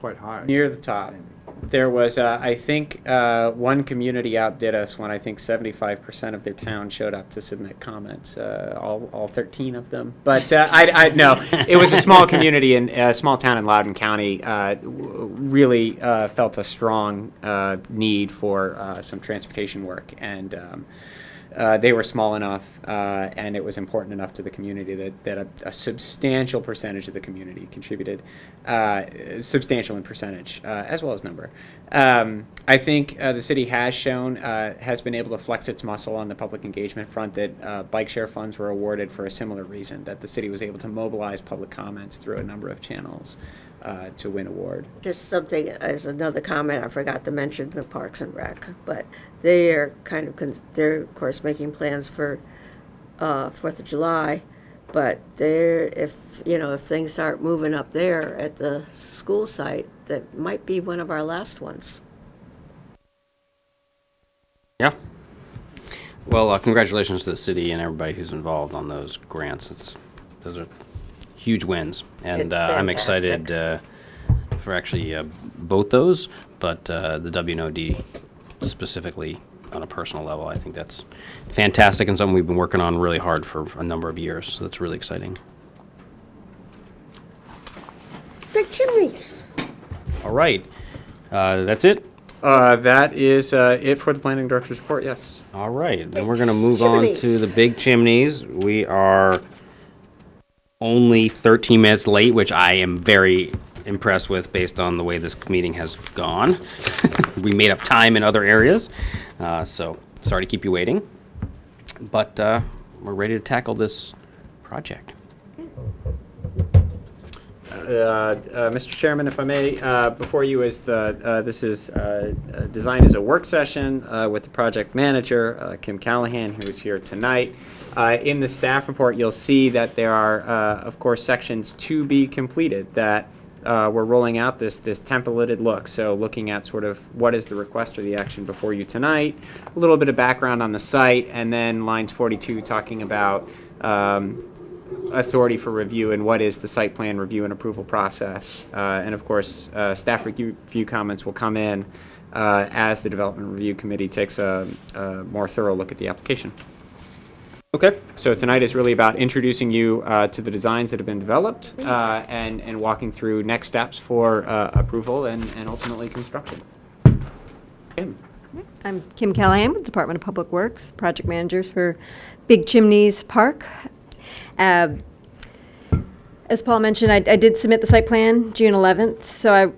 quite high. Near the top. There was, I think, one community outdid us when I think 75% of their town showed up to submit comments, all 13 of them. But no, it was a small community in a small town in Loudoun County. Really felt a strong need for some transportation work, and they were small enough, and it was important enough to the community that a substantial percentage of the community contributed, substantial in percentage as well as number. I think the city has been able to flex its muscle on the public engagement front, that bike share funds were awarded for a similar reason, that the city was able to mobilize public comments through a number of channels to win award. Just something, as another comment, I forgot to mention the Parks and Rec, but they are they're of course making plans for 4th of July, but if things start moving up there at the school site, that might be one of our last ones. Yeah. Well, congratulations to the city and everybody who's involved on those grants. Those are huge wins, and It's I'm fantastic. excited for actually both those, but the WNOD specifically on a personal level. I think that's fantastic and something we've been working on really hard for a number of years, so that's really exciting. Big chimneys. All right. That's it? That is it for the planning director's report, yes. All right, then we're going to move on to the big chimneys. We are only 13 minutes late, which I am very impressed with based on the way this meeting has gone. We made up time in other areas, so sorry to keep you waiting. But we're ready to tackle this project. Mr. Chairman, if I may, before you is this is designed as a work session with the project manager, Kim Callahan, who is here tonight. In the staff report, you'll see that there are, of course, sections to be completed that we're rolling out this templated look. So looking at sort of what is the request or the action before you tonight, a little bit of background on the site, and then lines 42 talking about authority for review and what is the site plan review and approval process. And of course, staff review comments will come in as the Development Review Committee takes a more thorough look at the application. Okay, so tonight is really about introducing you to the designs that have been developed and walking through next steps for approval and ultimately construction. Kim. I'm Kim Callahan with Department of Public Works, project managers for Big Chimneys Park. As Paul mentioned, I did submit the site plan June 11th, so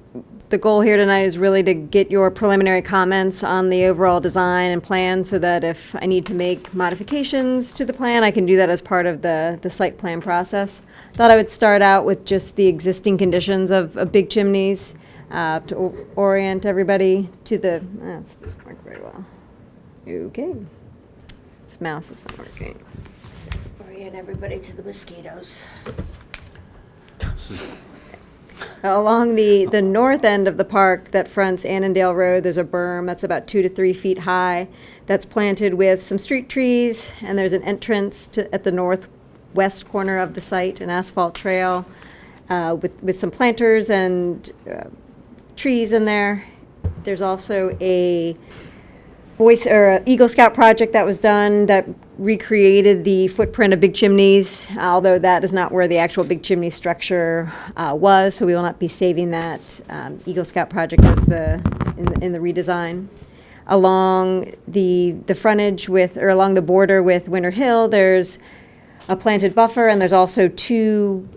the goal here tonight is really to get your preliminary comments on the overall design and plan so that if I need to make modifications to the plan, I can do that as part of the site plan process. Thought I would start out with just the existing conditions of Big Chimneys to orient everybody to the, this doesn't work very well. Okay. This mouse is not working. Orient everybody to the mosquitoes. Along the north end of the park that fronts Annandale Road, there's a berm that's about 2 to 3 feet high that's planted with some street trees, and there's an entrance at the northwest corner of the site, an asphalt trail with some planters and trees in there. There's also a Eagle Scout project that was done that recreated the footprint of Big Chimneys, although that is not where the actual Big Chimney structure was, so we will not be saving that Eagle Scout project as in the redesign. Along the frontage along the border with Winter Hill, there's a planted buffer, and there's also 2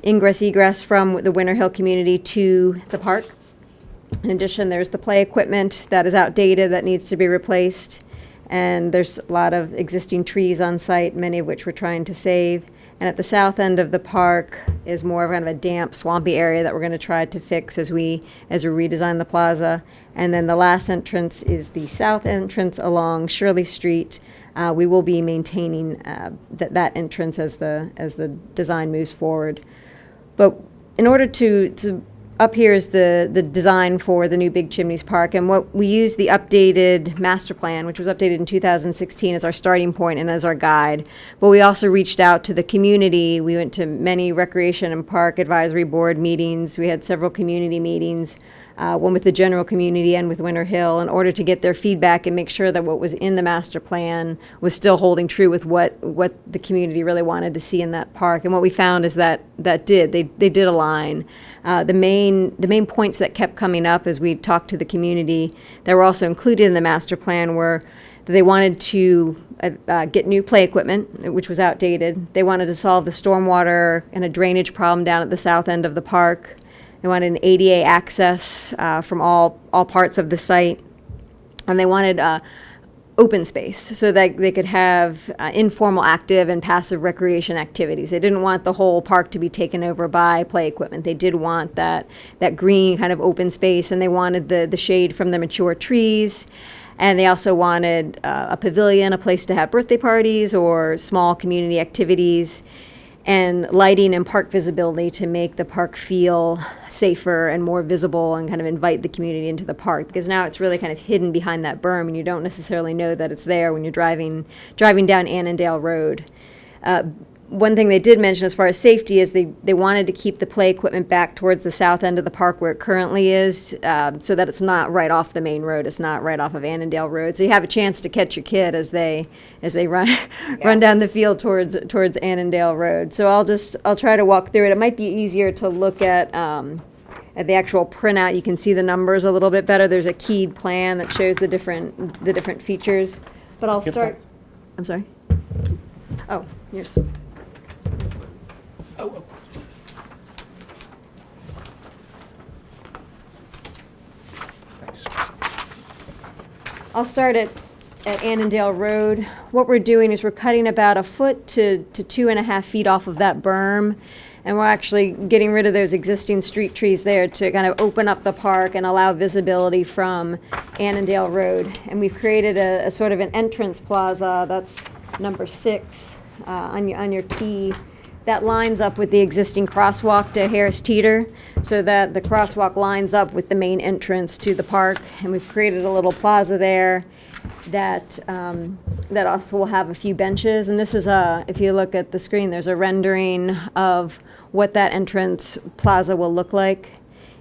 ingress-egress from the Winter Hill community to the park. In addition, there's the play equipment that is outdated that needs to be replaced. And there's a lot of existing trees on site, many of which we're trying to save. And at the south end of the park is more of kind of a damp, swampy area that we're going to try to fix as we redesign the plaza. And then the last entrance is the south entrance along Shirley Street. We will be maintaining that entrance as the design moves forward. But in order to up here is the design for the new Big Chimneys Park, and what we use the updated master plan, which was updated in 2016, as our starting point and as our guide. But we also reached out to the community. We went to many Recreation and Park Advisory Board meetings. We had several community meetings, one with the general community and with Winter Hill, in order to get their feedback and make sure that what was in the master plan was still holding true with what the community really wanted to see in that park. And what we found is that they did align. The main points that kept coming up as we talked to the community that were also included in the master plan were that they wanted to get new play equipment, which was outdated. They wanted to solve the stormwater and a drainage problem down at the south end of the park. They wanted an ADA access from all parts of the site. And they wanted open space so that they could have informal, active, and passive recreation activities. They didn't want the whole park to be taken over by play equipment. They did want that green kind of open space, and they wanted the shade from the mature trees. And they also wanted a pavilion, a place to have birthday parties or small community activities, and lighting and park visibility to make the park feel safer and more visible and kind of invite the community into the park, because now it's really kind of hidden behind that berm and you don't necessarily know that it's there when you're driving down Annandale Road. One thing they did mention as far as safety is they wanted to keep the play equipment back towards the south end of the park where it currently is, so that it's not right off the main road. It's not right off of Annandale Road. So you have a chance to catch your kid as they run down the field towards Annandale Road. So I'll try to walk through it. It might be easier to look at at the actual printout, you can see the numbers a little bit better. There's a keyed plan that shows the different features. But I'll start. I'm sorry. Oh, here's. I'll start at Annandale Road. What we're doing is we're cutting about 1 foot to 2.5 feet off of that berm, and we're actually getting rid of those existing street trees there to kind of open up the park and allow visibility from Annandale Road. And we've created a sort of an entrance plaza, that's number 6 on your key, that lines up with the existing crosswalk to Harris Teeter, so that the crosswalk lines up with the main entrance to the park. And we've created a little plaza there that that also will have a few benches. And this is if you look at the screen, there's a rendering of what that entrance plaza will look like.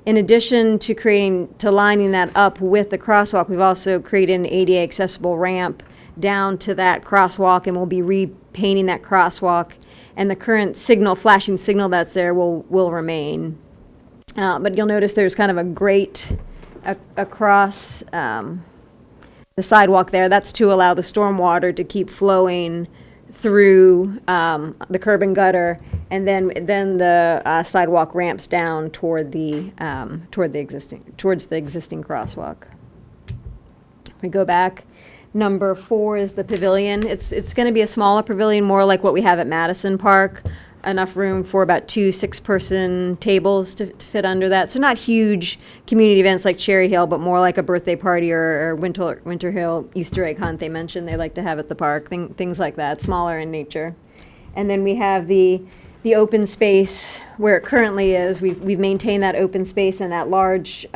In addition to lining that up with the crosswalk, we've also created an ADA accessible ramp down to that crosswalk, and we'll be repainting that crosswalk. And the current flashing signal that's there will remain. But you'll notice there's kind of a grate across the sidewalk there. That's to allow the storm water to keep flowing through the curb and gutter, and then the sidewalk ramps down towards the existing crosswalk. We go back. Number 4 is the pavilion. It's going to be a smaller pavilion, more like what we have at Madison Park. Enough room for about 2 6-person tables to fit under that. So not huge community events like Cherry Hill, but more like a birthday party or Winter Hill Easter egg hunt they mentioned they like to have at the park, things like that, smaller in nature. And then we have the open space where it currently is. We've maintained that open space and that large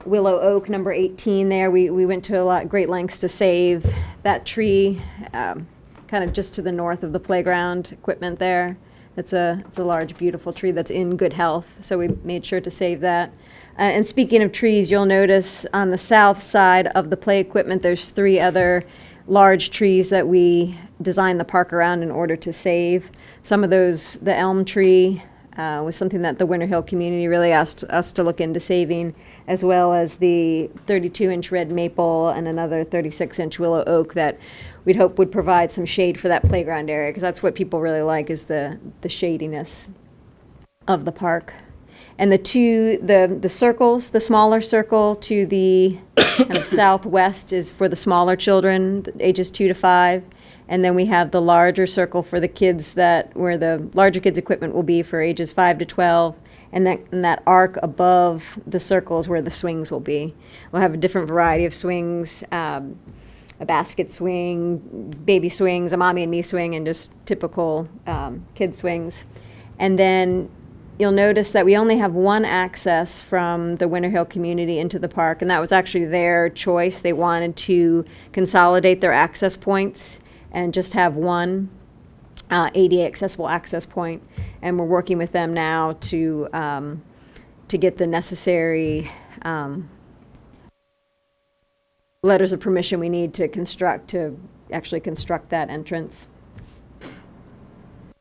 willow oak, number 18 there. We went to great lengths to save that tree, kind of just to the north of the playground equipment there. It's a large, beautiful tree that's in good health, so we made sure to save that. And speaking of trees, you'll notice on the south side of the play equipment, there's 3 other large trees that we designed the park around in order to save. Some of those, the elm tree, was something that the Winter Hill community really asked us to look into saving, as well as the 32-inch red maple and another 36-inch willow oak that we'd hope would provide some shade for that playground area, because that's what people really like, is the shadiness of the park. And the circles, the smaller circle to the kind of southwest is for the smaller children, ages 2 to 5. And then we have the larger circle for the kids where the larger kids' equipment will be for ages 5 to 12. And that arc above the circle is where the swings will be. We'll have a different variety of swings, a basket swing, baby swings, a mommy and me swing, and just typical kid swings. And then you'll notice that we only have one access from the Winter Hill community into the park, and that was actually their choice. They wanted to consolidate their access points and just have one ADA accessible access point. And we're working with them now to get the necessary letters of permission we need to actually construct that entrance.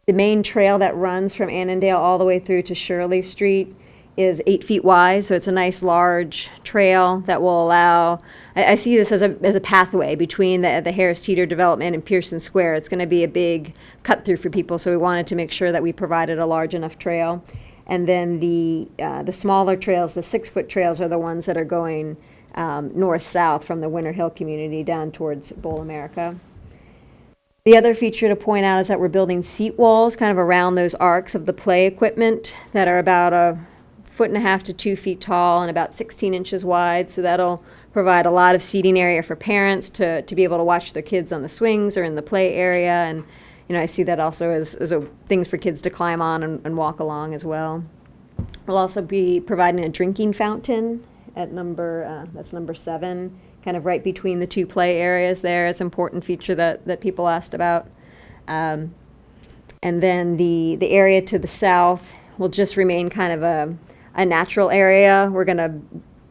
The main trail that runs from Annandale all the way through to Shirley Street is 8 feet wide, so it's a nice large trail that will allow, I see this as a pathway between the Harris Teeter development and Pearson Square. It's going to be a big cut through for people, so we wanted to make sure that we provided a large enough trail. And then the smaller trails, the 6-foot trails, are the ones that are going north-south from the Winter Hill community down towards Bowl America. The other feature to point out is that we're building seat walls kind of around those arcs of the play equipment that are about 1.5 feet to 2 feet tall and about 16 inches wide. So that'll provide a lot of seating area for parents to be able to watch their kids on the swings or in the play area. And I see that also as things for kids to climb on and walk along as well. We'll also be providing a drinking fountain at that's number 7. Kind of right between the 2 play areas there. It's an important feature that people asked about. And then the area to the south will just remain kind of a natural area.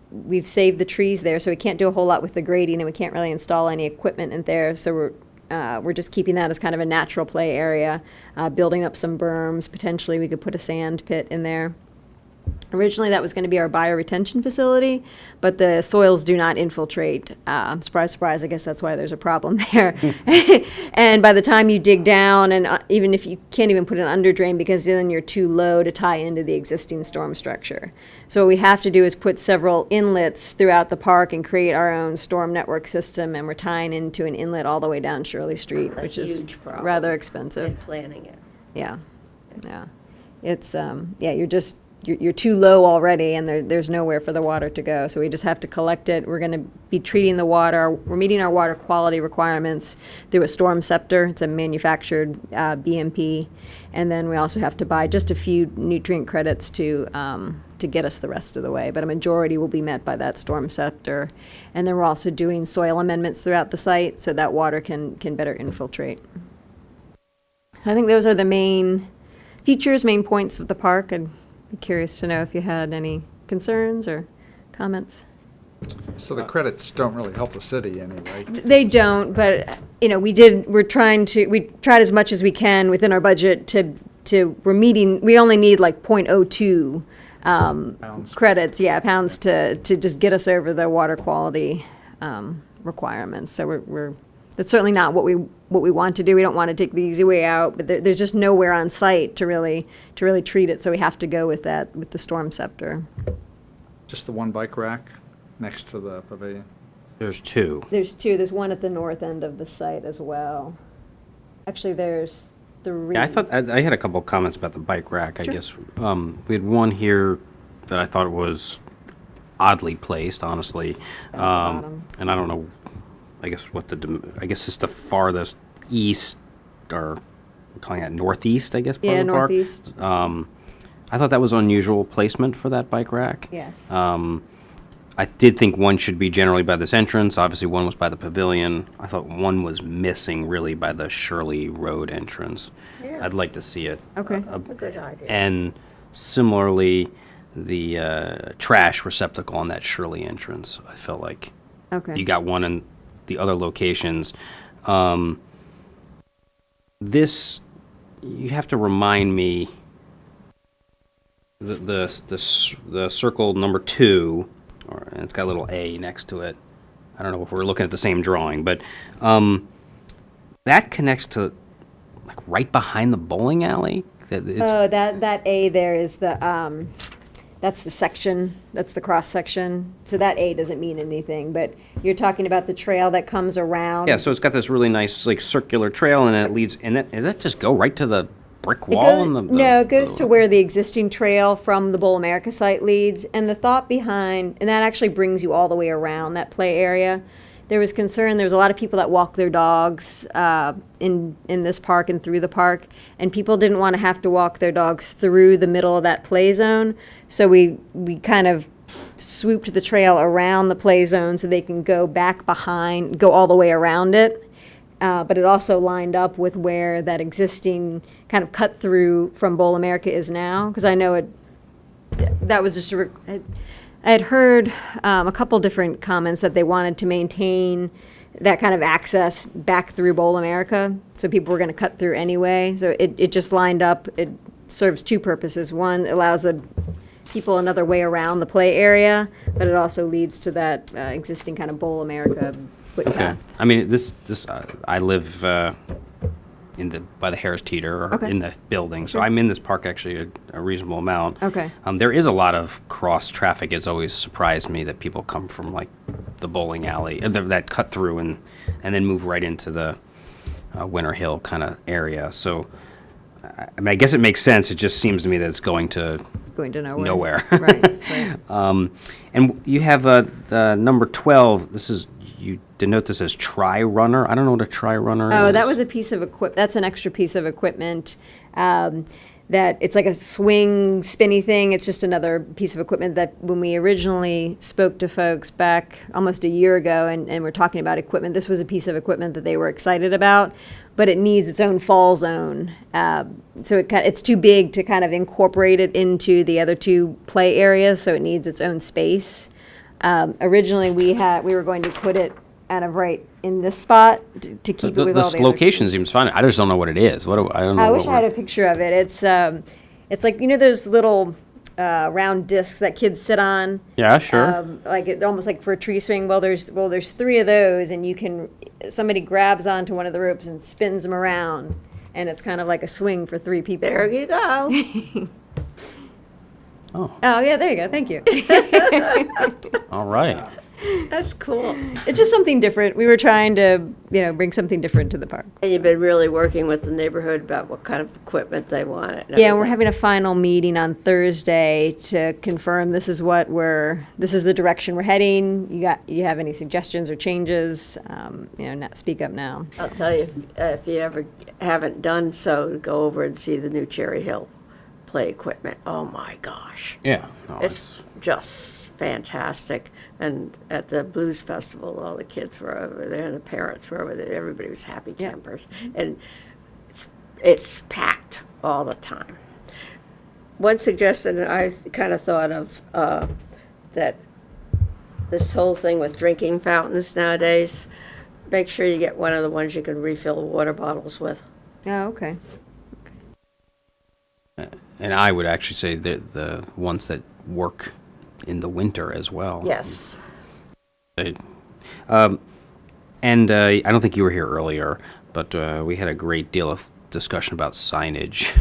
We've saved the trees there, so we can't do a whole lot with the grading, and we can't really install any equipment in there. So we're just keeping that as kind of a natural play area, building up some berms. Potentially we could put a sand pit in there. Originally, that was going to be our bioretention facility, but the soils do not infiltrate. Surprise, surprise, I guess that's why there's a problem there. And by the time you dig down, and even if you can't even put an under drain because then you're too low to tie into the existing storm structure. So what we have to do is put several inlets throughout the park and create our own storm network system, and we're tying into an inlet all the way down Shirley Street, A which is huge problem rather expensive. in planning it. Yeah, yeah. It's, you're too low already, and there's nowhere for the water to go. So we just have to collect it. We're going to be treating the water. We're meeting our water quality requirements through a storm scepter. It's a manufactured BMP. And then we also have to buy just a few nutrient credits to get us the rest of the way. But a majority will be met by that storm scepter. And then we're also doing soil amendments throughout the site so that water can better infiltrate. I think those are the main features, main points of the park. I'd be curious to know if you had any concerns or comments. So the credits don't really help the city any, right? They don't, but we tried as much as we can within our budget we're meeting. We only need like 0.02 Pounds. credits, pounds to just get us over the water quality requirements. So that's certainly not what we want to do. We don't want to take the easy way out, but there's just nowhere on site to really treat it. So we have to go with the storm scepter. Just the one bike rack next to the pavilion? There's two. There's two. There's one at the north end of the site as well. Actually, there's three. Yeah, I thought I had a couple of comments about the bike rack. I guess we had one here that I thought was oddly placed, honestly, bottom. and I don't know. I guess it's the farthest east, or we're calling that northeast. I guess part of the park. Northeast. I thought that was unusual placement for that bike rack. Yes. I did think one should be generally by this entrance. Obviously, one was by the pavilion. I thought one was missing really by the Shirley Road entrance. Yeah. I'd like to see it. Okay. That's a good idea. And similarly, the trash receptacle on that Shirley entrance. I felt like Okay. you got one in the other locations. This, you have to remind me. The circle number 2, and it's got a little A next to it. I don't know if we're looking at the same drawing, but that connects to like right behind the bowling alley. That A there is that's the section, that's the cross section. So that A doesn't mean anything, but you're talking about the trail that comes around. Yeah, so it's got this really nice like circular trail, and it leads. And does that just go right to the brick wall? No, it goes to where the existing trail from the Bowl America site leads. And the thought behind, and that actually brings you all the way around that play area. There was concern, there was a lot of people that walk their dogs in this park and through the park, and people didn't want to have to walk their dogs through the middle of that play zone. So we kind of swooped the trail around the play zone so they can go back behind, go all the way around it. But it also lined up with where that existing kind of cut through from Bowl America is now, because I know that was just I had heard a couple different comments that they wanted to maintain that kind of access back through Bowl America, so people were going to cut through anyway. So it just lined up. It serves two purposes. One, it allows people another way around the play area, but it also leads to that existing kind of Bowl America footpath. Okay. I mean, this I live by the Harris Teeter, or Okay. in the building, so I'm in this park actually a reasonable amount. Okay. There is a lot of cross traffic. It's always surprised me that people come from like the bowling alley, that cut through and then move right into the Winter Hill kind of area. So, I mean, I guess it makes sense. It just seems to me that it's going to nowhere. nowhere. Right. And you have the number 12. You denote this as Tri-Runner. I don't know what a Tri-Runner is. Oh, that was a piece of equipment. That's an extra piece of equipment. That it's like a swing spinny thing. It's just another piece of equipment that when we originally spoke to folks back almost a year ago and we're talking about equipment, this was a piece of equipment that they were excited about, but it needs its own fall zone. So it's too big to kind of incorporate it into the other two play areas, so it needs its own space. Originally, we were going to put it kind of right in this spot to keep it with all the other. location seems fine. I just don't know what it is. I don't know. I wish I had a picture of it. It's like, those little round discs that kids sit on. Yeah, sure. Almost like for a tree swing. Well, there's 3 of those, and somebody grabs onto one of the ropes and spins them around, and it's kind of like a swing for 3 people. There you go. Oh, Oh, yeah, there you go. Thank you. all right. That's cool. It's just something different. We were trying to, bring something different to the park. And you've been really working with the neighborhood about what kind of equipment they want. And Yeah, we're everything. having a final meeting on Thursday to confirm this is the direction we're heading. You have any suggestions or changes? Speak up now. I'll tell you, if you ever haven't done so, go over and see the new Cherry Hill play equipment. Oh, my gosh. Yeah. No, It's just fantastic. And at the Blues Festival, all the kids were over there, the parents were over there, everybody was happy campers. And it's packed all the time. One suggestion I kind of thought of, that this whole thing with drinking fountains nowadays, make sure you get one of the ones you can refill water bottles with. Oh, okay. And I would actually say the ones that work in the winter as well. Yes. And I don't think you were here earlier, but we had a great deal of discussion about signage.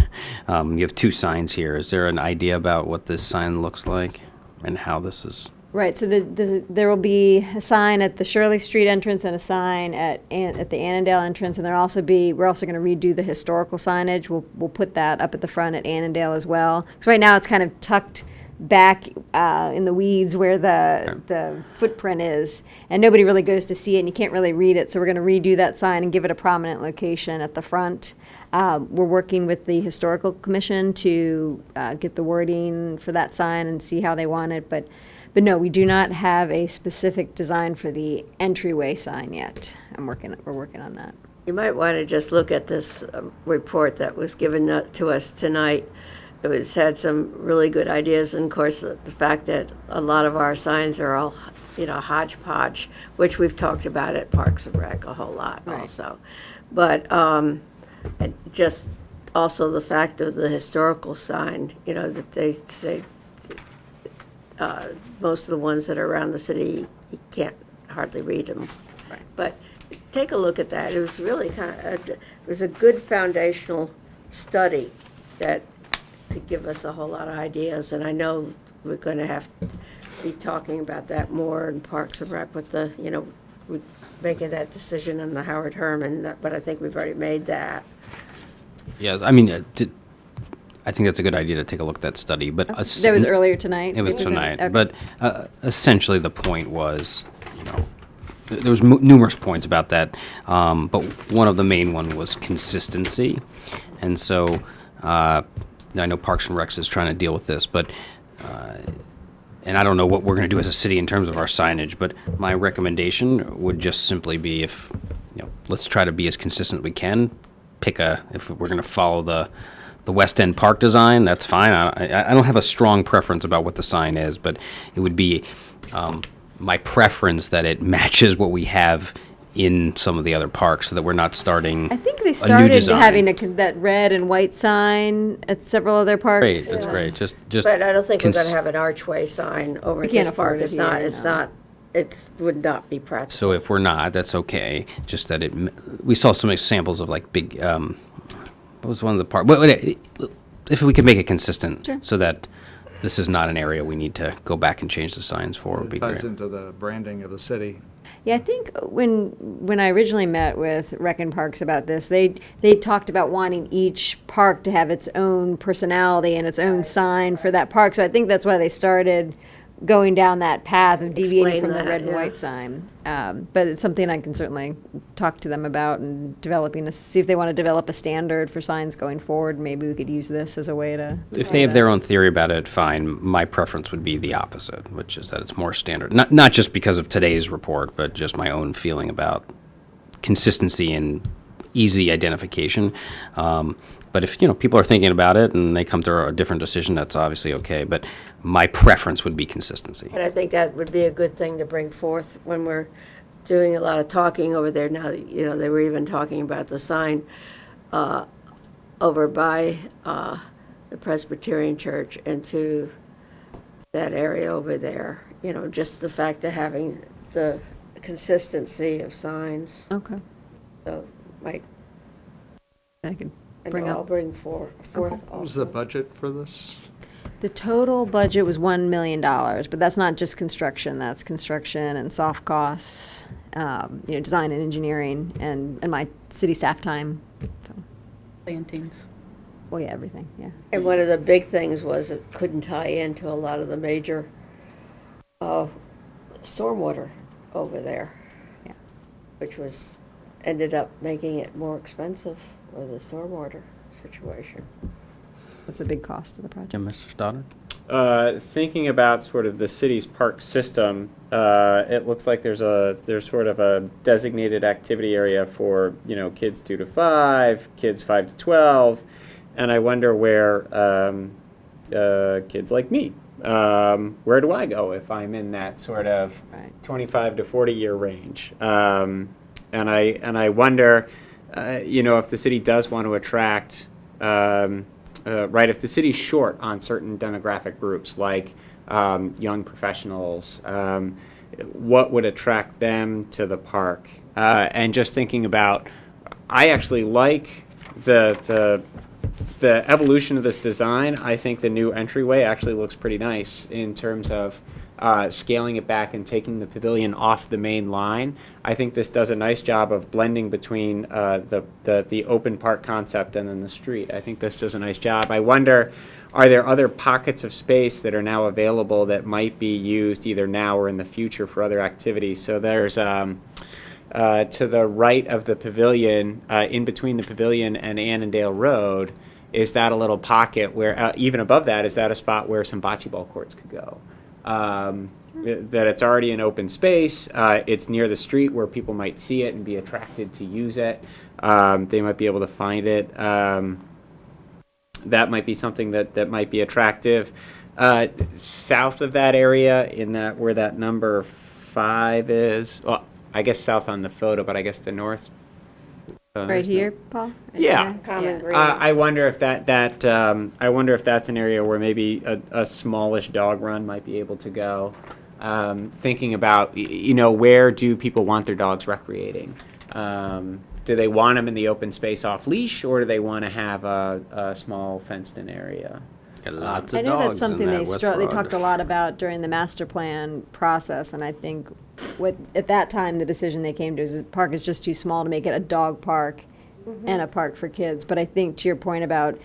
You have 2 signs here. Is there an idea about what this sign looks like and how this is? Right, so there will be a sign at the Shirley Street entrance and a sign at the Annandale entrance, and we're also going to redo the historical signage. We'll put that up at the front at Annandale as well. Because right now it's kind of tucked back in the weeds where the footprint is, and nobody really goes to see it, and you can't really read it. So we're going to redo that sign and give it a prominent location at the front. We're working with the Historical Commission to get the wording for that sign and see how they want it, but no, we do not have a specific design for the entryway sign yet. We're working on that. You might want to just look at this report that was given to us tonight. It had some really good ideas, and of course, the fact that a lot of our signs are all, hodgepodge, which we've talked about at Parks and Rec a whole lot also. But and just also the fact of the historical sign, that they say most of the ones that are around the city, you can't hardly read them. Right. But take a look at that. It was really it was a good foundational study that could give us a whole lot of ideas, and I know we're going to have to be talking about that more in Parks and Rec with with making that decision on the Howard Herman, but I think we've already made that. Yes, I mean, I think that's a good idea to take a look at that study. But That was earlier tonight? It was tonight. Okay. But essentially the point was, there was numerous points about that, but one of the main one was consistency. And so I know Parks and Recs is trying to deal with this, but and I don't know what we're going to do as a city in terms of our signage, but my recommendation would just simply be let's try to be as consistent as we can. If we're going to follow the West End Park design, that's fine. I don't have a strong preference about what the sign is, but it would be my preference that it matches what we have in some of the other parks, so that we're not starting I think they a new started design. having that red and white sign at several other parks. Great, that's great. Just But I don't think we're going to have an archway sign over We at can't this park. afford it It's not, either, it's no. not, it would not be practical. So if we're not, that's okay. Just that we saw some examples of like big, what was one of the parts? If we could make it consistent, Sure. so that this is not an area we need to go back and change the signs for, would be It ties great. into the branding of the city. Yeah, I think when I originally met with Rec and Parks about this, they talked about wanting each park to have its own personality and its own sign for that park. So I think that's why they started going down that path of deviating Explain from the that, red and yeah. white sign. But it's something I can certainly talk to them about and see if they want to develop a standard for signs going forward. Maybe we could use this as a way to. If they have their own theory about it, fine. My preference would be the opposite, which is that it's more standard. Not just because of today's report, but just my own feeling about consistency and easy identification. But if people are thinking about it and they come to a different decision, that's obviously okay. But my preference would be consistency. And I think that would be a good thing to bring forth when we're doing a lot of talking over there now. They were even talking about the sign over by the Presbyterian Church and to that area over there. You know, just the fact of having the consistency of signs. Okay. So might, I can and bring I'll up. bring forth What was the also. budget for this? The total budget was $1 million, but that's not just construction. That's construction and soft costs, design and engineering, and my city staff time. So, Plantings. well, yeah, everything. Yeah. And one of the big things was it couldn't tie into a lot of the major stormwater over there. Yeah. Which ended up making it more expensive with the stormwater situation. That's a big cost of the project. And Mr. Stoddard? Thinking about sort of the city's park system, it looks like there's sort of a designated activity area for, kids 2 to 5, kids 5 to 12, and I wonder where kids like me, where do I go if I'm in that sort of Right. 25 to 40 year range? And I wonder, if the city does want to attract. If the city's short on certain demographic groups like young professionals, what would attract them to the park? And just thinking about, I actually like the evolution of this design. I think the new entryway actually looks pretty nice in terms of scaling it back and taking the pavilion off the main line. I think this does a nice job of blending between the open park concept and then the street. I think this does a nice job. I wonder, are there other pockets of space that are now available that might be used either now or in the future for other activities? So there's to the right of the pavilion, in between the pavilion and Annandale Road, is that a little pocket where, even above that, is that a spot where some bocce ball courts could go? That it's already an open space. It's near the street where people might see it and be attracted to use it. They might be able to find it. That might be something that might be attractive. South of that area, where that number 5 is, well, I guess south on the photo, but I guess the north. Right there's here, Paul? Right Yeah. there? Common green. I wonder if I wonder if that's an area where maybe a smallish dog run might be able to go. Thinking about, where do people want their dogs recreating? Do they want them in the open space off leash, or do they want to have a small fenced-in area? Got lots I of know dogs that's something in they that West they Broad. talked a lot about during the master plan process, and I think at that time the decision they came to is the park is just too small to make it a dog park and a park for kids. But I think to your point about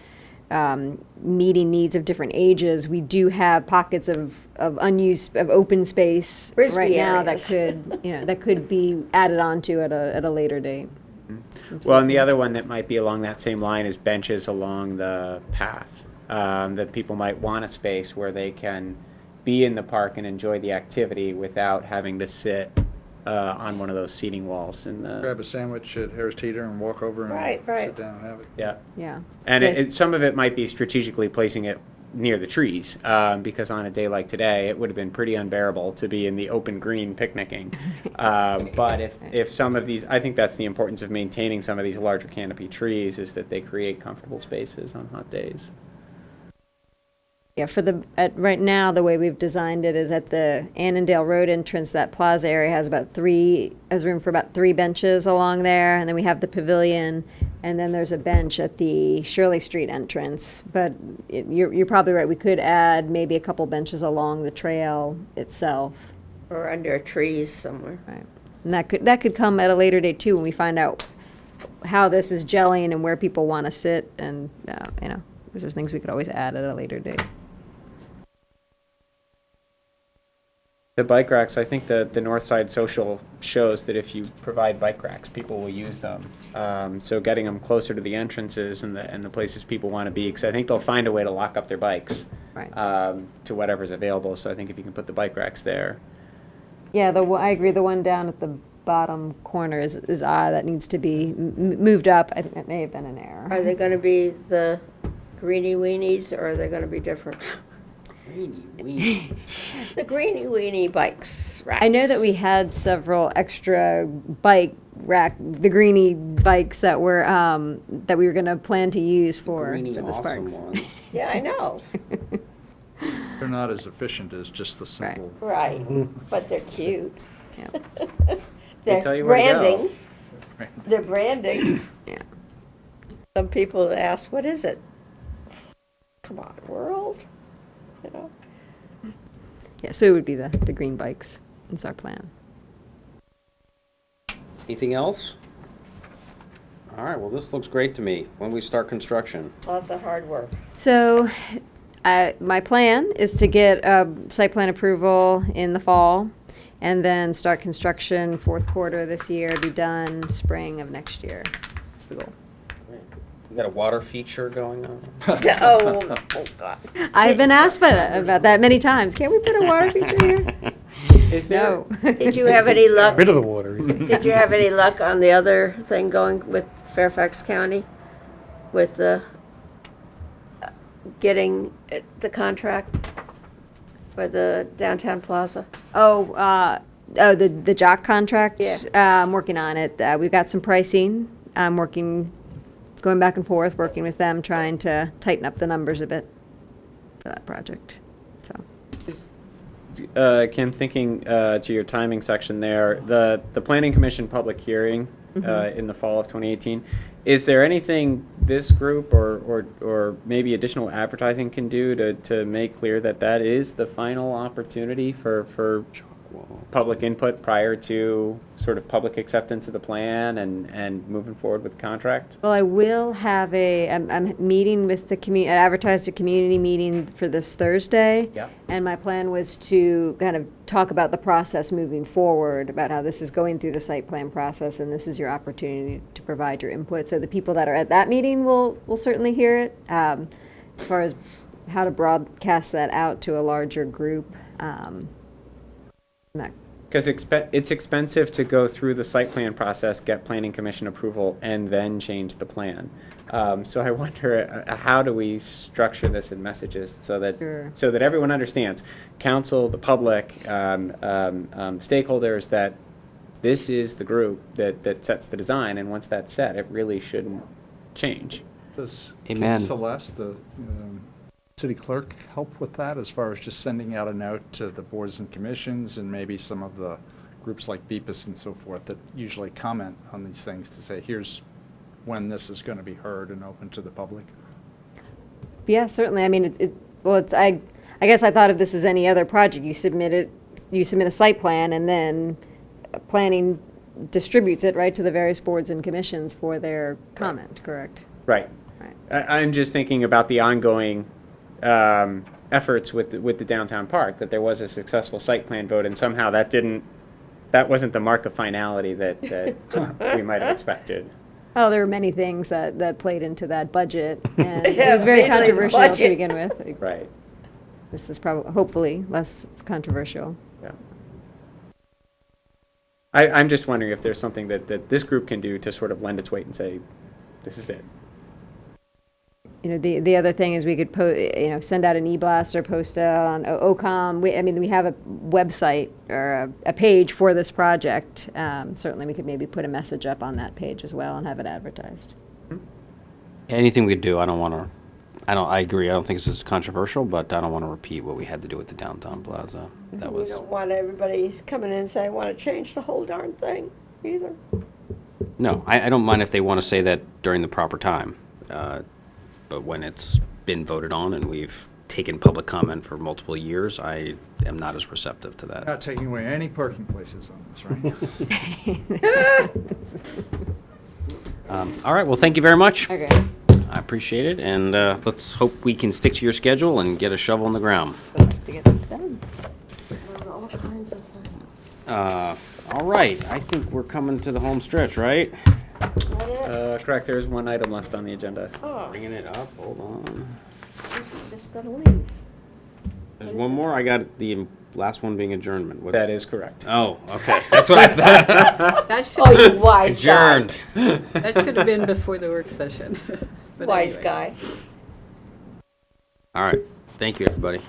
meeting needs of different ages, we do have pockets of open space Frisbee right now areas. that could be added onto at a later date. Well, and the other one that might be along that same line is benches along the path. That people might want a space where they can be in the park and enjoy the activity without having to sit on one of those seating walls. Grab a sandwich at Harris Teeter and walk over and Right. sit down and have it. Yeah. Yeah. And Yes. some of it might be strategically placing it near the trees, because on a day like today, it would have been pretty unbearable to be in the open green picnicking. But if some of these, I think that's the importance of maintaining some of these larger canopy trees, is that they create comfortable spaces on hot days. Yeah, right now, the way we've designed it is at the Annandale Road entrance, that plaza area has room for about 3 benches along there, and then we have the pavilion, and then there's a bench at the Shirley Street entrance. But you're probably right, we could add maybe a couple benches along the trail itself. Or under trees somewhere. Right. And that could come at a later date too, when we find out how this is gelling and where people want to sit, and, because there's things we could always add at a later date. The bike racks, I think the North Side Social shows that if you provide bike racks, people will use them. So getting them closer to the entrances and the places people want to be, because I think they'll find a way to lock up their bikes Right. to whatever's available. So I think if you can put the bike racks there. Yeah, I agree. The one down at the bottom corner is odd. That needs to be moved up. I think that may have been an error. Are they going to be the greenie weenies, or are they going to be different? The greenie weenie bikes. Racks. I know that we had several extra the greenie bikes that we were going to plan to use for this park. Awesome ones. Yeah, I know. They're not as efficient as just the Right. simple. Right, but they're cute. Yep. They're tell you where to go. branding. They're branding. Yeah. Some people ask, what is it? Come on, world? You know? Yeah, so it would be the green bikes. Is our plan. Anything else? All right, well, this looks great to me. When we start construction? Lots of hard work. So, my plan is to get site plan approval in the fall, and then start construction fourth quarter this year, be done spring of next year. That's the goal. We got a water feature going on? Oh, God. I've been asked about that many times. Can't we put a water feature here? Is there? No. Did you have any luck? Rid of the water. Did you have any luck on the other thing going with Fairfax County? With the, getting the contract for the downtown plaza? The jock contract? Yeah. I'm working on it. We've got some pricing. I'm going back and forth, working with them, trying to tighten up the numbers a bit for that project. So, Kim, thinking to your timing section there, the Planning Commission public hearing in the fall of 2018, is there anything this group or maybe additional advertising can do to make clear that that is the final opportunity for public input prior to sort of public acceptance of the plan and moving forward with the contract? well, I will have I'm meeting with the I advertised a community meeting for this Thursday. Yeah. And my plan was to kind of talk about the process moving forward, about how this is going through the site plan process, and this is your opportunity to provide your input. So the people that are at that meeting will certainly hear it. As far as how to broadcast that out to a larger group, not Because it's expensive to go through the site plan process, get planning commission approval, and then change the plan. So I wonder, how do we structure this in messages so that Sure. everyone understands, council, the public, stakeholders, that this is the group that sets the design, and once that's set, it really shouldn't change. Does Amen. Kate Celeste, the city clerk, help with that as far as just sending out a note to the boards and commissions and maybe some of the groups like BEPAS and so forth that usually comment on these things to say, here's when this is going to be heard and open to the public? Yeah, certainly. I mean, I guess I thought of this as any other project. You submit a site plan, and then planning distributes it right to the various boards and commissions for their comment, correct? Right. Right. I'm just thinking about the ongoing efforts with the downtown park, that there was a successful site plan vote, and somehow that wasn't the mark of finality that we might have expected. Oh, there were many things that played into that budget, and it Yeah, was very mainly the controversial to budget. begin with. Right. This is hopefully less controversial. Yeah. I'm just wondering if there's something that this group can do to sort of lend its weight and say, this is it. The other thing is we could send out an e-blast or post it on OCOM. We have a website or a page for this project. Certainly, we could maybe put a message up on that page as well and have it advertised. Anything we do, I agree. I don't think this is controversial, but I don't want to repeat what we had to do with the downtown plaza. That We was, don't want everybody coming in and saying, I want to change the whole darn thing either. no, I don't mind if they want to say that during the proper time. But when it's been voted on and we've taken public comment for multiple years, I am not as receptive to that. Not taking away any parking places on this, right? All right, well, thank you very much. Okay. I appreciate it, and let's hope we can stick to your schedule and get a shovel in the ground. To get this done. All kinds of things. All right, I think we're coming to the home stretch, right? Is that it? Correct, there is one item left on the agenda. Oh, Bringing it up, hold on. just gonna leave. There's one more, I got the last one being adjournment. What's- That is correct. Oh, okay, that's what I thought. That should, Oh, you wise guy. Adjourned. that should have been before the work session. But Wise anyway. guy. All right, thank you, everybody.